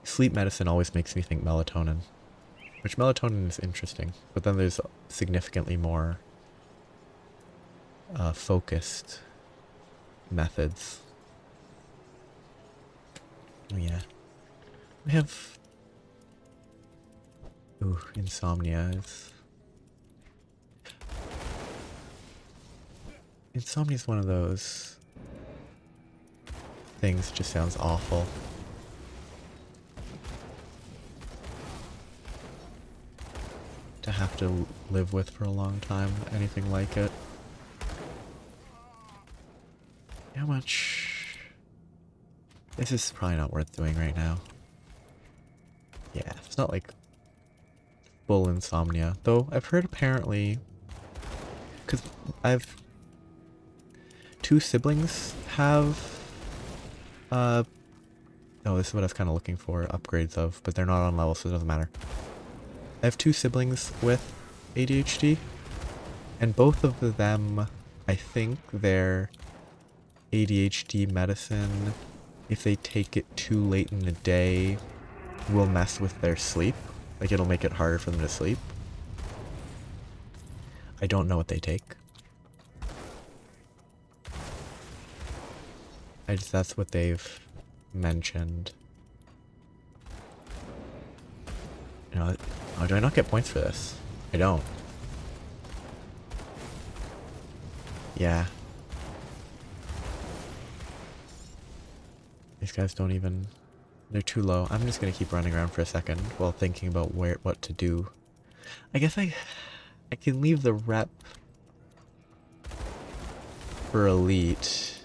Speaker 1: Sleep medicine always makes me think melatonin. Which melatonin is interesting. But then there's significantly more focused methods. Oh yeah. We have... Ooh, insomnia is... Insomnia is one of those things that just sounds awful. To have to live with for a long time, anything like it. How much? This is probably not worth doing right now. Yeah, it's not like full insomnia. Though I've heard apparently, because I've 2 siblings have, no, this is what I was kind of looking for upgrades of, but they're not on level, so it doesn't matter. I have 2 siblings with ADHD, and both of them, I think their ADHD medicine, if they take it too late in the day, will mess with their sleep. Like, it'll make it harder for them to sleep. I don't know what they take. That's what they've mentioned. You know, oh, do I not get points for this? I don't. Yeah. These guys don't even... They're too low. I'm just gonna keep running around for a second while thinking about what to do. I guess I can leave the rep for elite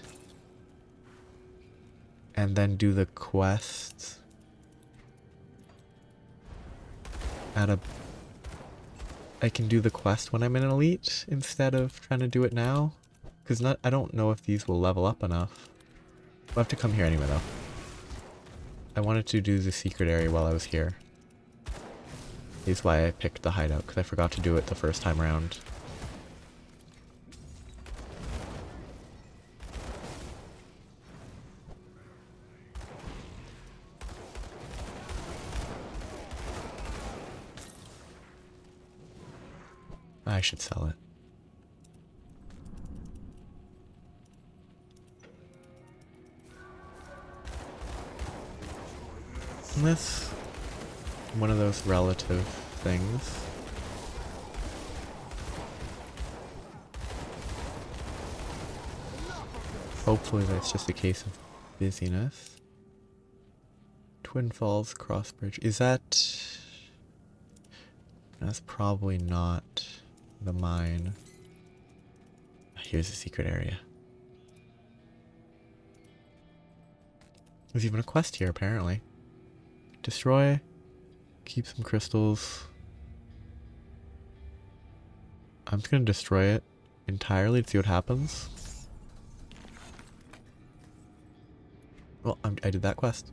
Speaker 1: and then do the quest at a... I can do the quest when I'm in elite instead of trying to do it now, because I don't know if these will level up enough. We'll have to come here anyway though. I wanted to do the secret area while I was here. is why I picked the hideout, because I forgot to do it the first time around. I should sell it. And that's one of those relative things. Hopefully that's just a case of busyness. Twin Falls Crossbridge. Is that... That's probably not the mine. Here's a secret area. There's even a quest here, apparently. Destroy. Keep some crystals. I'm just gonna destroy it entirely to see what happens. Well, I did that quest.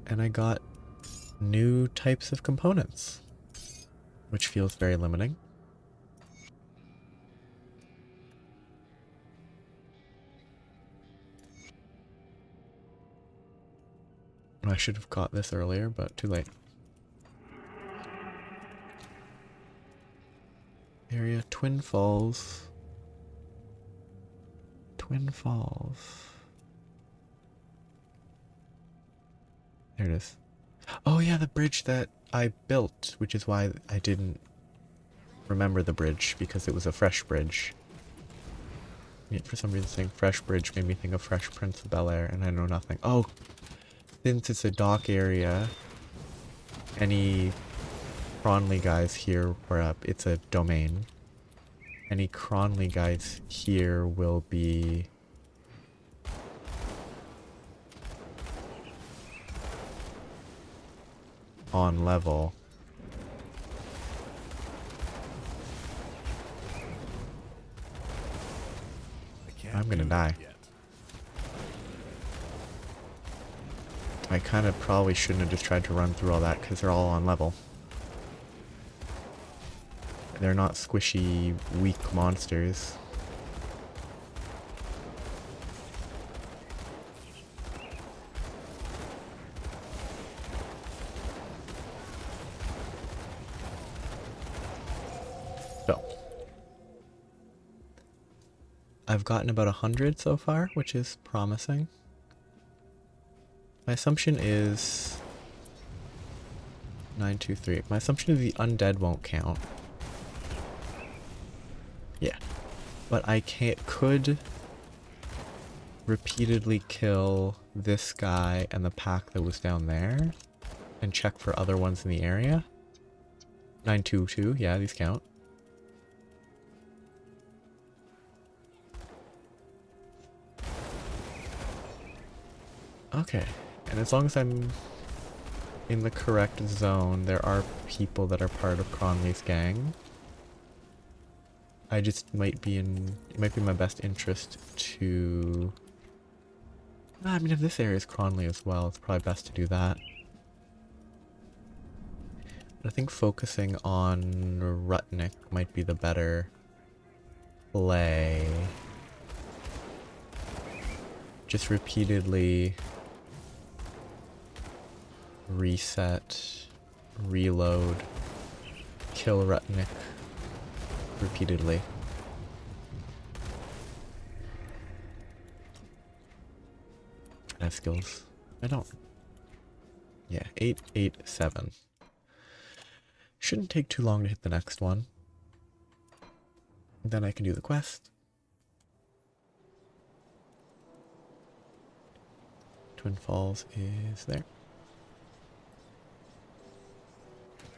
Speaker 1: And I got new types of components, which feels very limiting. I should have got this earlier, but too late. Area Twin Falls. Twin Falls. There it is. Oh yeah, the bridge that I built, which is why I didn't remember the bridge, because it was a fresh bridge. Yet for some reason saying fresh bridge made me think of Fresh Prince of Bel-Air, and I know nothing. Oh, since it's a dock area, any Cronley guys here, or it's a domain, any Cronley guys here will be on level. I'm gonna die. I kind of probably shouldn't have just tried to run through all that because they're all on level. They're not squishy, weak monsters. So, I've gotten about 100 so far, which is promising. My assumption is 923. My assumption is the undead won't count. Yeah, but I could repeatedly kill this guy and the pack that was down there and check for other ones in the area. 922, yeah, these count. Okay, and as long as I'm in the correct zone, there are people that are part of Cronley's gang. I just might be in, it might be in my best interest to, I mean if this area is Cronley as well, it's probably best to do that. But I think focusing on Rutnick might be the better play. Just repeatedly reset, reload, kill Rutnick repeatedly. I have skills. I don't. Yeah, 887. Shouldn't take too long to hit the next one. Then I can do the quest. Twin Falls is there.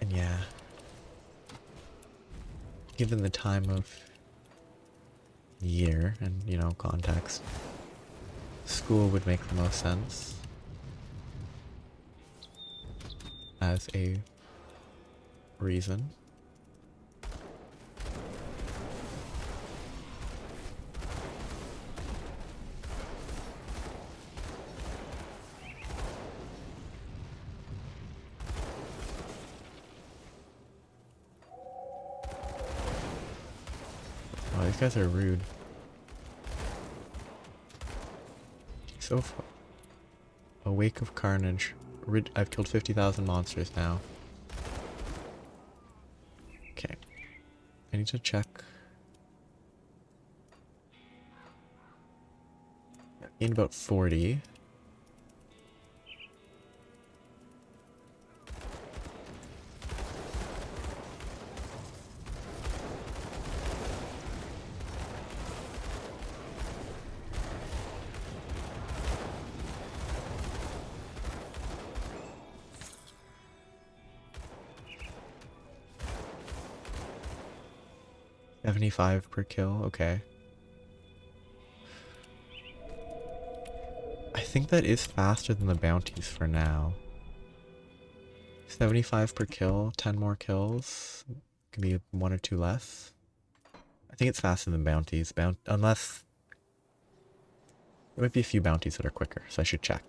Speaker 1: And yeah, given the time of year and, you know, context, school would make the most sense as a reason. These guys are rude. So far. A wake of carnage. I've killed 50,000 monsters now. Okay. I need to check. In about 40. $75 per kill, okay. I think that is faster than the bounties for now. 75 per kill, 10 more kills. Could be 1 or 2 less. I think it's faster than bounties. Unless... There might be a few bounties that are quicker, so I should check.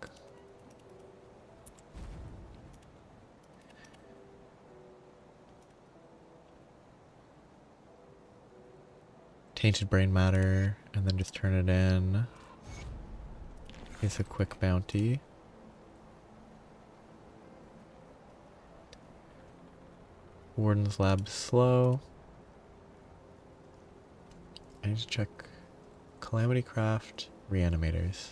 Speaker 1: Tainted brain matter, and then just turn it in. It's a quick bounty. Warden's lab slow. I need to check Calamity Craft, Reanimators.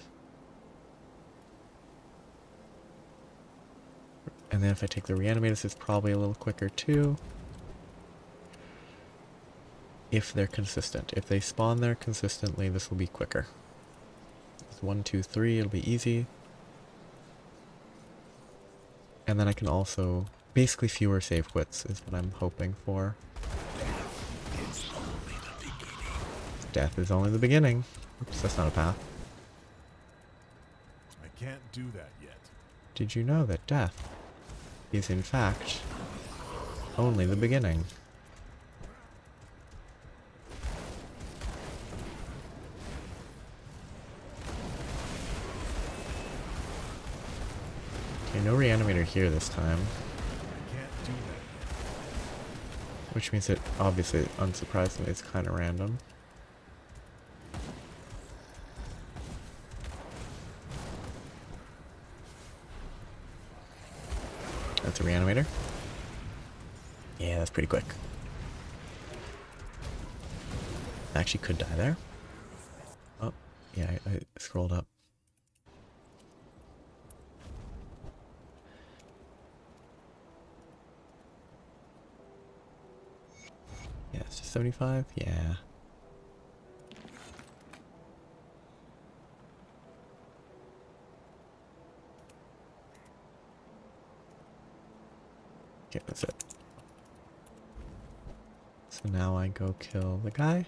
Speaker 1: And then if I take the Reanimators, it's probably a little quicker too. If they're consistent. If they spawn there consistently, this will be quicker. It's 1, 2, 3, it'll be easy. And then I can also... Basically fewer save quits is what I'm hoping for. Death is only the beginning. Oops, that's not a path.
Speaker 10: I can't do that yet.
Speaker 1: Did you know that death is in fact only the beginning? Okay, no reanimator here this time. Which means it, obviously, unsurprisingly, it's kind of random. That's a reanimator. Yeah, that's pretty quick. I actually could die there. Oh, yeah, I scrolled up. Yeah, it's just 75? Yeah. Okay, that's it. So now I go kill the guy.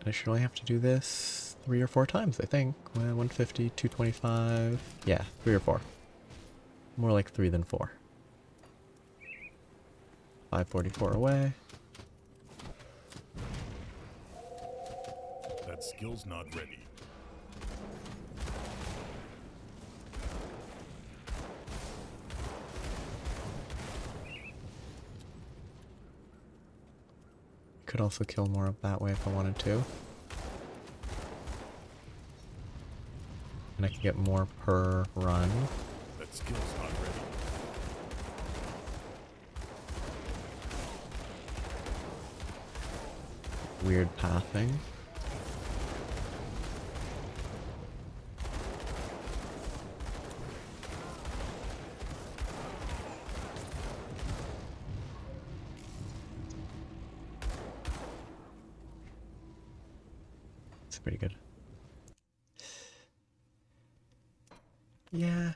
Speaker 1: I should only have to do this 3 or 4 times, I think. 150, 225. Yeah, 3 or 4. More like 3 than 4. 544 away.
Speaker 10: That skill's not ready.
Speaker 1: Could also kill more of that way if I wanted to. And I could get more per run.
Speaker 10: That skill's not ready.
Speaker 1: Weird pathing. It's pretty good. Yeah.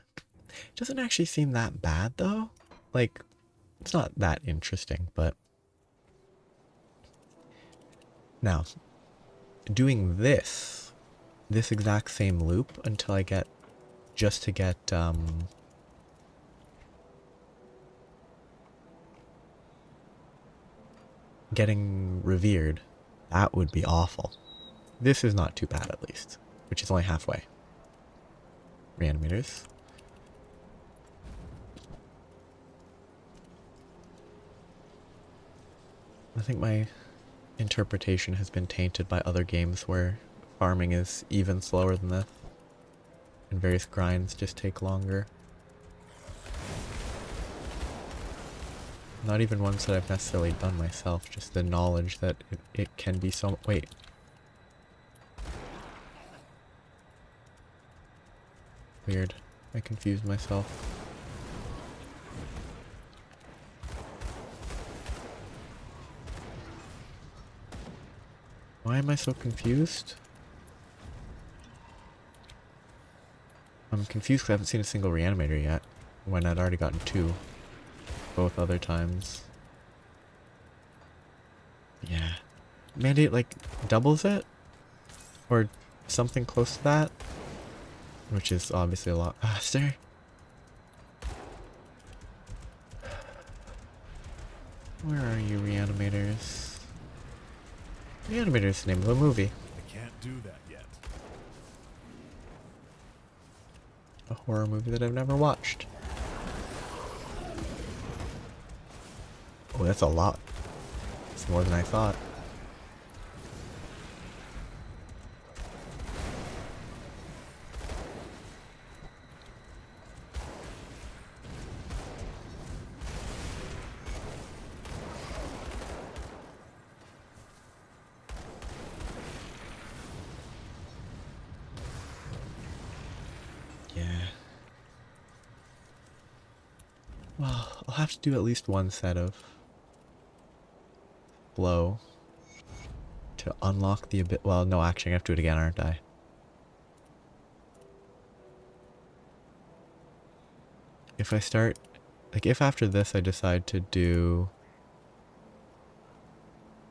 Speaker 1: Doesn't actually seem that bad though. Like, it's not that interesting, but now, doing this exact same loop until I get, just to get, getting revered, that would be awful. This is not too bad at least, which is only halfway. Reanimators. I think my interpretation has been tainted by other games where farming is even slower than this, and various grinds just take longer. Not even ones that I've necessarily done myself, just the knowledge that it can be so... Wait. Weird. I confused myself. Why am I so confused? I'm confused because I haven't seen a single reanimator yet, when I'd already gotten 2 both other times. Yeah. Mandate, like, doubles it? Or something close to that? Which is obviously a lot faster. Where are you, reanimators? Reanimator is the name of a movie.
Speaker 10: I can't do that yet.
Speaker 1: A horror movie that I've never watched. Oh, that's a lot. It's more than I thought. Yeah. Well, I'll have to do at least one set of blow to unlock the ability. Well, no, actually, I have to do it again, aren't I? If I start, like, if after this I decide to do,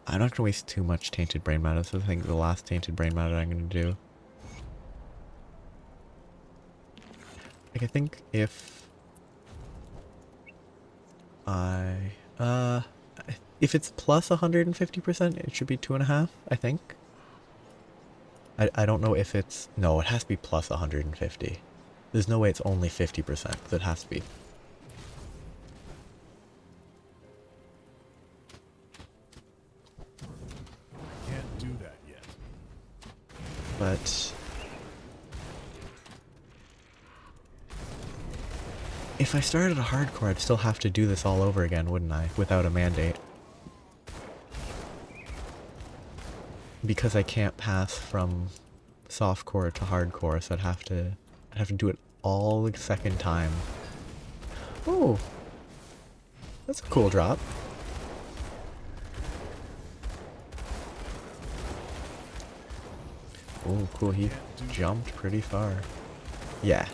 Speaker 1: I'm not gonna waste too much tainted brain matter. So I think the last tainted brain matter I'm gonna do. Like, I think if if it's plus 150%, it should be 2.5, I think. I don't know if it's... No, it has to be plus 150. There's no way it's only 50%, so it has to be.
Speaker 10: Can't do that yet.
Speaker 1: But... if I started a hardcore, I'd still have to do this all over again, wouldn't I? Without a mandate. Because I can't pass from softcore to hardcore, so I'd have to do it all the second time. Oh, that's a cool drop. Oh, cool. He jumped pretty far. Yeah.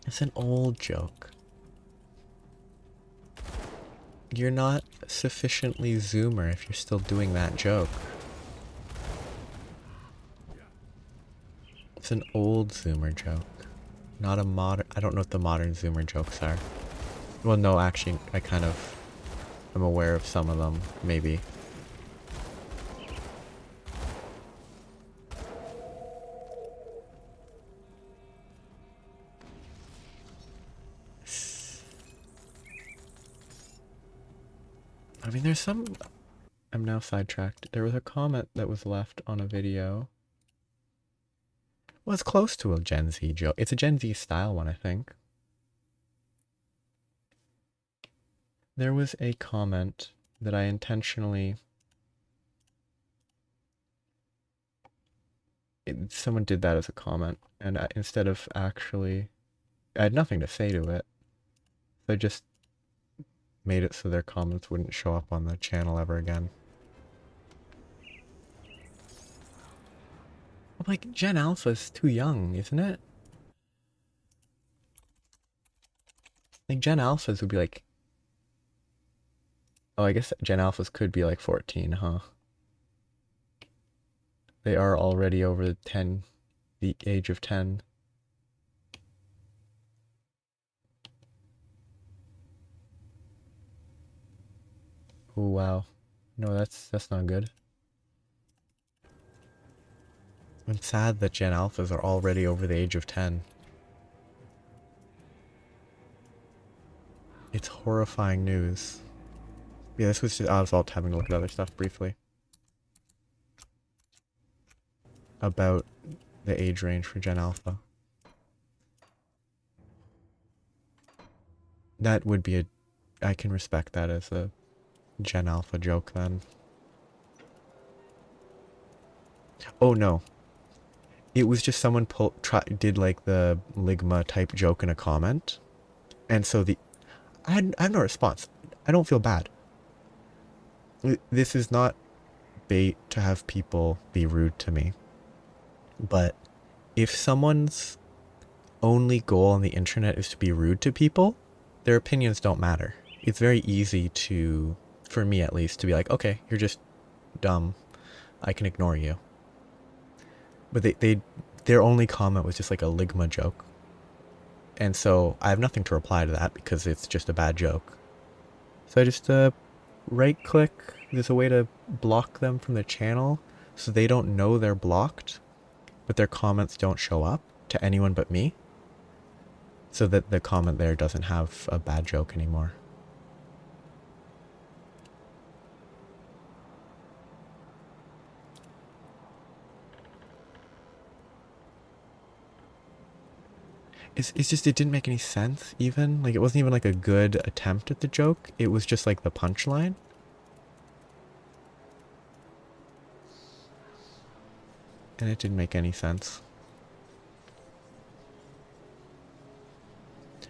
Speaker 1: It's an old joke. You're not sufficiently zoomer if you're still doing that joke. It's an old zoomer joke. Not a modern... I don't know what the modern zoomer jokes are. Well, no, actually, I kind of... I'm aware of some of them, maybe. I mean, there's some... I'm now sidetracked. There was a comment that was left on a video. Well, it's close to a Gen Z joke. It's a Gen Z style one, I think. There was a comment that I intentionally... someone did that as a comment, and instead of actually... I had nothing to say to it. So I just made it so their comments wouldn't show up on the channel ever again. I'm like, Gen Alpha is too young, isn't it? Like, Gen Alphas would be like... Oh, I guess Gen Alphas could be like 14, huh? They are already over the age of 10. Oh wow. No, that's not good. I'm sad that Gen Alphas are already over the age of 10. It's horrifying news. Yeah, this was just, I was all having a look at other stuff briefly. About the age range for Gen Alpha. That would be I can respect that as a Gen Alpha joke then. Oh no. It was just someone did like the Ligma type joke in a comment. And so I have no response. I don't feel bad. This is not bait to have people be rude to me. But if someone's only goal on the internet is to be rude to people, their opinions don't matter. It's very easy to, for me at least, to be like, okay, you're just dumb. I can ignore you. But their only comment was just like a Ligma joke. And so I have nothing to reply to that because it's just a bad joke. So I just right click. There's a way to block them from the channel so they don't know they're blocked, but their comments don't show up to anyone but me. So that the comment there doesn't have a bad joke anymore. It's just, it didn't make any sense even. Like, it wasn't even like a good attempt at the joke. It was just like the punchline. And it didn't make any sense.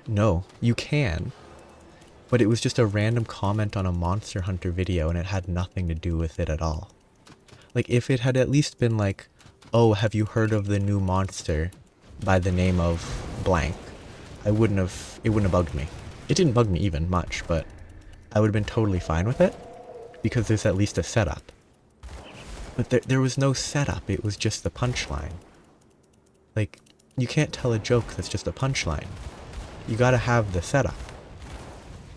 Speaker 1: No, you can. But it was just a random comment on a Monster Hunter video and it had nothing to do with it at all. Like, if it had at least been like, oh, have you heard of the new monster by the name of blank, it wouldn't have bugged me. It didn't bug me even much, but I would have been totally fine with it because there's at least a setup. But there was no setup, it was just the punchline. Like, you can't tell a joke that's just a punchline. You gotta have the setup.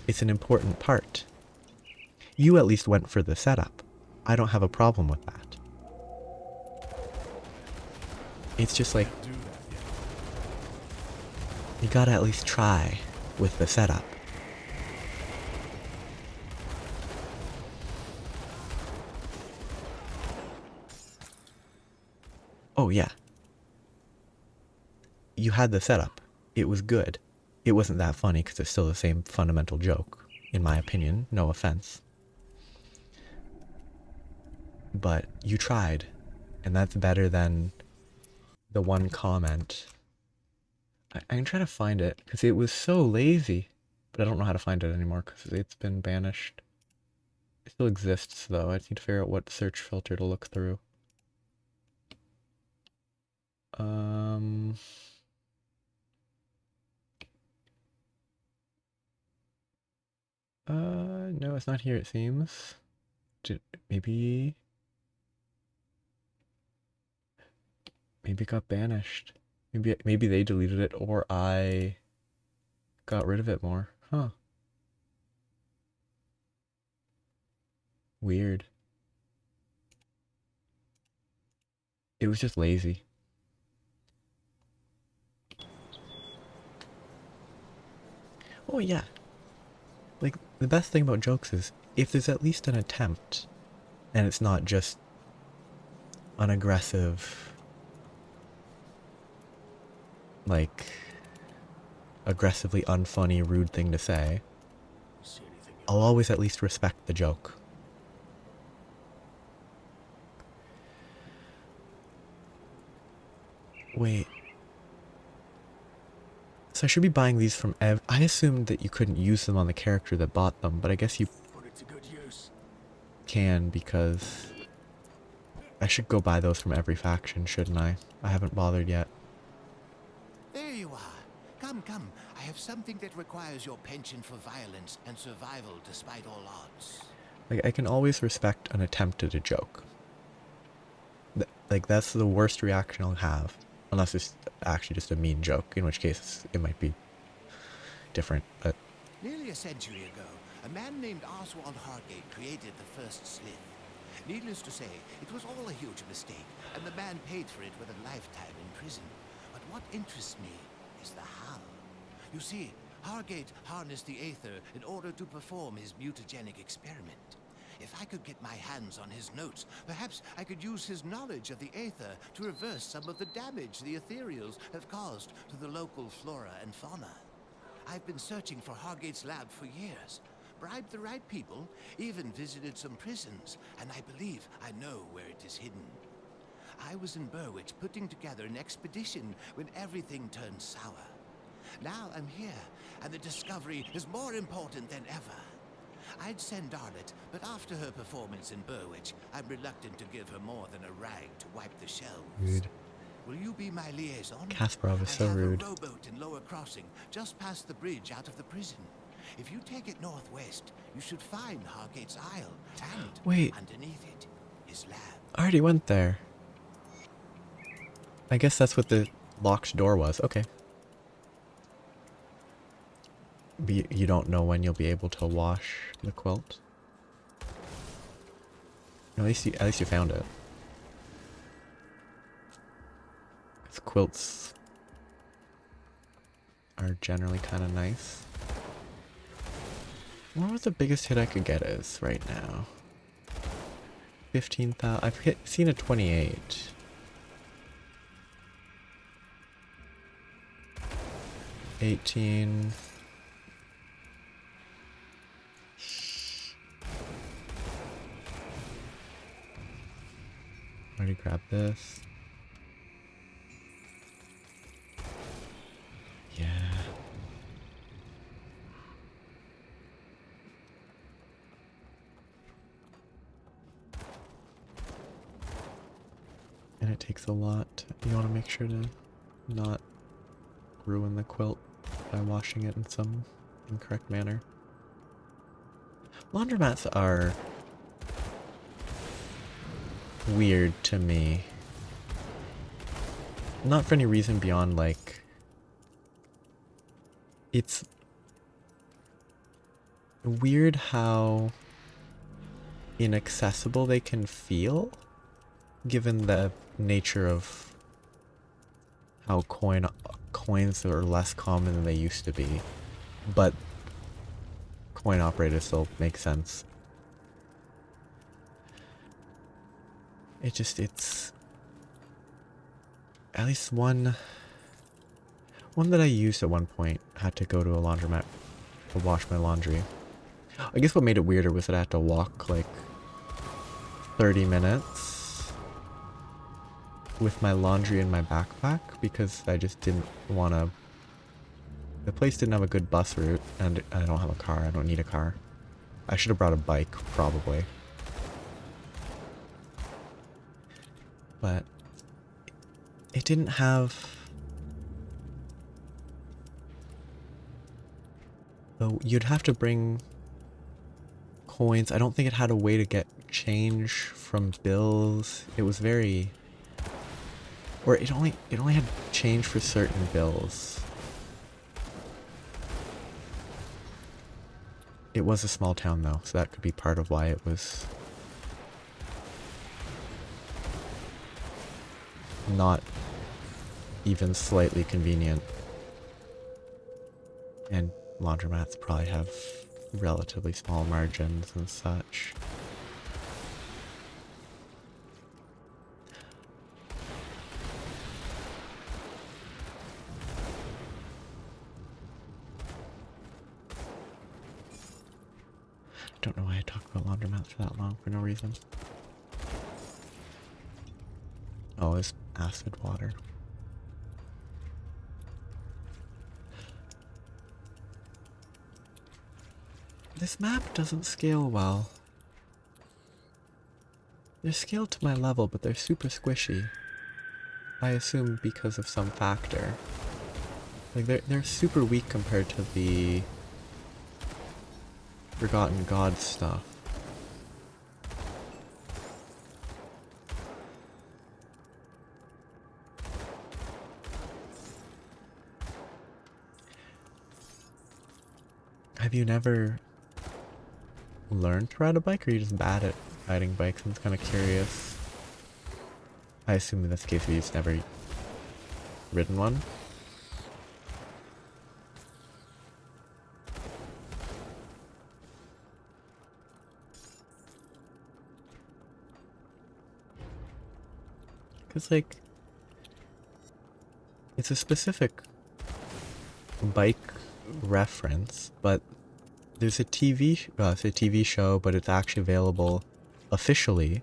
Speaker 1: It's an important part. You at least went for the setup. I don't have a problem with that. It's just like, you gotta at least try with the setup. Oh yeah. You had the setup. It was good. It wasn't that funny because it's still the same fundamental joke, in my opinion. No offense. But you tried, and that's better than the one comment. I'm trying to find it because it was so lazy, but I don't know how to find it anymore because it's been banished. It still exists though. I just need to figure out what search filter to look through. No, it's not here, it seems. Maybe it got banished. Maybe they deleted it or I got rid of it more. Huh. Weird. It was just lazy. Oh yeah. Like, the best thing about jokes is if there's at least an attempt and it's not just an aggressive, like, aggressively unfunny, rude thing to say, I'll always at least respect the joke. Wait. So I should be buying these from I assumed that you couldn't use them on the character that bought them, but I guess you can because I should go buy those from every faction, shouldn't I? I haven't bothered yet.
Speaker 12: There you are. Come, come. I have something that requires your penchant for violence and survival despite all odds.
Speaker 1: Like, I can always respect an attempt at a joke. Like, that's the worst reaction I'll have. Unless it's actually just a mean joke, in which case it might be different, but
Speaker 12: Nearly a century ago, a man named Oswald Hargate created the first slith. Needless to say, it was all a huge mistake, and the man paid for it with a lifetime in prison. But what interests me is the how. You see, Hargate harnessed the Aether in order to perform his mutagenic experiment. If I could get my hands on his notes, perhaps I could use his knowledge of the Aether to reverse some of the damage the Ethereals have caused to the local flora and fauna. I've been searching for Hargate's lab for years, bribed the right people, even visited some prisons, and I believe I know where it is hidden. I was in Burwich putting together an expedition when everything turned sour. Now I'm here, and the discovery is more important than ever. I'd send Arlette, but after her performance in Burwich, I'm reluctant to give her more than a rag to wipe the shelves.
Speaker 1: Rude.
Speaker 12: Will you be my liaison?
Speaker 1: Kasparov is so
Speaker 12: I have
Speaker 1: rude.
Speaker 12: a rowboat in Lower Crossing, just past the bridge out of the prison. If you take it northwest, you should find Hargate's Isle, and
Speaker 1: Wait.
Speaker 12: underneath it, his lab.
Speaker 1: I already went there. I guess that's what the locked door was. Okay. You don't know when you'll be able to wash the quilt? At least you found it. 'Cause quilts are generally kind of nice. I wonder what the biggest hit I could get is right now. 15,000. I've seen a 28. $18. Already grabbed this. Yeah. And it takes a lot. You want to make sure to not ruin the quilt by washing it in some incorrect manner. Laundromats are weird to me. Not for any reason beyond, like, it's weird how inaccessible they can feel, given the nature of how coins are less common than they used to be. But coin operators still make sense. It's at least one that I used at one point had to go to a laundromat to wash my laundry. I guess what made it weirder was that I had to walk like 30 minutes with my laundry in my backpack because I just didn't want to. The place didn't have a good bus route, and I don't have a car. I don't need a car. I should have brought a bike, probably. But it didn't have... Oh, you'd have to bring coins. I don't think it had a way to get change from bills. It was very... Or it only had change for certain bills. It was a small town though, so that could be part of why it was not even slightly convenient. And laundromats probably have relatively small margins and such. Don't know why I talked about laundromats for that long for no reason. Oh, it's acid water. This map doesn't scale well. They're scaled to my level, but they're super squishy. I assume because of some factor. Like they're super weak compared to the Forgotten God stuff. Have you never learned to ride a bike, or are you just bad at riding bikes? I'm kind of curious. I assume in this case you've just never ridden one. Because, like, it's a specific bike reference, but there's a it's a TV show, but it's actually available officially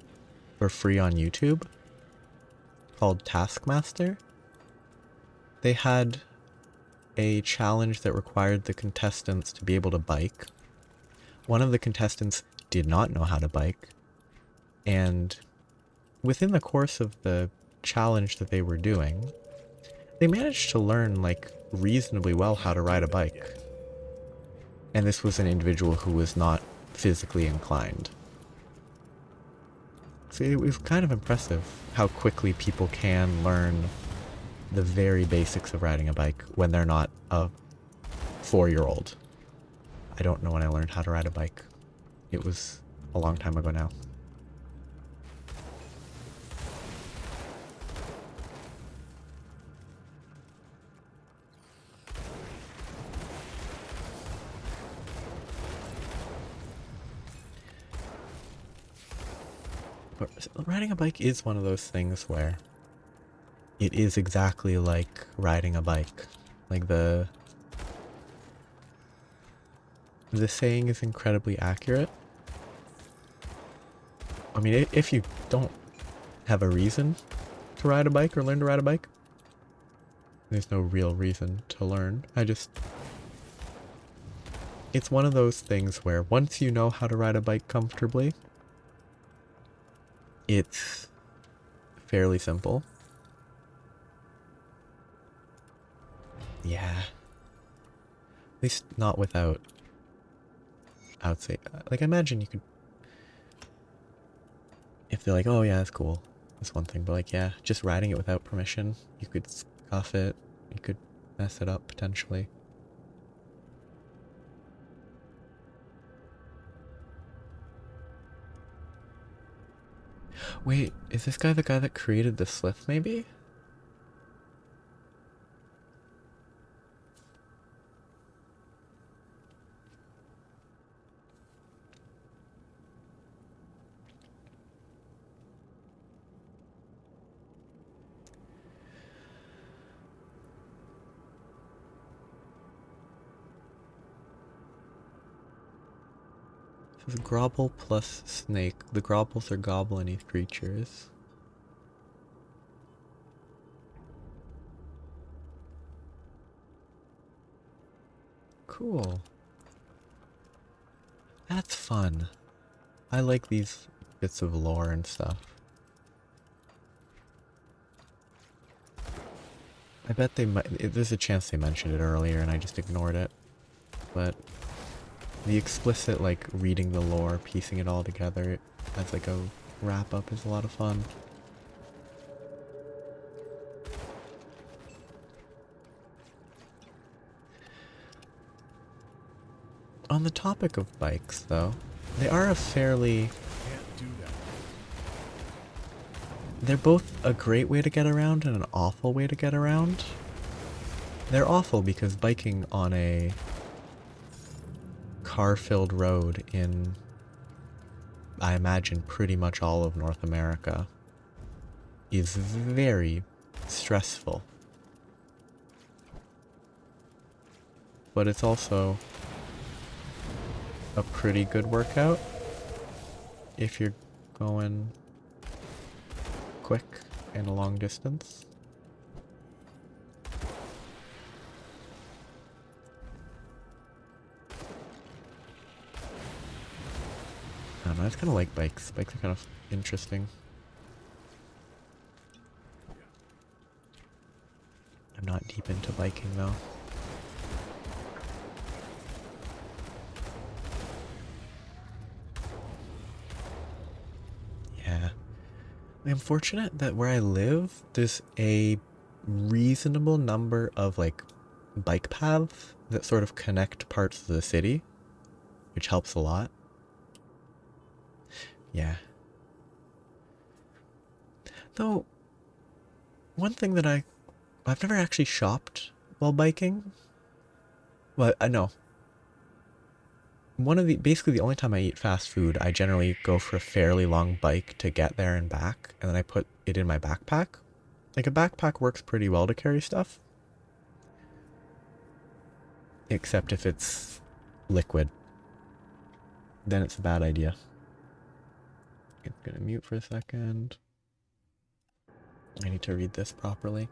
Speaker 1: for free on YouTube, called Taskmaster. They had a challenge that required the contestants to be able to bike. One of the contestants did not know how to bike, and within the course of the challenge that they were doing, they managed to learn, like, reasonably well how to ride a bike. And this was an individual who was not physically inclined. So it was kind of impressive how quickly people can learn the very basics of riding a bike when they're not a 4-year-old. I don't know when I learned how to ride a bike. It was a long time ago now. But riding a bike is one of those things where it is exactly like riding a bike. Like, the saying is incredibly accurate. I mean, if you don't have a reason to ride a bike or learn to ride a bike, there's no real reason to learn. It's one of those things where once you know how to ride a bike comfortably, it's fairly simple. Yeah. At least not without, I would say, like, imagine you could, if they're like, oh yeah, that's cool, that's one thing, but, like, yeah, just riding it without permission, you could scuff it, you could mess it up potentially. Wait, is this guy the guy that created the slith, maybe? This is Grobble plus Snake. The Grobbles are goblin-y creatures. Cool. That's fun. I like these bits of lore and stuff. I bet they might. There's a chance they mentioned it earlier and I just ignored it. But the explicit, like, reading the lore, piecing it all together as, like, a wrap-up is a lot of fun. On the topic of bikes, though, they are a fairly...
Speaker 10: Can't do that.
Speaker 1: They're both a great way to get around and an awful way to get around. They're awful because biking on a car-filled road in, I imagine, pretty much all of North America is very stressful. But it's also a pretty good workout if you're going quick and a long distance. I don't know, I just kind of like bikes. Bikes are kind of interesting. I'm not deep into biking though. Yeah. I'm fortunate that where I live, there's a reasonable number of, like, bike paths that sort of connect parts of the city. which helps a lot. Yeah. Though, one thing that I've never actually shopped while biking. Well, I know. Basically the only time I eat fast food, I generally go for a fairly long bike to get there and back, and then I put it in my backpack. Like, a backpack works pretty well to carry stuff. Except if it's liquid. Then it's a bad idea. I'm gonna mute for a second. I need to read this properly.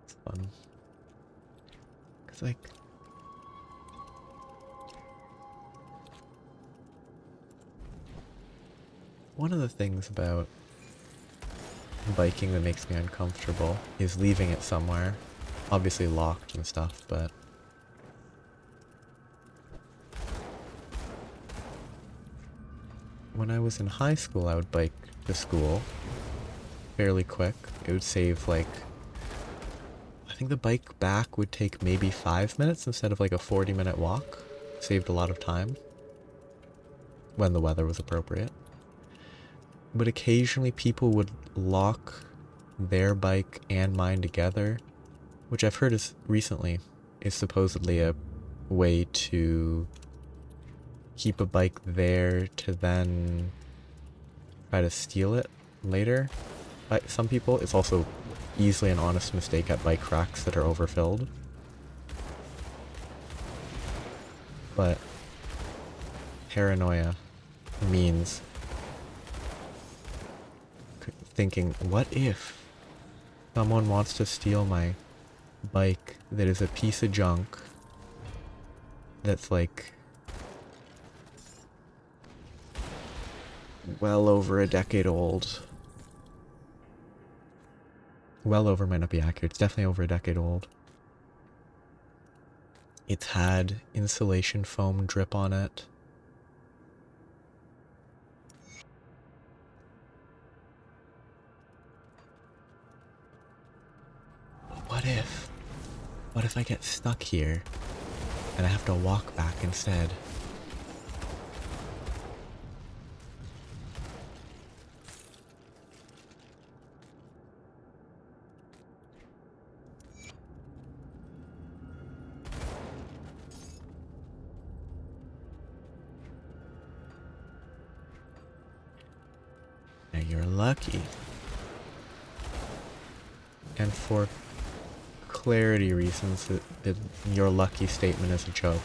Speaker 1: It's fun. Cause like, one of the things about biking that makes me uncomfortable is leaving it somewhere. Obviously locked and stuff, but when I was in high school, I would bike to school fairly quick. It would save, like, I think the bike back would take maybe 5 minutes instead of like a 40-minute walk. Saved a lot of time when the weather was appropriate. But occasionally people would lock their bike and mine together, which I've heard is supposedly a way to keep a bike there to then try to steal it later. By some people, it's also easily an honest mistake at bike racks that are overfilled. But paranoia means thinking, what if someone wants to steal my bike that is a piece of junk that's like well over a decade old. Well over might not be accurate, it's definitely over a decade old. It's had insulation foam drip on it. What if I get stuck here and I have to walk back instead? Now you're lucky. And for clarity reasons, your lucky statement is a joke.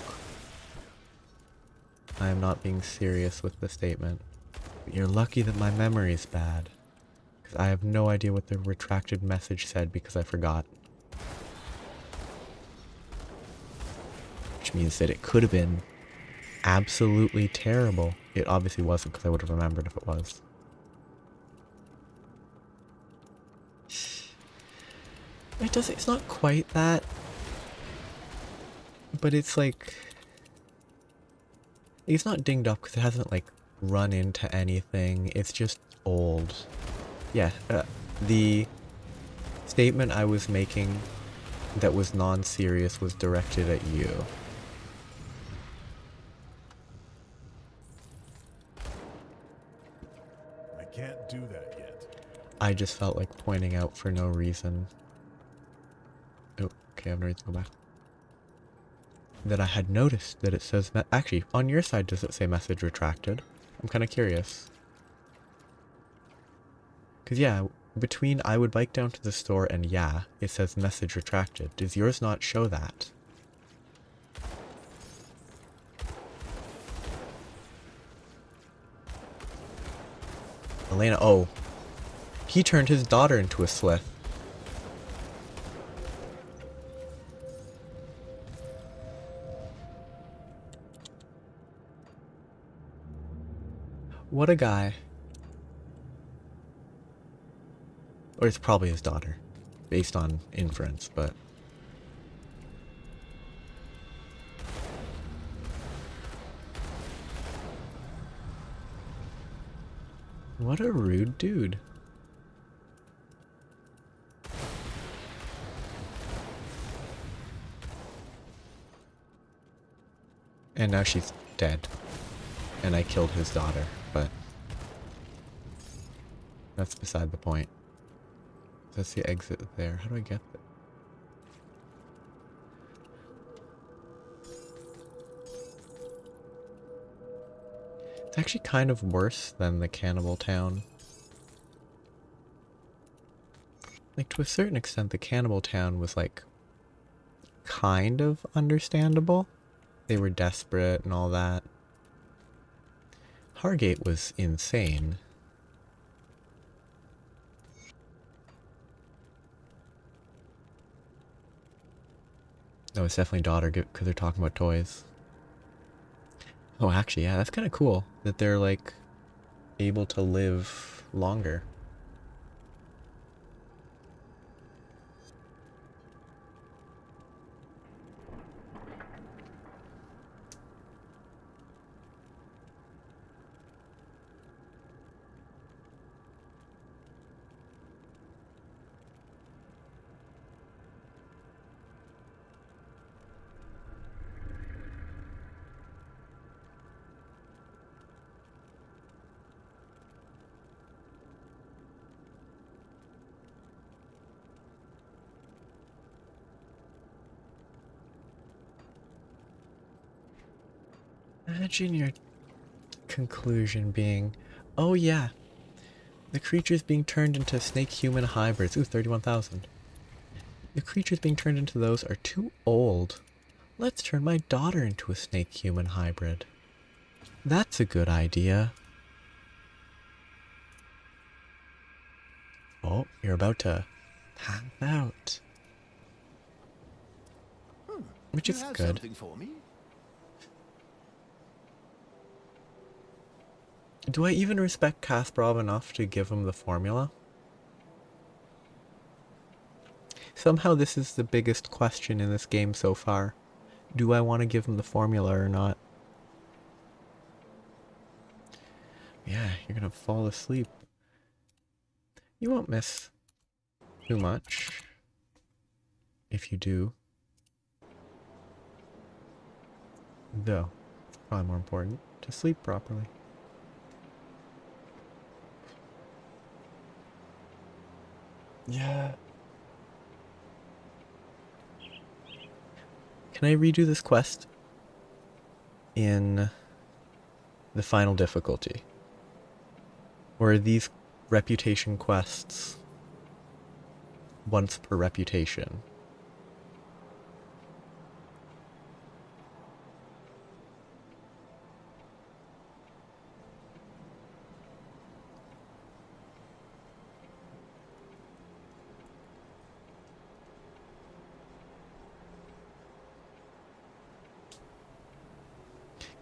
Speaker 1: I am not being serious with the statement. You're lucky that my memory is bad, because I have no idea what the retracted message said because I forgot. Which means that it could have been absolutely terrible. It obviously wasn't, because I would have remembered if it was. It's not quite that, but it's like, it's not dinged up because it hasn't like run into anything. It's just old. Yeah, the statement I was making that was non-serious was directed at you.
Speaker 10: I can't do that yet.
Speaker 1: I just felt like pointing out for no reason. Oh, okay, I'm ready to go back. That I had noticed that it says, actually, on your side does it say message retracted? I'm kind of curious. Because yeah, between I would bike down to the store and yeah, it says message retracted. Does yours not show that? Elena, oh. He turned his daughter into a slith. What a guy. Or it's probably his daughter, based on inference, but... What a rude dude. And now she's dead. And I killed his daughter, but... That's beside the point. That's the exit there. How do I get there? It's actually kind of worse than the cannibal town. Like, to a certain extent, the cannibal town was, like, kind of understandable. They were desperate and all that. Hargate was insane. No, it's definitely daughter, because they're talking about toys. Oh, actually, yeah, that's kind of cool that they're, like, able to live longer. Imagine your conclusion being, oh yeah, the creatures being turned into snake-human hybrids. Ooh, 31,000. The creatures being turned into those are too old. Let's turn my daughter into a snake-human hybrid. That's a good idea. Oh, you're about to pass out. Which is good.
Speaker 12: For me?
Speaker 1: Do I even respect Kasparov enough to give him the formula? Somehow this is the biggest question in this game so far. Do I want to give him the formula or not? Yeah, you're gonna fall asleep. You won't miss too much. If you do. Though, it's probably more important to sleep properly. Yeah. Can I redo this quest in the final difficulty? Or are these reputation quests once per reputation?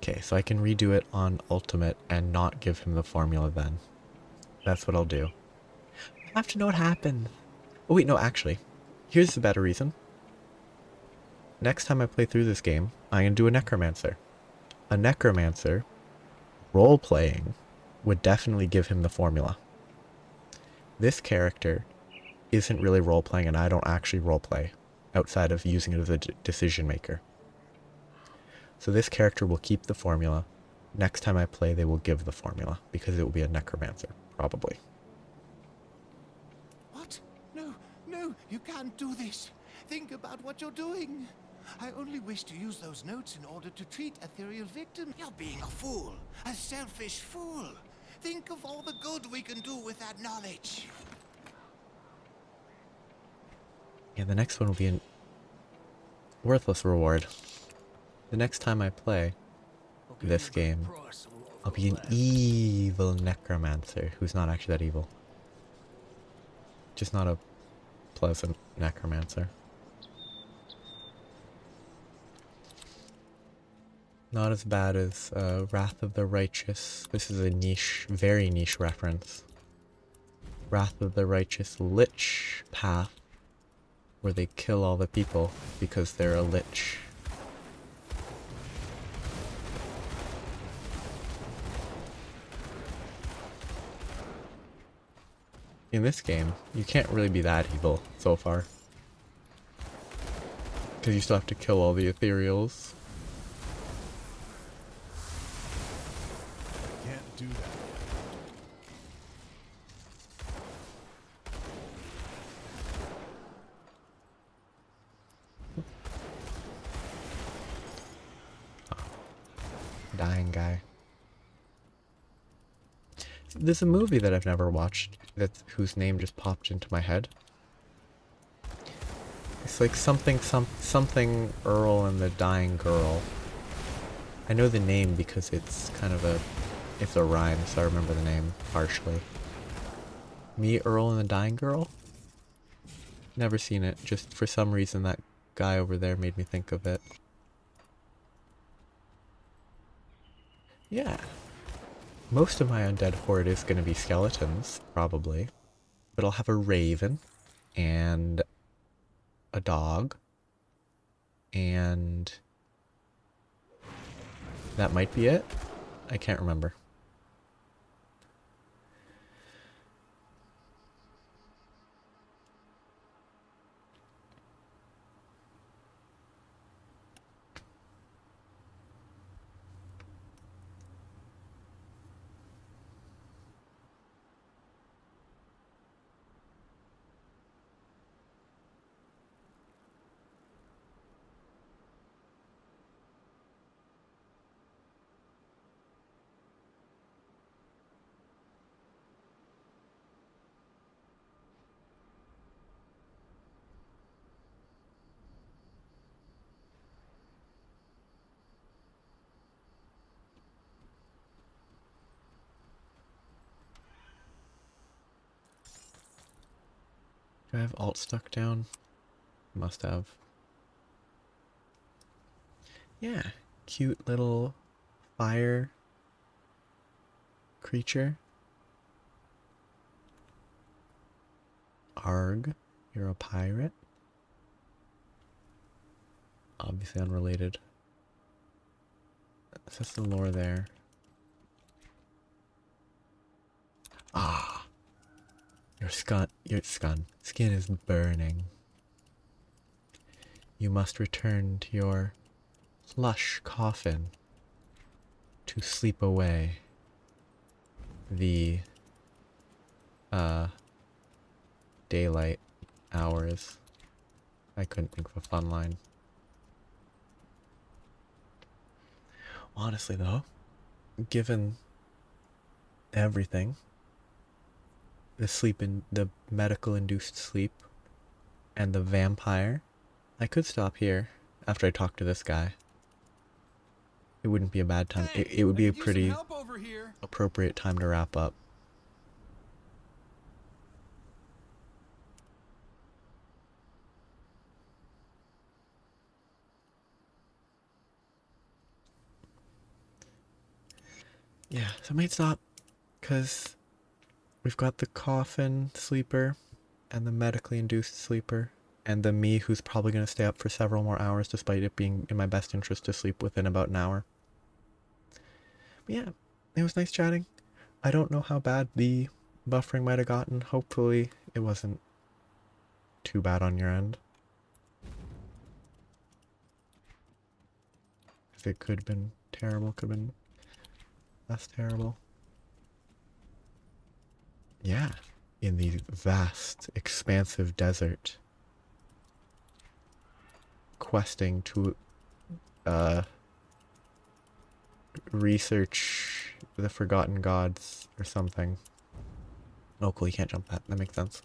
Speaker 1: Okay, so I can redo it on Ultimate and not give him the formula then. That's what I'll do. I have to know what happened. Oh wait, no, actually. Here's the better reason. Next time I play through this game, I'm going to do a Necromancer. A Necromancer, role-playing, would definitely give him the formula. This character isn't really role-playing, and I don't actually role-play outside of using it as a decision maker. So this character will keep the formula. Next time I play, they will give the formula, because it will be a Necromancer, probably.
Speaker 12: What? No, no, you can't do this. Think about what you're doing. I only wish to use those notes in order to treat ethereal victims. You're being a fool, a selfish fool. Think of all the good we can do with that knowledge.
Speaker 1: Yeah, the next one will be a worthless reward. The next time I play this game, I'll be an evil Necromancer who's not actually that evil. Just not a pleasant Necromancer. Not as bad as Wrath of the Righteous. This is a niche, very niche reference. Wrath of the Righteous Lich path, where they kill all the people because they're a lich. In this game, you can't really be that evil so far. Because you still have to kill all the ethereals.
Speaker 10: Can't do that.
Speaker 1: Dying guy. There's a movie that I've never watched whose name just popped into my head. It's like something Earl and the Dying Girl. I know the name because it's kind of it's a rhyme, so I remember the name partially. Me, Earl, and the Dying Girl? Never seen it, just for some reason that guy over there made me think of it. Yeah. Most of my undead horde is going to be skeletons, probably. But I'll have a raven, and a dog, and that might be it? I can't remember. Do I have alt stuck down? Must have. Yeah, cute little fire creature. Arg, you're a pirate. Obviously unrelated. That's the lore there. Ah, your skin is burning. You must return to your plush coffin to sleep away the daylight hours. I couldn't think of a fun line. Honestly though, given everything, the medical induced sleep and the vampire, I could stop here after I talk to this guy. It wouldn't be a bad time. It would be a pretty appropriate time to wrap up. Yeah, so I might stop because we've got the coffin sleeper and the medically induced sleeper and the me who's probably going to stay up for several more hours despite it being in my best interest to sleep within about an hour. But yeah, it was nice chatting. I don't know how bad the buffering might have gotten. Hopefully it wasn't too bad on your end. If it could have been terrible, could have been less terrible. Yeah, in the vast, expansive desert. Questing to research the forgotten gods or something. Oh cool, you can't jump that. That makes sense.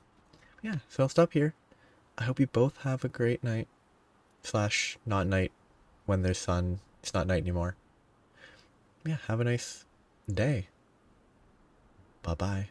Speaker 1: Yeah, so I'll stop here. I hope you both have a great night. / not night when there's sun. It's not night anymore. Yeah, have a nice day. Bye-bye.